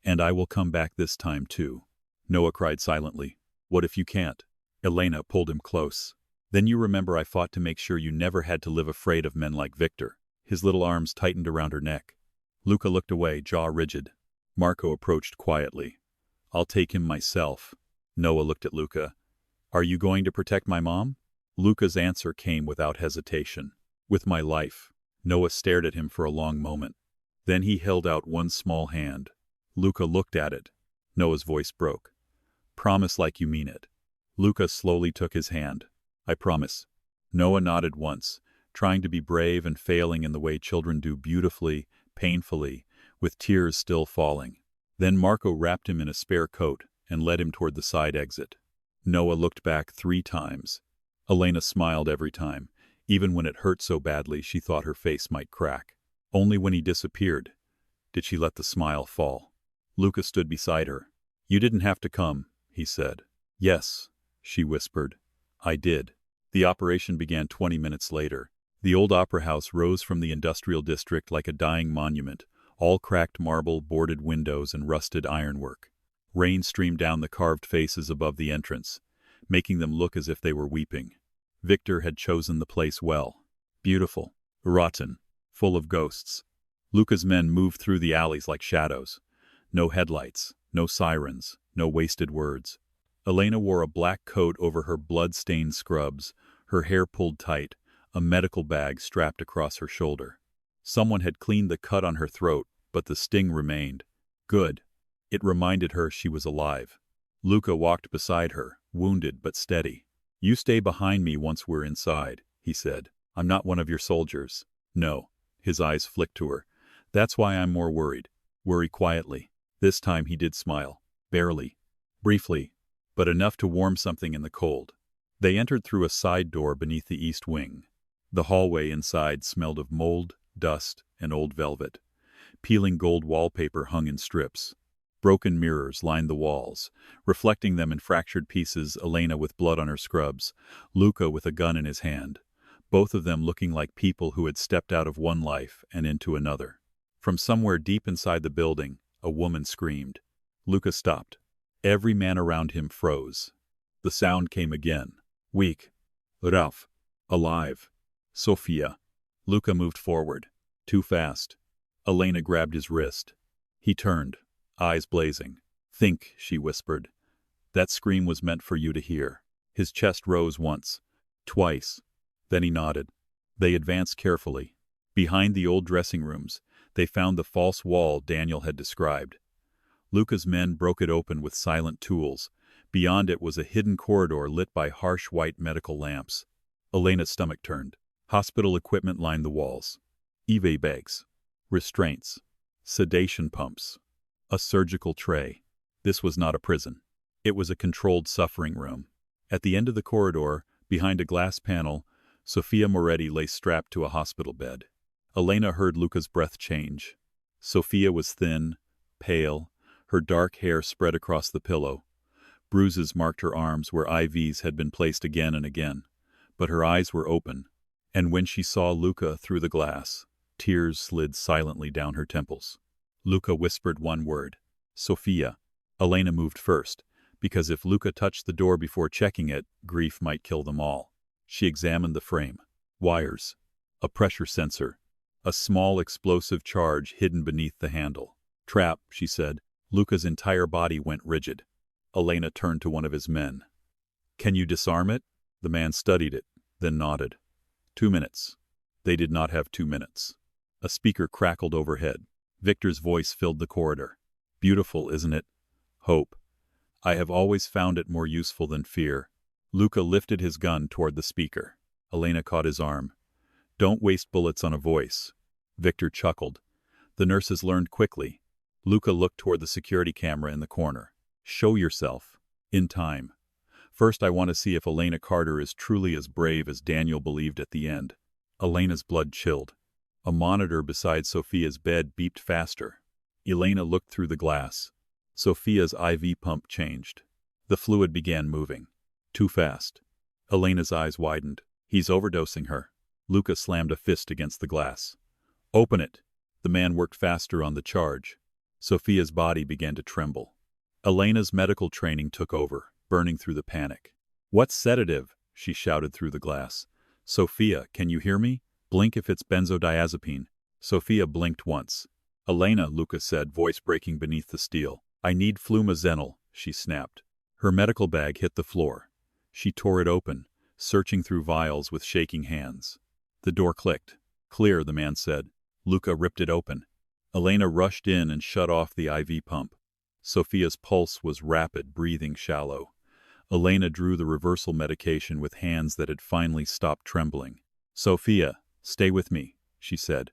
And I will come back this time too. Noah cried silently. What if you can't? Elena pulled him close. Then you remember I fought to make sure you never had to live afraid of men like Victor. His little arms tightened around her neck. Luca looked away, jaw rigid. Marco approached quietly. I'll take him myself. Noah looked at Luca. Are you going to protect my mom? Luca's answer came without hesitation. With my life. Noah stared at him for a long moment. Then he held out one small hand. Luca looked at it. Noah's voice broke. Promise like you mean it. Luca slowly took his hand. I promise. Noah nodded once, trying to be brave and failing in the way children do, beautifully, painfully, with tears still falling. Then Marco wrapped him in a spare coat and led him toward the side exit. Noah looked back 3 times. Elena smiled every time, even when it hurt so badly she thought her face might crack. Only when he disappeared did she let the smile fall. Luca stood beside her. "You didn't have to come," he said. "Yes," she whispered. "I did." The operation began 20 minutes later. The old opera house rose from the industrial district like a dying monument, all cracked marble, boarded windows, and rusted ironwork. Rain streamed down the carved faces above the entrance, making them look as if they were weeping. Victor had chosen the place well. Beautiful, rotten, full of ghosts. Luca's men moved through the alleys like shadows. No headlights, no sirens, no wasted words. Elena wore a black coat over her blood-stained scrubs, her hair pulled tight, a medical bag strapped across her shoulder. Someone had cleaned the cut on her throat, but the sting remained. Good. It reminded her she was alive. Luca walked beside her, wounded but steady. "You stay behind me once we're inside," he said. "I'm not one of your soldiers." "No." His eyes flicked to her. "That's why I'm more worried." Worry quietly. This time he did smile. Barely. Briefly. But enough to warm something in the cold. They entered through a side door beneath the east wing. The hallway inside smelled of mold, dust, and old velvet. Peeling gold wallpaper hung in strips. Broken mirrors lined the walls, reflecting them in fractured pieces, Elena with blood on her scrubs, Luca with a gun in his hand, both of them looking like people who had stepped out of one life and into another. From somewhere deep inside the building, a woman screamed. Luca stopped. Every man around him froze. The sound came again. Weak. Ralph. Alive. Sofia. Luca moved forward. Too fast. Elena grabbed his wrist. He turned, eyes blazing. "Think," she whispered. "That scream was meant for you to hear." His chest rose once. Twice. Then he nodded. They advanced carefully. Behind the old dressing rooms, they found the false wall Daniel had described. Luca's men broke it open with silent tools. Beyond it was a hidden corridor lit by harsh white medical lamps. Elena's stomach turned. Hospital equipment lined the walls. IV bags. Restraints. Sedation pumps. A surgical tray. This was not a prison. It was a controlled suffering room. At the end of the corridor, behind a glass panel, Sofia Moretti lay strapped to a hospital bed. Elena heard Luca's breath change. Sofia was thin, pale, her dark hair spread across the pillow. Bruises marked her arms where IVs had been placed again and again. But her eyes were open, and when she saw Luca through the glass, tears slid silently down her temples. Luca whispered one word. "Sofia." Elena moved first, because if Luca touched the door before checking it, grief might kill them all. She examined the frame. Wires. A pressure sensor. A small explosive charge hidden beneath the handle. "Trap," she said. Luca's entire body went rigid. Elena turned to one of his men. "Can you disarm it?" The man studied it, then nodded. 2 minutes. They did not have 2 minutes. A speaker crackled overhead. Victor's voice filled the corridor. "Beautiful, isn't it? Hope. I have always found it more useful than fear." Luca lifted his gun toward the speaker. Elena caught his arm. "Don't waste bullets on a voice." Victor chuckled. The nurses learned quickly. Luca looked toward the security camera in the corner. "Show yourself. In time. First, I want to see if Elena Carter is truly as brave as Daniel believed at the end." Elena's blood chilled. A monitor beside Sofia's bed beeped faster. Elena looked through the glass. Sofia's IV pump changed. The fluid began moving. Too fast. Elena's eyes widened. "He's overdosing her." Luca slammed a fist against the glass. "Open it." The man worked faster on the charge. Sofia's body began to tremble. Elena's medical training took over, burning through the panic. "What sedative?" she shouted through the glass. "Sofia, can you hear me? Blink if it's benzodiazepine." Sofia blinked once. "Elena," Luca said, voice breaking beneath the steel. "I need flumazenil," she snapped. Her medical bag hit the floor. She tore it open, searching through vials with shaking hands. The door clicked. "Clear," the man said. Luca ripped it open. Elena rushed in and shut off the IV pump. Sofia's pulse was rapid, breathing shallow. Elena drew the reversal medication with hands that had finally stopped trembling. "Sofia, stay with me," she said.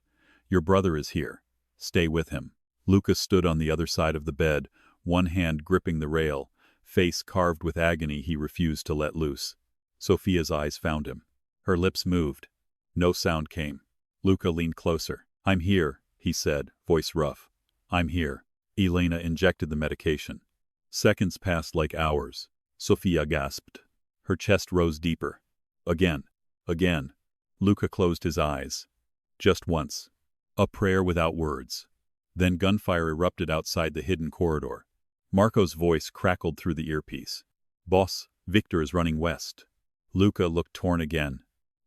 "Your brother is here. Stay with him." Luca stood on the other side of the bed, one hand gripping the rail, Face carved with agony he refused to let loose. Sophia's eyes found him. Her lips moved. No sound came. Luca leaned closer. "I'm here," he said, voice rough. "I'm here." Elena injected the medication. Seconds passed like hours. Sophia gasped. Her chest rose deeper. Again. Again. Luca closed his eyes. Just once. A prayer without words. Then gunfire erupted outside the hidden corridor. Marco's voice crackled through the earpiece. "Boss, Victor is running west." Luca looked torn again.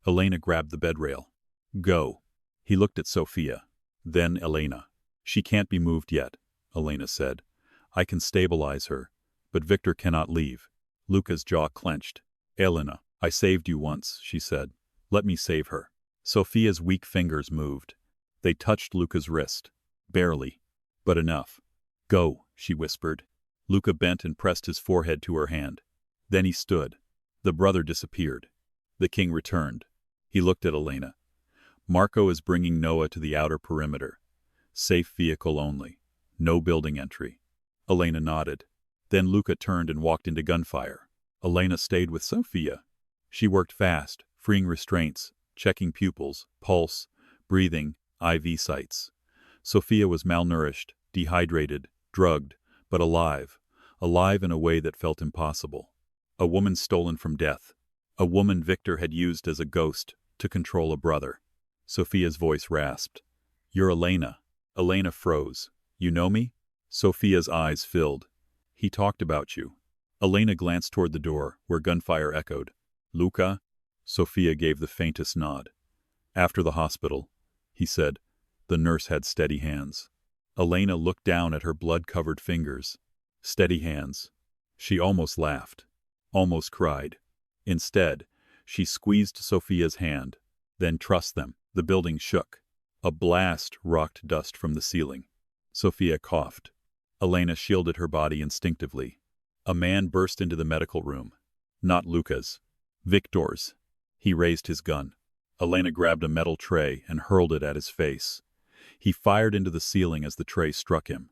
Elena grabbed the bedrail. "Go." He looked at Sophia. Then Elena. "She can't be moved yet," Elena said. "I can stabilize her, but Victor cannot leave." Luca's jaw clenched. "Elena, I saved you once," she said. "Let me save her." Sophia's weak fingers moved. They touched Luca's wrist. Barely. But enough. "Go," she whispered. Luca bent and pressed his forehead to her hand. Then he stood. The brother disappeared. The king returned. He looked at Elena. "Marco is bringing Noah to the outer perimeter. Safe vehicle only. No building entry." Elena nodded. Then Luca turned and walked into gunfire. Elena stayed with Sophia. She worked fast, freeing restraints, checking pupils, pulse, breathing, IV sites. Sophia was malnourished, dehydrated, drugged, but alive. Alive in a way that felt impossible. A woman stolen from death. A woman Victor had used as a ghost to control a brother. Sophia's voice rasped. "You're Elena." Elena froze. "You know me?" Sophia's eyes filled. "He talked about you." Elena glanced toward the door, where gunfire echoed. "Luca?" Sophia gave the faintest nod. "After the hospital," he said. The nurse had steady hands. Elena looked down at her blood-covered fingers. Steady hands. She almost laughed. Almost cried. Instead, she squeezed Sophia's hand. "Then trust them." The building shook. A blast rocked dust from the ceiling. Sophia coughed. Elena shielded her body instinctively. A man burst into the medical room. Not Luca's. Victor's. He raised his gun. Elena grabbed a metal tray and hurled it at his face. He fired into the ceiling as the tray struck him.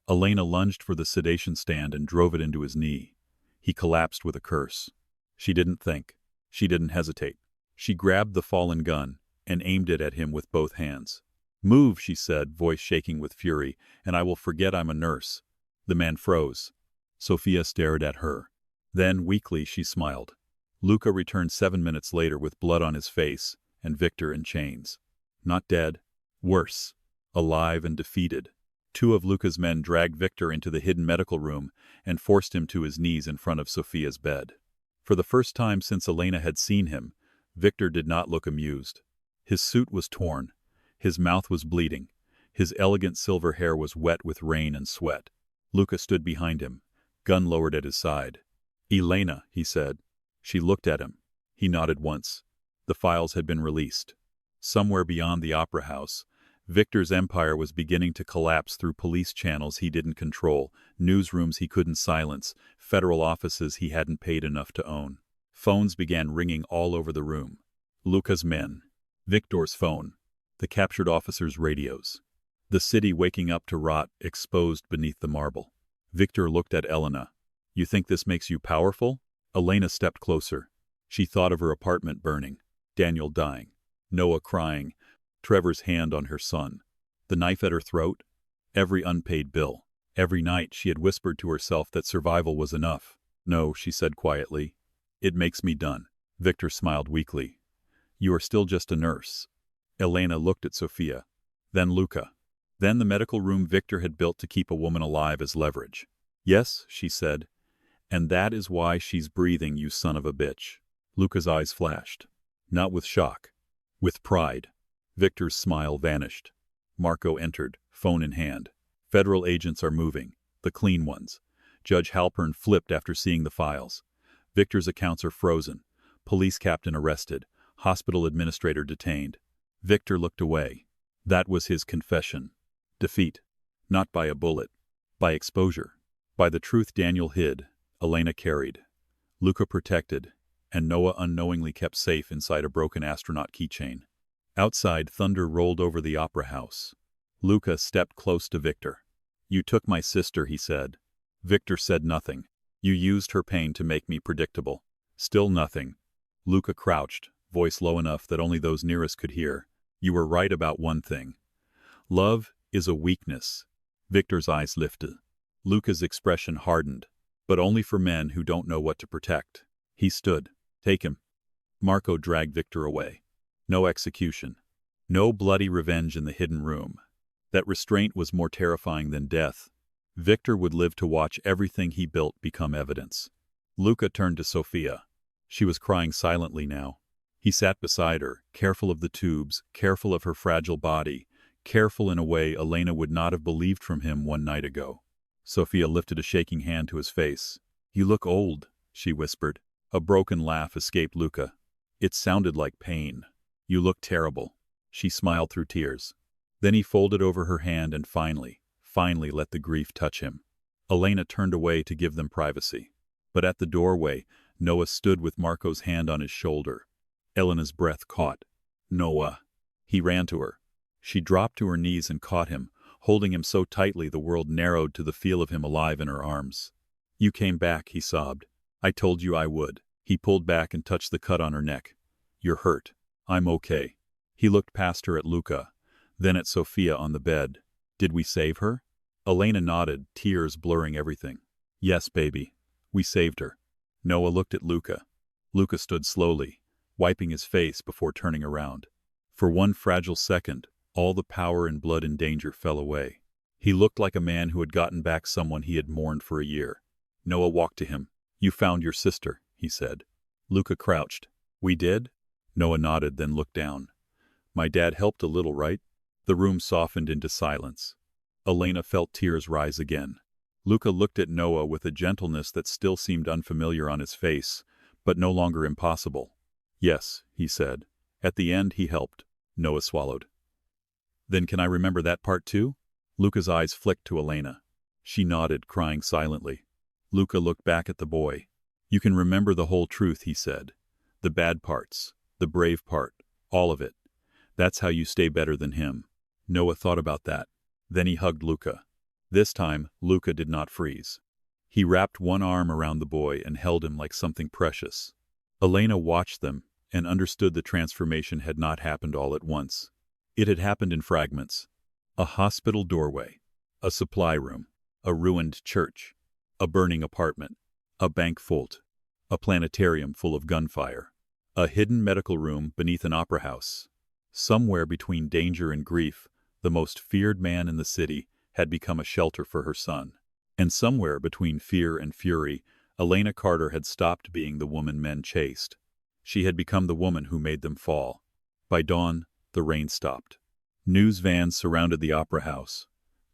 Elena lunged for the sedation stand and drove it into his knee. He collapsed with a curse. She didn't think. She didn't hesitate. She grabbed the fallen gun and aimed it at him with both hands. "Move," she said, voice shaking with fury, "and I will forget I'm a nurse." The man froze. Sophia stared at her. Then, weakly, she smiled. Luca returned 7 minutes later with blood on his face and Victor in chains. Not dead. Worse. Alive and defeated. 2 of Luca's men dragged Victor into the hidden medical room and forced him to his knees in front of Sophia's bed. For the first time since Elena had seen him, Victor did not look amused. His suit was torn. His mouth was bleeding. His elegant silver hair was wet with rain and sweat. Luca stood behind him, gun lowered at his side. "Elena," he said. She looked at him. He nodded once. The files had been released. Somewhere beyond the opera house, Victor's empire was beginning to collapse through police channels he didn't control, newsrooms he couldn't silence, federal offices he hadn't paid enough to own. Phones began ringing all over the room. Luca's men. Victor's phone. The captured officers' radios. The city waking up to rot, exposed beneath the marble. Victor looked at Elena. "You think this makes you powerful?" Elena stepped closer. She thought of her apartment burning, Daniel dying, Noah crying, Trevor's hand on her son, the knife at her throat, every unpaid bill. Every night she had whispered to herself that survival was enough. "No," she said quietly. "It makes me done." Victor smiled weakly. "You are still just a nurse." Elena looked at Sophia. Then Luca. Then the medical room Victor had built to keep a woman alive as leverage. "Yes," she said. "And that is why she's breathing, you son of a bitch." Luca's eyes flashed. Not with shock. With pride. Victor's smile vanished. Marco entered, phone in hand. "Federal agents are moving. The clean ones." Judge Halpern flipped after seeing the files. Victor's accounts are frozen. Police captain arrested. Hospital administrator detained. Victor looked away. That was his confession. Defeat. Not by a bullet. By exposure. By the truth Daniel hid, Elena carried. Luca protected, and Noah unknowingly kept safe inside a broken astronaut keychain. Outside, thunder rolled over the opera house. Luca stepped close to Victor. "You took my sister," he said. Victor said nothing. You used her pain to make me predictable. Still nothing. Luca crouched, voice low enough that only those nearest could hear. You were right about one thing. Love is a weakness. Victor's eyes lifted. Luca's expression hardened, but only for men who don't know what to protect. He stood. Take him. Marco dragged Victor away. No execution. No bloody revenge in the hidden room. That restraint was more terrifying than death. Victor would live to watch everything he built become evidence. Luca turned to Sofia. She was crying silently now. He sat beside her, careful of the tubes, careful of her fragile body, careful in a way Elena would not have believed from him one night ago. Sofia lifted a shaking hand to his face. You look old, she whispered. A broken laugh escaped Luca. It sounded like pain. You look terrible. She smiled through tears. Then he folded over her hand and finally let the grief touch him. Elena turned away to give them privacy. But at the doorway, Noah stood with Marco's hand on his shoulder. Elena's breath caught. Noah. He ran to her. She dropped to her knees and caught him, holding him so tightly the world narrowed to the feel of him alive in her arms. You came back, he sobbed. I told you I would. He pulled back and touched the cut on her neck. You're hurt. I'm okay. He looked past her at Luca, then at Sofia on the bed. Did we save her? Elena nodded, tears blurring everything. Yes, baby. We saved her. Noah looked at Luca. Luca stood slowly, wiping his face before turning around. For one fragile second, all the power and blood and danger fell away. He looked like a man who had gotten back someone he had mourned for a year. Noah walked to him. You found your sister, he said. Luca crouched. We did? Noah nodded, then looked down. My dad helped a little, right? The room softened into silence. Elena felt tears rise again. Luca looked at Noah with a gentleness that still seemed unfamiliar on his face, but no longer impossible. Yes, he said. At the end, he helped. Noah swallowed. Then can I remember that part too? Luca's eyes flicked to Elena. She nodded, crying silently. Luca looked back at the boy. You can remember the whole truth, he said. The bad parts, the brave part, all of it. That's how you stay better than him. Noah thought about that. Then he hugged Luca. This time, Luca did not freeze. He wrapped one arm around the boy and held him like something precious. Elena watched them and understood the transformation had not happened all at once. It had happened in fragments. A hospital doorway, a supply room, a ruined church, a burning apartment, a bank vault, a planetarium full of gunfire, a hidden medical room beneath an opera house. Somewhere between danger and grief, the most feared man in the city had become a shelter for her son. And somewhere between fear and fury, Elena Carter had stopped being the woman men chased. She had become the woman who made them fall. By dawn, the rain stopped. News vans surrounded the opera house.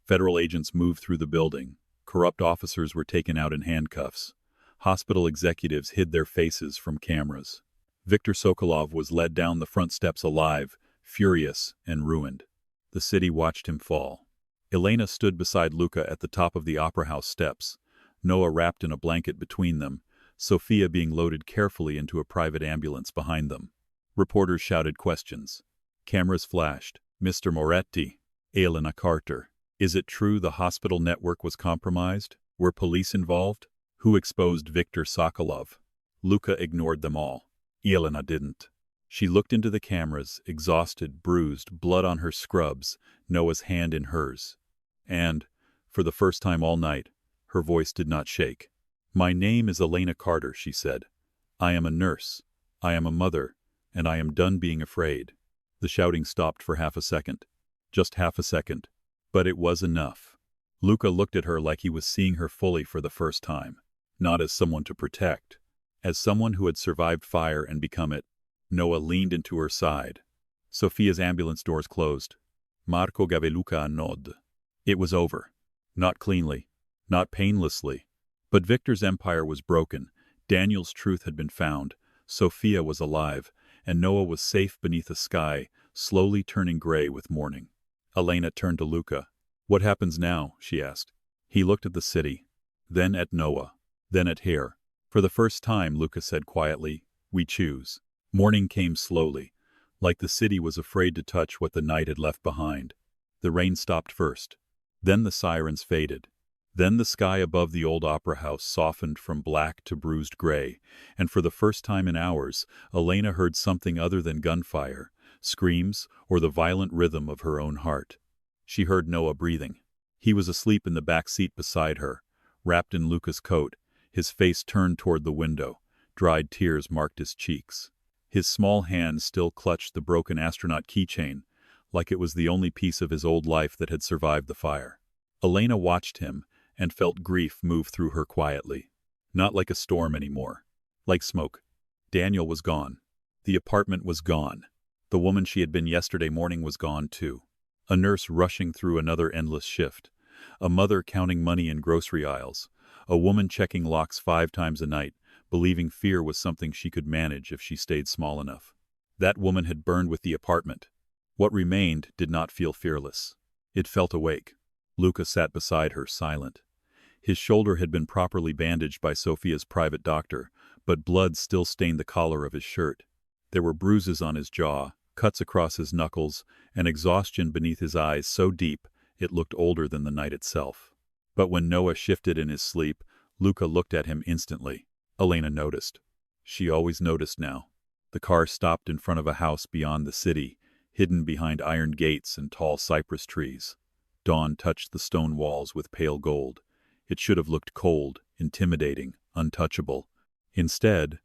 Federal agents moved through the building. Corrupt officers were taken out in handcuffs. Hospital executives hid their faces from cameras. Viktor Sokolov was led down the front steps alive, furious and ruined. The city watched him fall. Elena stood beside Luca at the top of the opera house steps, Noah wrapped in a blanket between them, Sofia being loaded carefully into a private ambulance behind them. Reporters shouted questions. Cameras flashed. Mr. Moretti, Elena Carter. Is it true the hospital network was compromised? Were police involved? Who exposed Viktor Sokolov? Luca ignored them all. Elena didn't. She looked into the cameras, exhausted, bruised, blood on her scrubs, Noah's hand in hers. And, for the first time all night, her voice did not shake. My name is Elena Carter, she said. I am a nurse. I am a mother, and I am done being afraid. The shouting stopped for half a second. Just half a second. But it was enough. Luca looked at her like he was seeing her fully for the first time. Not as someone to protect. As someone who had survived fire and become it. Noah leaned into her side. Sofia's ambulance doors closed. Marco gave Luca a nod. It was over. Not cleanly. Not painlessly. But Victor's empire was broken. Daniel's truth had been found. Sofia was alive. And Noah was safe beneath a sky, slowly turning gray with morning. Elena turned to Luca. What happens now? She asked. He looked at the city. Then at Noah. Then at her. For the first time, Luca said quietly, we choose. Morning came slowly, like the city was afraid to touch what the night had left behind. The rain stopped first. Then the sirens faded. Then the sky above the old opera house softened from black to bruised gray, and for the first time in hours, Elena heard something other than gunfire, screams, or the violent rhythm of her own heart. She heard Noah breathing. He was asleep in the back seat beside her, wrapped in Luca's coat, his face turned toward the window. Dried tears marked his cheeks. His small hand still clutched the broken astronaut keychain, like it was the only piece of his old life that had survived the fire. Elena watched him and felt grief move through her quietly. Not like a storm anymore. Like smoke. Daniel was gone. The apartment was gone. The woman she had been yesterday morning was gone too. A nurse rushing through another endless shift. A mother counting money in grocery aisles. A woman checking locks 5 times a night, believing fear was something she could manage if she stayed small enough. That woman had burned with the apartment. What remained did not feel fearless. It felt awake. Luca sat beside her, silent. His shoulder had been properly bandaged by Sophia's private doctor, but blood still stained the collar of his shirt. There were bruises on his jaw, cuts across his knuckles, and exhaustion beneath his eyes so deep it looked older than the night itself. But when Noah shifted in his sleep, Luca looked at him instantly. Elena noticed. She always noticed now. The car stopped in front of a house beyond the city, hidden behind iron gates and tall cypress trees. Dawn touched the stone walls with pale gold. It should have looked cold, intimidating, untouchable. Instead,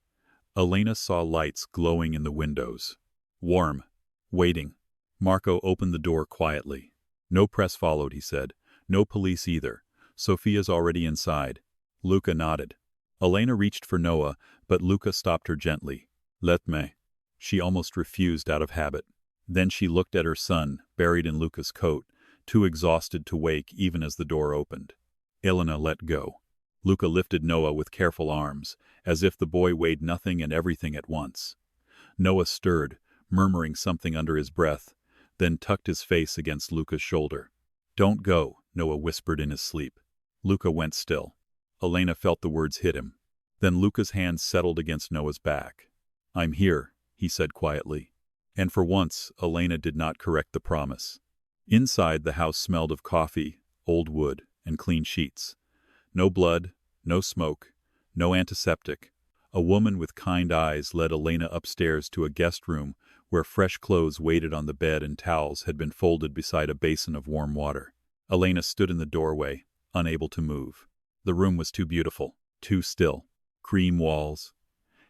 Elena saw lights glowing in the windows. Warm. Waiting. Marco opened the door quietly. No press followed, he said. No police either. Sophia's already inside. Luca nodded. Elena reached for Noah, but Luca stopped her gently. Let me. She almost refused out of habit. Then she looked at her son, buried in Luca's coat, too exhausted to wake even as the door opened. Elena let go. Luca lifted Noah with careful arms, as if the boy weighed nothing and everything at once. Noah stirred, murmuring something under his breath, then tucked his face against Luca's shoulder. Don't go, Noah whispered in his sleep. Luca went still. Elena felt the words hit him. Then Luca's hand settled against Noah's back. I'm here, he said quietly. And for once, Elena did not correct the promise. Inside, the house smelled of coffee, old wood, and clean sheets. No blood, no smoke, no antiseptic. A woman with kind eyes led Elena upstairs to a guest room where fresh clothes waited on the bed and towels had been folded beside a basin of warm water. Elena stood in the doorway, unable to move. The room was too beautiful, too still. Cream walls,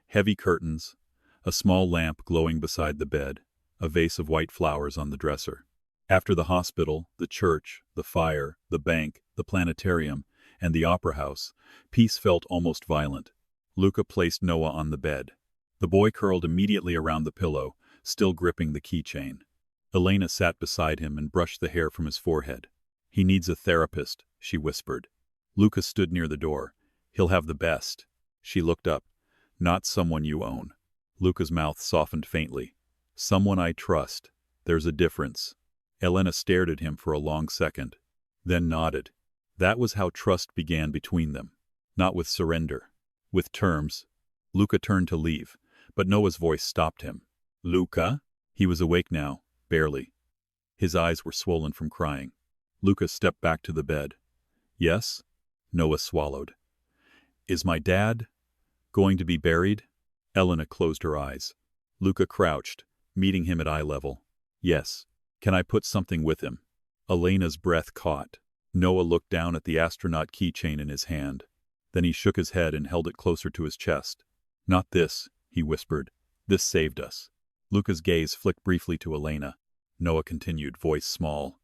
heavy curtains, a small lamp glowing beside the bed, a vase of white flowers on the dresser. After the hospital, the church, the fire, the bank, the planetarium, and the opera house, peace felt almost violent. Luca placed Noah on the bed. The boy curled immediately around the pillow, still gripping the keychain. Elena sat beside him and brushed the hair from his forehead. He needs a therapist, she whispered. Luca stood near the door. He'll have the best. She looked up. Not someone you own. Luca's mouth softened faintly. Someone I trust. There's a difference. Elena stared at him for a long second, then nodded. That was how trust began between them. Not with surrender. With terms. Luca turned to leave, but Noah's voice stopped him. Luca? He was awake now, barely. His eyes were swollen from crying. Luca stepped back to the bed. Yes? Noah swallowed. Is my dad going to be buried? Elena closed her eyes. Luca crouched, meeting him at eye level. Yes. Can I put something with him? Elena's breath caught. Noah looked down at the astronaut keychain in his hand. Then he shook his head and held it closer to his chest. Not this, he whispered. This saved us. Luca's gaze flicked briefly to Elena. Noah continued, voice small.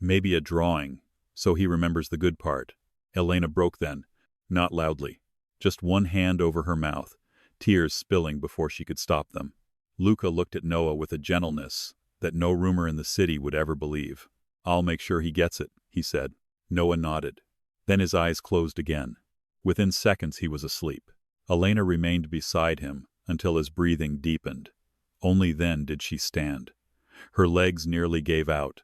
Maybe a drawing, so he remembers the good part. Elena broke then, not loudly. Just one hand over her mouth, tears spilling before she could stop them. Luca looked at Noah with a gentleness that no rumor in the city would ever believe. I'll make sure he gets it, he said. Noah nodded. Then his eyes closed again. Within seconds he was asleep. Elena remained beside him until his breathing deepened. Only then did she stand. Her legs nearly gave out.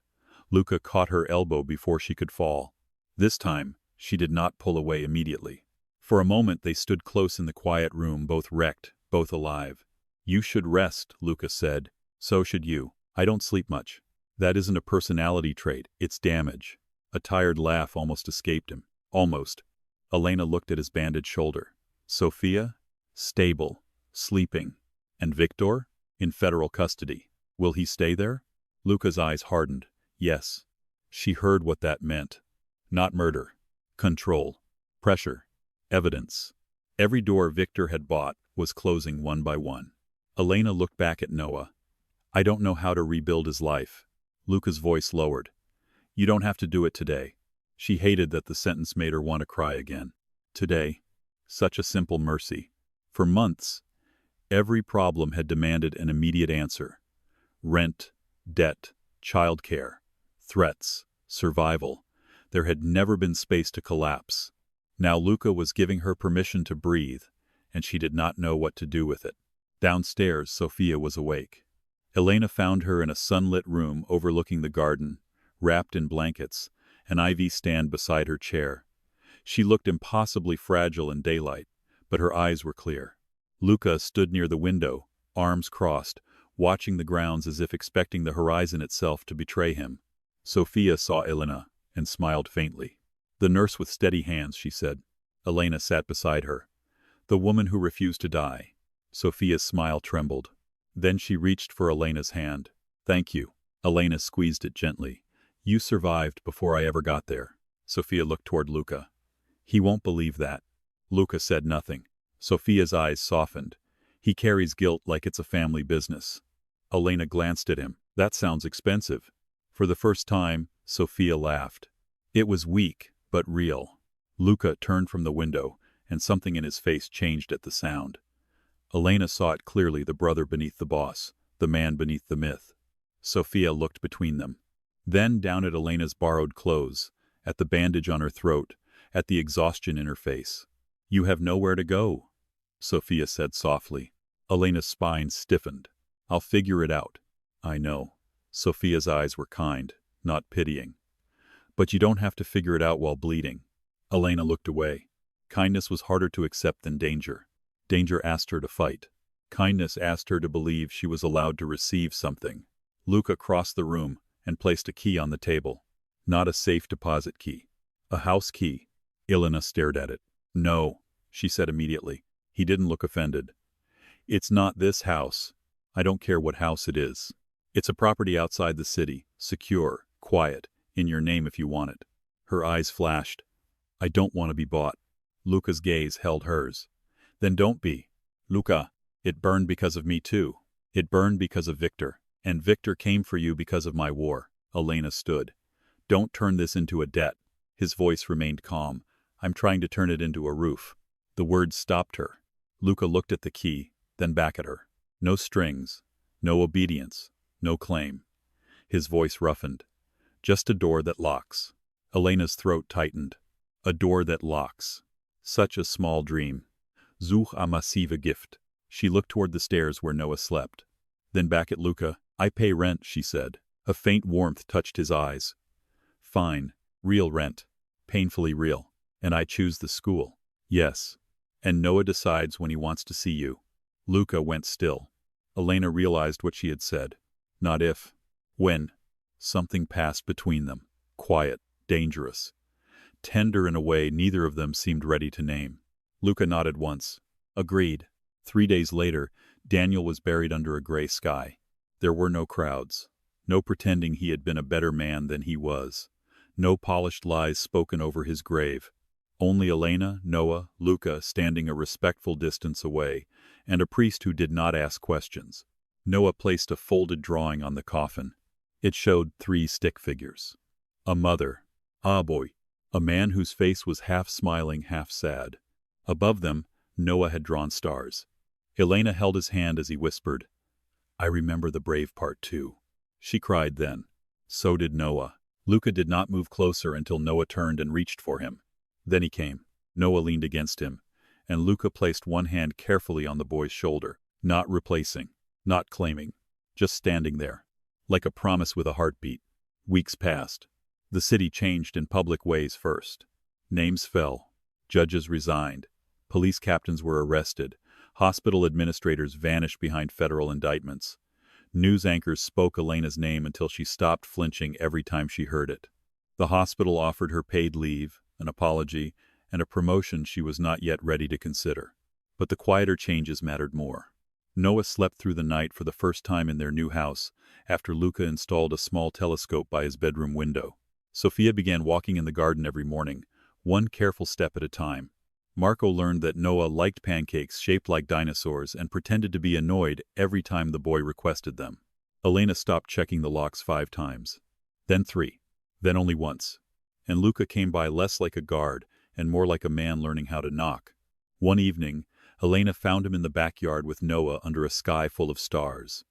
Luca caught her elbow before she could fall. This time, she did not pull away immediately. For a moment they stood close in the quiet room, both wrecked, both alive. You should rest, Luca said. So should you. I don't sleep much. That isn't a personality trait, it's damage. A tired laugh almost escaped him. Almost. Elena looked at his bandaged shoulder. Sofia? Stable. Sleeping. And Victor? In federal custody. Will he stay there? Luca's eyes hardened. Yes. She heard what that meant. Not murder. Control. Pressure. Evidence. Every door Victor had bought was closing one by one. Elena looked back at Noah. I don't know how to rebuild his life. Luca's voice lowered. You don't have to do it today. She hated that the sentence made her want to cry again. Today. Such a simple mercy. For months, every problem had demanded an immediate answer. Rent, debt, childcare, threats, survival. There had never been space to collapse. Now Luca was giving her permission to breathe, and she did not know what to do with it. Downstairs, Sofia was awake. Elena found her in a sunlit room overlooking the garden, wrapped in blankets, an IV stand beside her chair. She looked impossibly fragile in daylight, but her eyes were clear. Luca stood near the window, arms crossed, watching the grounds as if expecting the horizon itself to betray him. Sofia saw Elena and smiled faintly. The nurse with steady hands, she said. Elena sat beside her. The woman who refused to die. Sofia's smile trembled. Then she reached for Elena's hand. Thank you. Elena squeezed it gently. You survived before I ever got there. Sofia looked toward Luca. He won't believe that. Luca said nothing. Sofia's eyes softened. He carries guilt like it's a family business. Elena glanced at him. That sounds expensive. For the first time, Sofia laughed. It was weak, but real. Luca turned from the window, and something in his face changed at the sound. Elena saw it clearly, the brother beneath the boss, the man beneath the myth. Sofia looked between them. Then down at Elena's borrowed clothes, at the bandage on her throat, at the exhaustion in her face. You have nowhere to go, Sofia said softly. Elena's spine stiffened. I'll figure it out. I know. Sofia's eyes were kind, not pitying. But you don't have to figure it out while bleeding. Elena looked away. Kindness was harder to accept than danger. Danger asked her to fight. Kindness asked her to believe she was allowed to receive something. Luca crossed the room and placed a key on the table. Not a safe deposit key. A house key. Elena stared at it. No, she said immediately. He didn't look offended. It's not this house. I don't care what house it is. It's a property outside the city, secure, quiet, in your name if you want it. Her eyes flashed. I don't want to be bought. Luca's gaze held hers. Then don't be. Luca, it burned because of me too. It burned because of Victor. And Victor came for you because of my war. Elena stood. Don't turn this into a debt. His voice remained calm. I'm trying to turn it into a roof. The words stopped her. Luca looked at the key, then back at her. No strings. No obedience. No claim. His voice roughened. Just a door that locks. Elena's throat tightened. A door that locks. Such a small dream. Such a massive Gift. She looked toward the stairs where Noah slept. Then back at Luca. I pay rent, she said. A faint warmth touched his eyes. Fine. Real rent. Painfully real. And I choose the school. Yes. And Noah decides when he wants to see you. Luca went still. Elena realized what she had said. Not if. When. Something passed between them. Quiet. Dangerous. Tender in a way neither of them seemed ready to name. Luca nodded once. Agreed. 3 days later, Daniel was buried under a gray sky. There were no crowds. No pretending he had been a better man than he was. No polished lies spoken over his grave. Only Elena, Noah, Luca standing a respectful distance away, and a priest who did not ask questions. Noah placed a folded drawing on the coffin. It showed 3 stick figures. A mother. Ah boy. A man whose face was half smiling, half sad. Above them, Noah had drawn stars. Elena held his hand as he whispered, I remember the brave part too. She cried then. So did Noah. Luca did not move closer until Noah turned and reached for him. Then he came. Noah leaned against him, and Luca placed one hand carefully on the boy's shoulder, not replacing, not claiming, just standing there, like a promise with a heartbeat. Weeks passed. The city changed in public ways first. Names fell. Judges resigned. Police captains were arrested. Hospital administrators vanished behind federal indictments. News anchors spoke Elena's name until she stopped flinching every time she heard it. The hospital offered her paid leave, an apology, and a promotion she was not yet ready to consider. But the quieter changes mattered more. Noah slept through the night for the first time in their new house, after Luca installed a small telescope by his bedroom window. Sophia began walking in the garden every morning, one careful step at a time. Marco learned that Noah liked pancakes shaped like dinosaurs and pretended to be annoyed every time the boy requested them. Elena stopped checking the locks 5 times. Then 3. Then only once. And Luca came by less like a guard and more like a man learning how to knock. One evening, Elena found him in the backyard with Noah under a sky full of stars.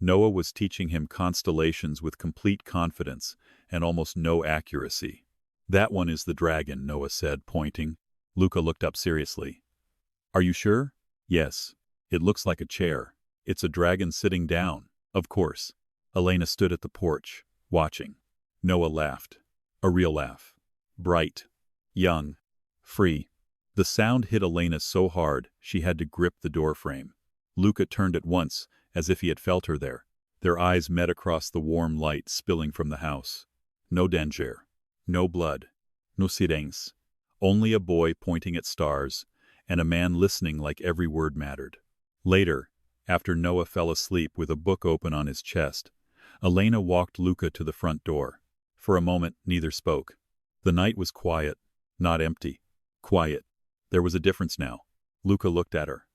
Noah was teaching him constellations with complete confidence and almost no accuracy. "That one is the dragon," Noah said, pointing. Luca looked up seriously. "Are you sure?" "Yes. It looks like a chair. It's a dragon sitting down." "Of course." Elena stood at the porch, watching. Noah laughed. A real laugh. Bright. Young. Free. The sound hit Elena so hard she had to grip the doorframe. Luca turned at once, as if he had felt her there. Their eyes met across the warm light spilling from the house. No danger. No blood. No sirens. Only a boy pointing at stars, and a man listening like every word mattered. Later, after Noah fell asleep with a book open on his chest, Elena walked Luca to the front door. For a moment, neither spoke. The night was quiet, not empty. Quiet. There was a difference now. Luca looked at her.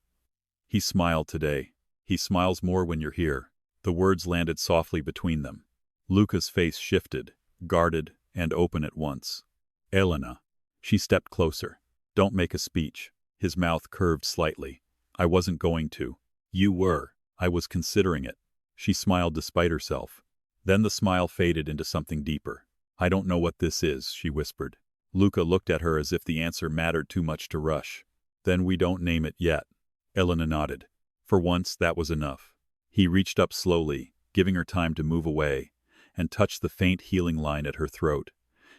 "He smiled today. He smiles more when you're here." The words landed softly between them. Luca's face shifted, guarded and open at once. "Elena." She stepped closer. "Don't make a speech." His mouth curved slightly. "I wasn't going to." "You were." "I was considering it." She smiled despite herself. Then the smile faded into something deeper. "I don't know what this is," she whispered. Luca looked at her as if the answer mattered too much to rush. "Then we don't name it yet." Elena nodded. For once, that was enough. He reached up slowly, giving her time to move away, and touched the faint healing line at her throat.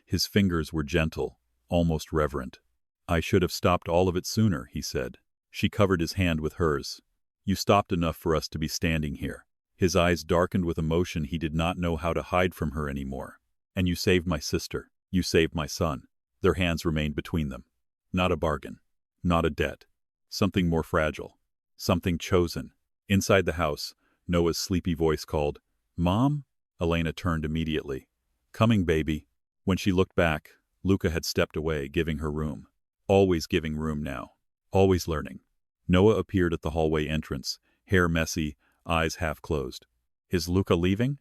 His fingers were gentle, almost reverent. "I should have stopped all of it sooner," he said. She covered his hand with hers. "You stopped enough for us to be standing here." His eyes darkened with emotion he did not know how to hide from her anymore. "And you saved my sister. You saved my son." Their hands remained between them. Not a bargain. Not a debt. Something more fragile. Something chosen. Inside the house, Noah's sleepy voice called, "Mom?" Elena turned immediately. "Coming, baby." When she looked back, Luca had stepped away, giving her room. Always giving room now. Always learning. Noah appeared at the hallway entrance, hair messy, eyes half closed. "Is Luca leaving?"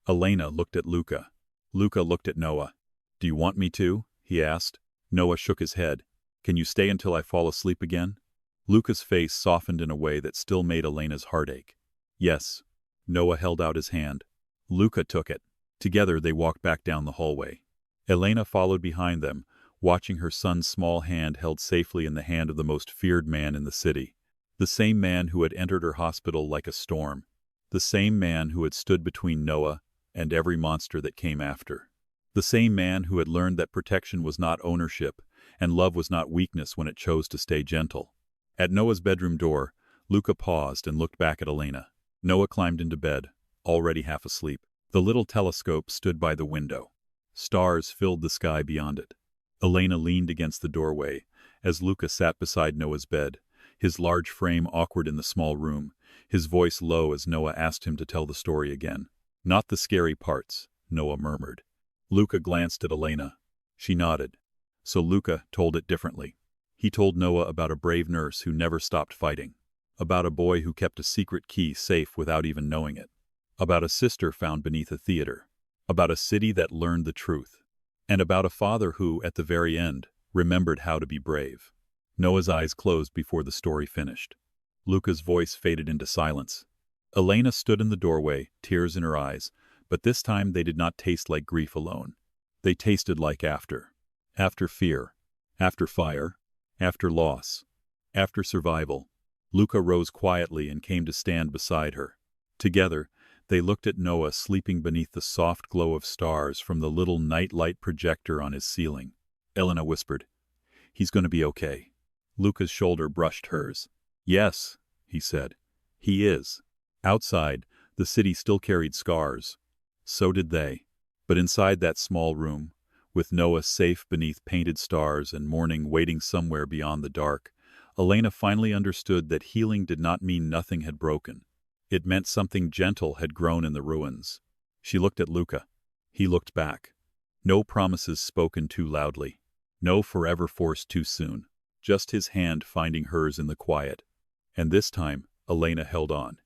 Elena looked at Luca. Luca looked at Noah. "Do you want me to?" he asked. Noah shook his head. "Can you stay until I fall asleep again?" Luca's face softened in a way that still made Elena's heart ache. "Yes." Noah held out his hand. Luca took it. Together they walked back down the hallway. Elena followed behind them, watching her son's small hand held safely in the hand of the most feared man in the city. The same man who had entered her hospital like a storm. The same man who had stood between Noah and every monster that came after. The same man who had learned that protection was not ownership, and love was not weakness when it chose to stay gentle. At Noah's bedroom door, Luca paused and looked back at Elena. Noah climbed into bed, already half asleep. The little telescope stood by the window. Stars filled the sky beyond it. Elena leaned against the doorway, as Luca sat beside Noah's bed, his large frame awkward in the small room, his voice low as Noah asked him to tell the story again. "Not the scary parts," Noah murmured. Luca glanced at Elena. She nodded. So Luca told it differently. He told Noah about a brave nurse who never stopped fighting. About a boy who kept a secret key safe without even knowing it. About a sister found beneath a theater. About a city that learned the truth. And about a father who, at the very end, remembered how to be brave. Noah's eyes closed before the story finished. Luca's voice faded into silence. Elena stood in the doorway, tears in her eyes, but this time they did not taste like grief alone. They tasted like after. After fear. After fire. After loss. After survival. Luca rose quietly and came to stand beside her. Together, they looked at Noah sleeping beneath the soft glow of stars from the little nightlight projector on his ceiling. Elena whispered, "He's going to be okay." Luca's shoulder brushed hers. "Yes," he said. "He is." Outside, the city still carried scars. So did they. But inside that small room, With Noah safe beneath painted stars and morning waiting somewhere beyond the dark, Elena finally understood that healing did not mean nothing had broken. It meant something gentle had grown in the ruins. She looked at Luca. He looked back. No promises spoken too loudly. No forever forced too soon. Just his hand finding hers in the quiet. And this time, Elena held on.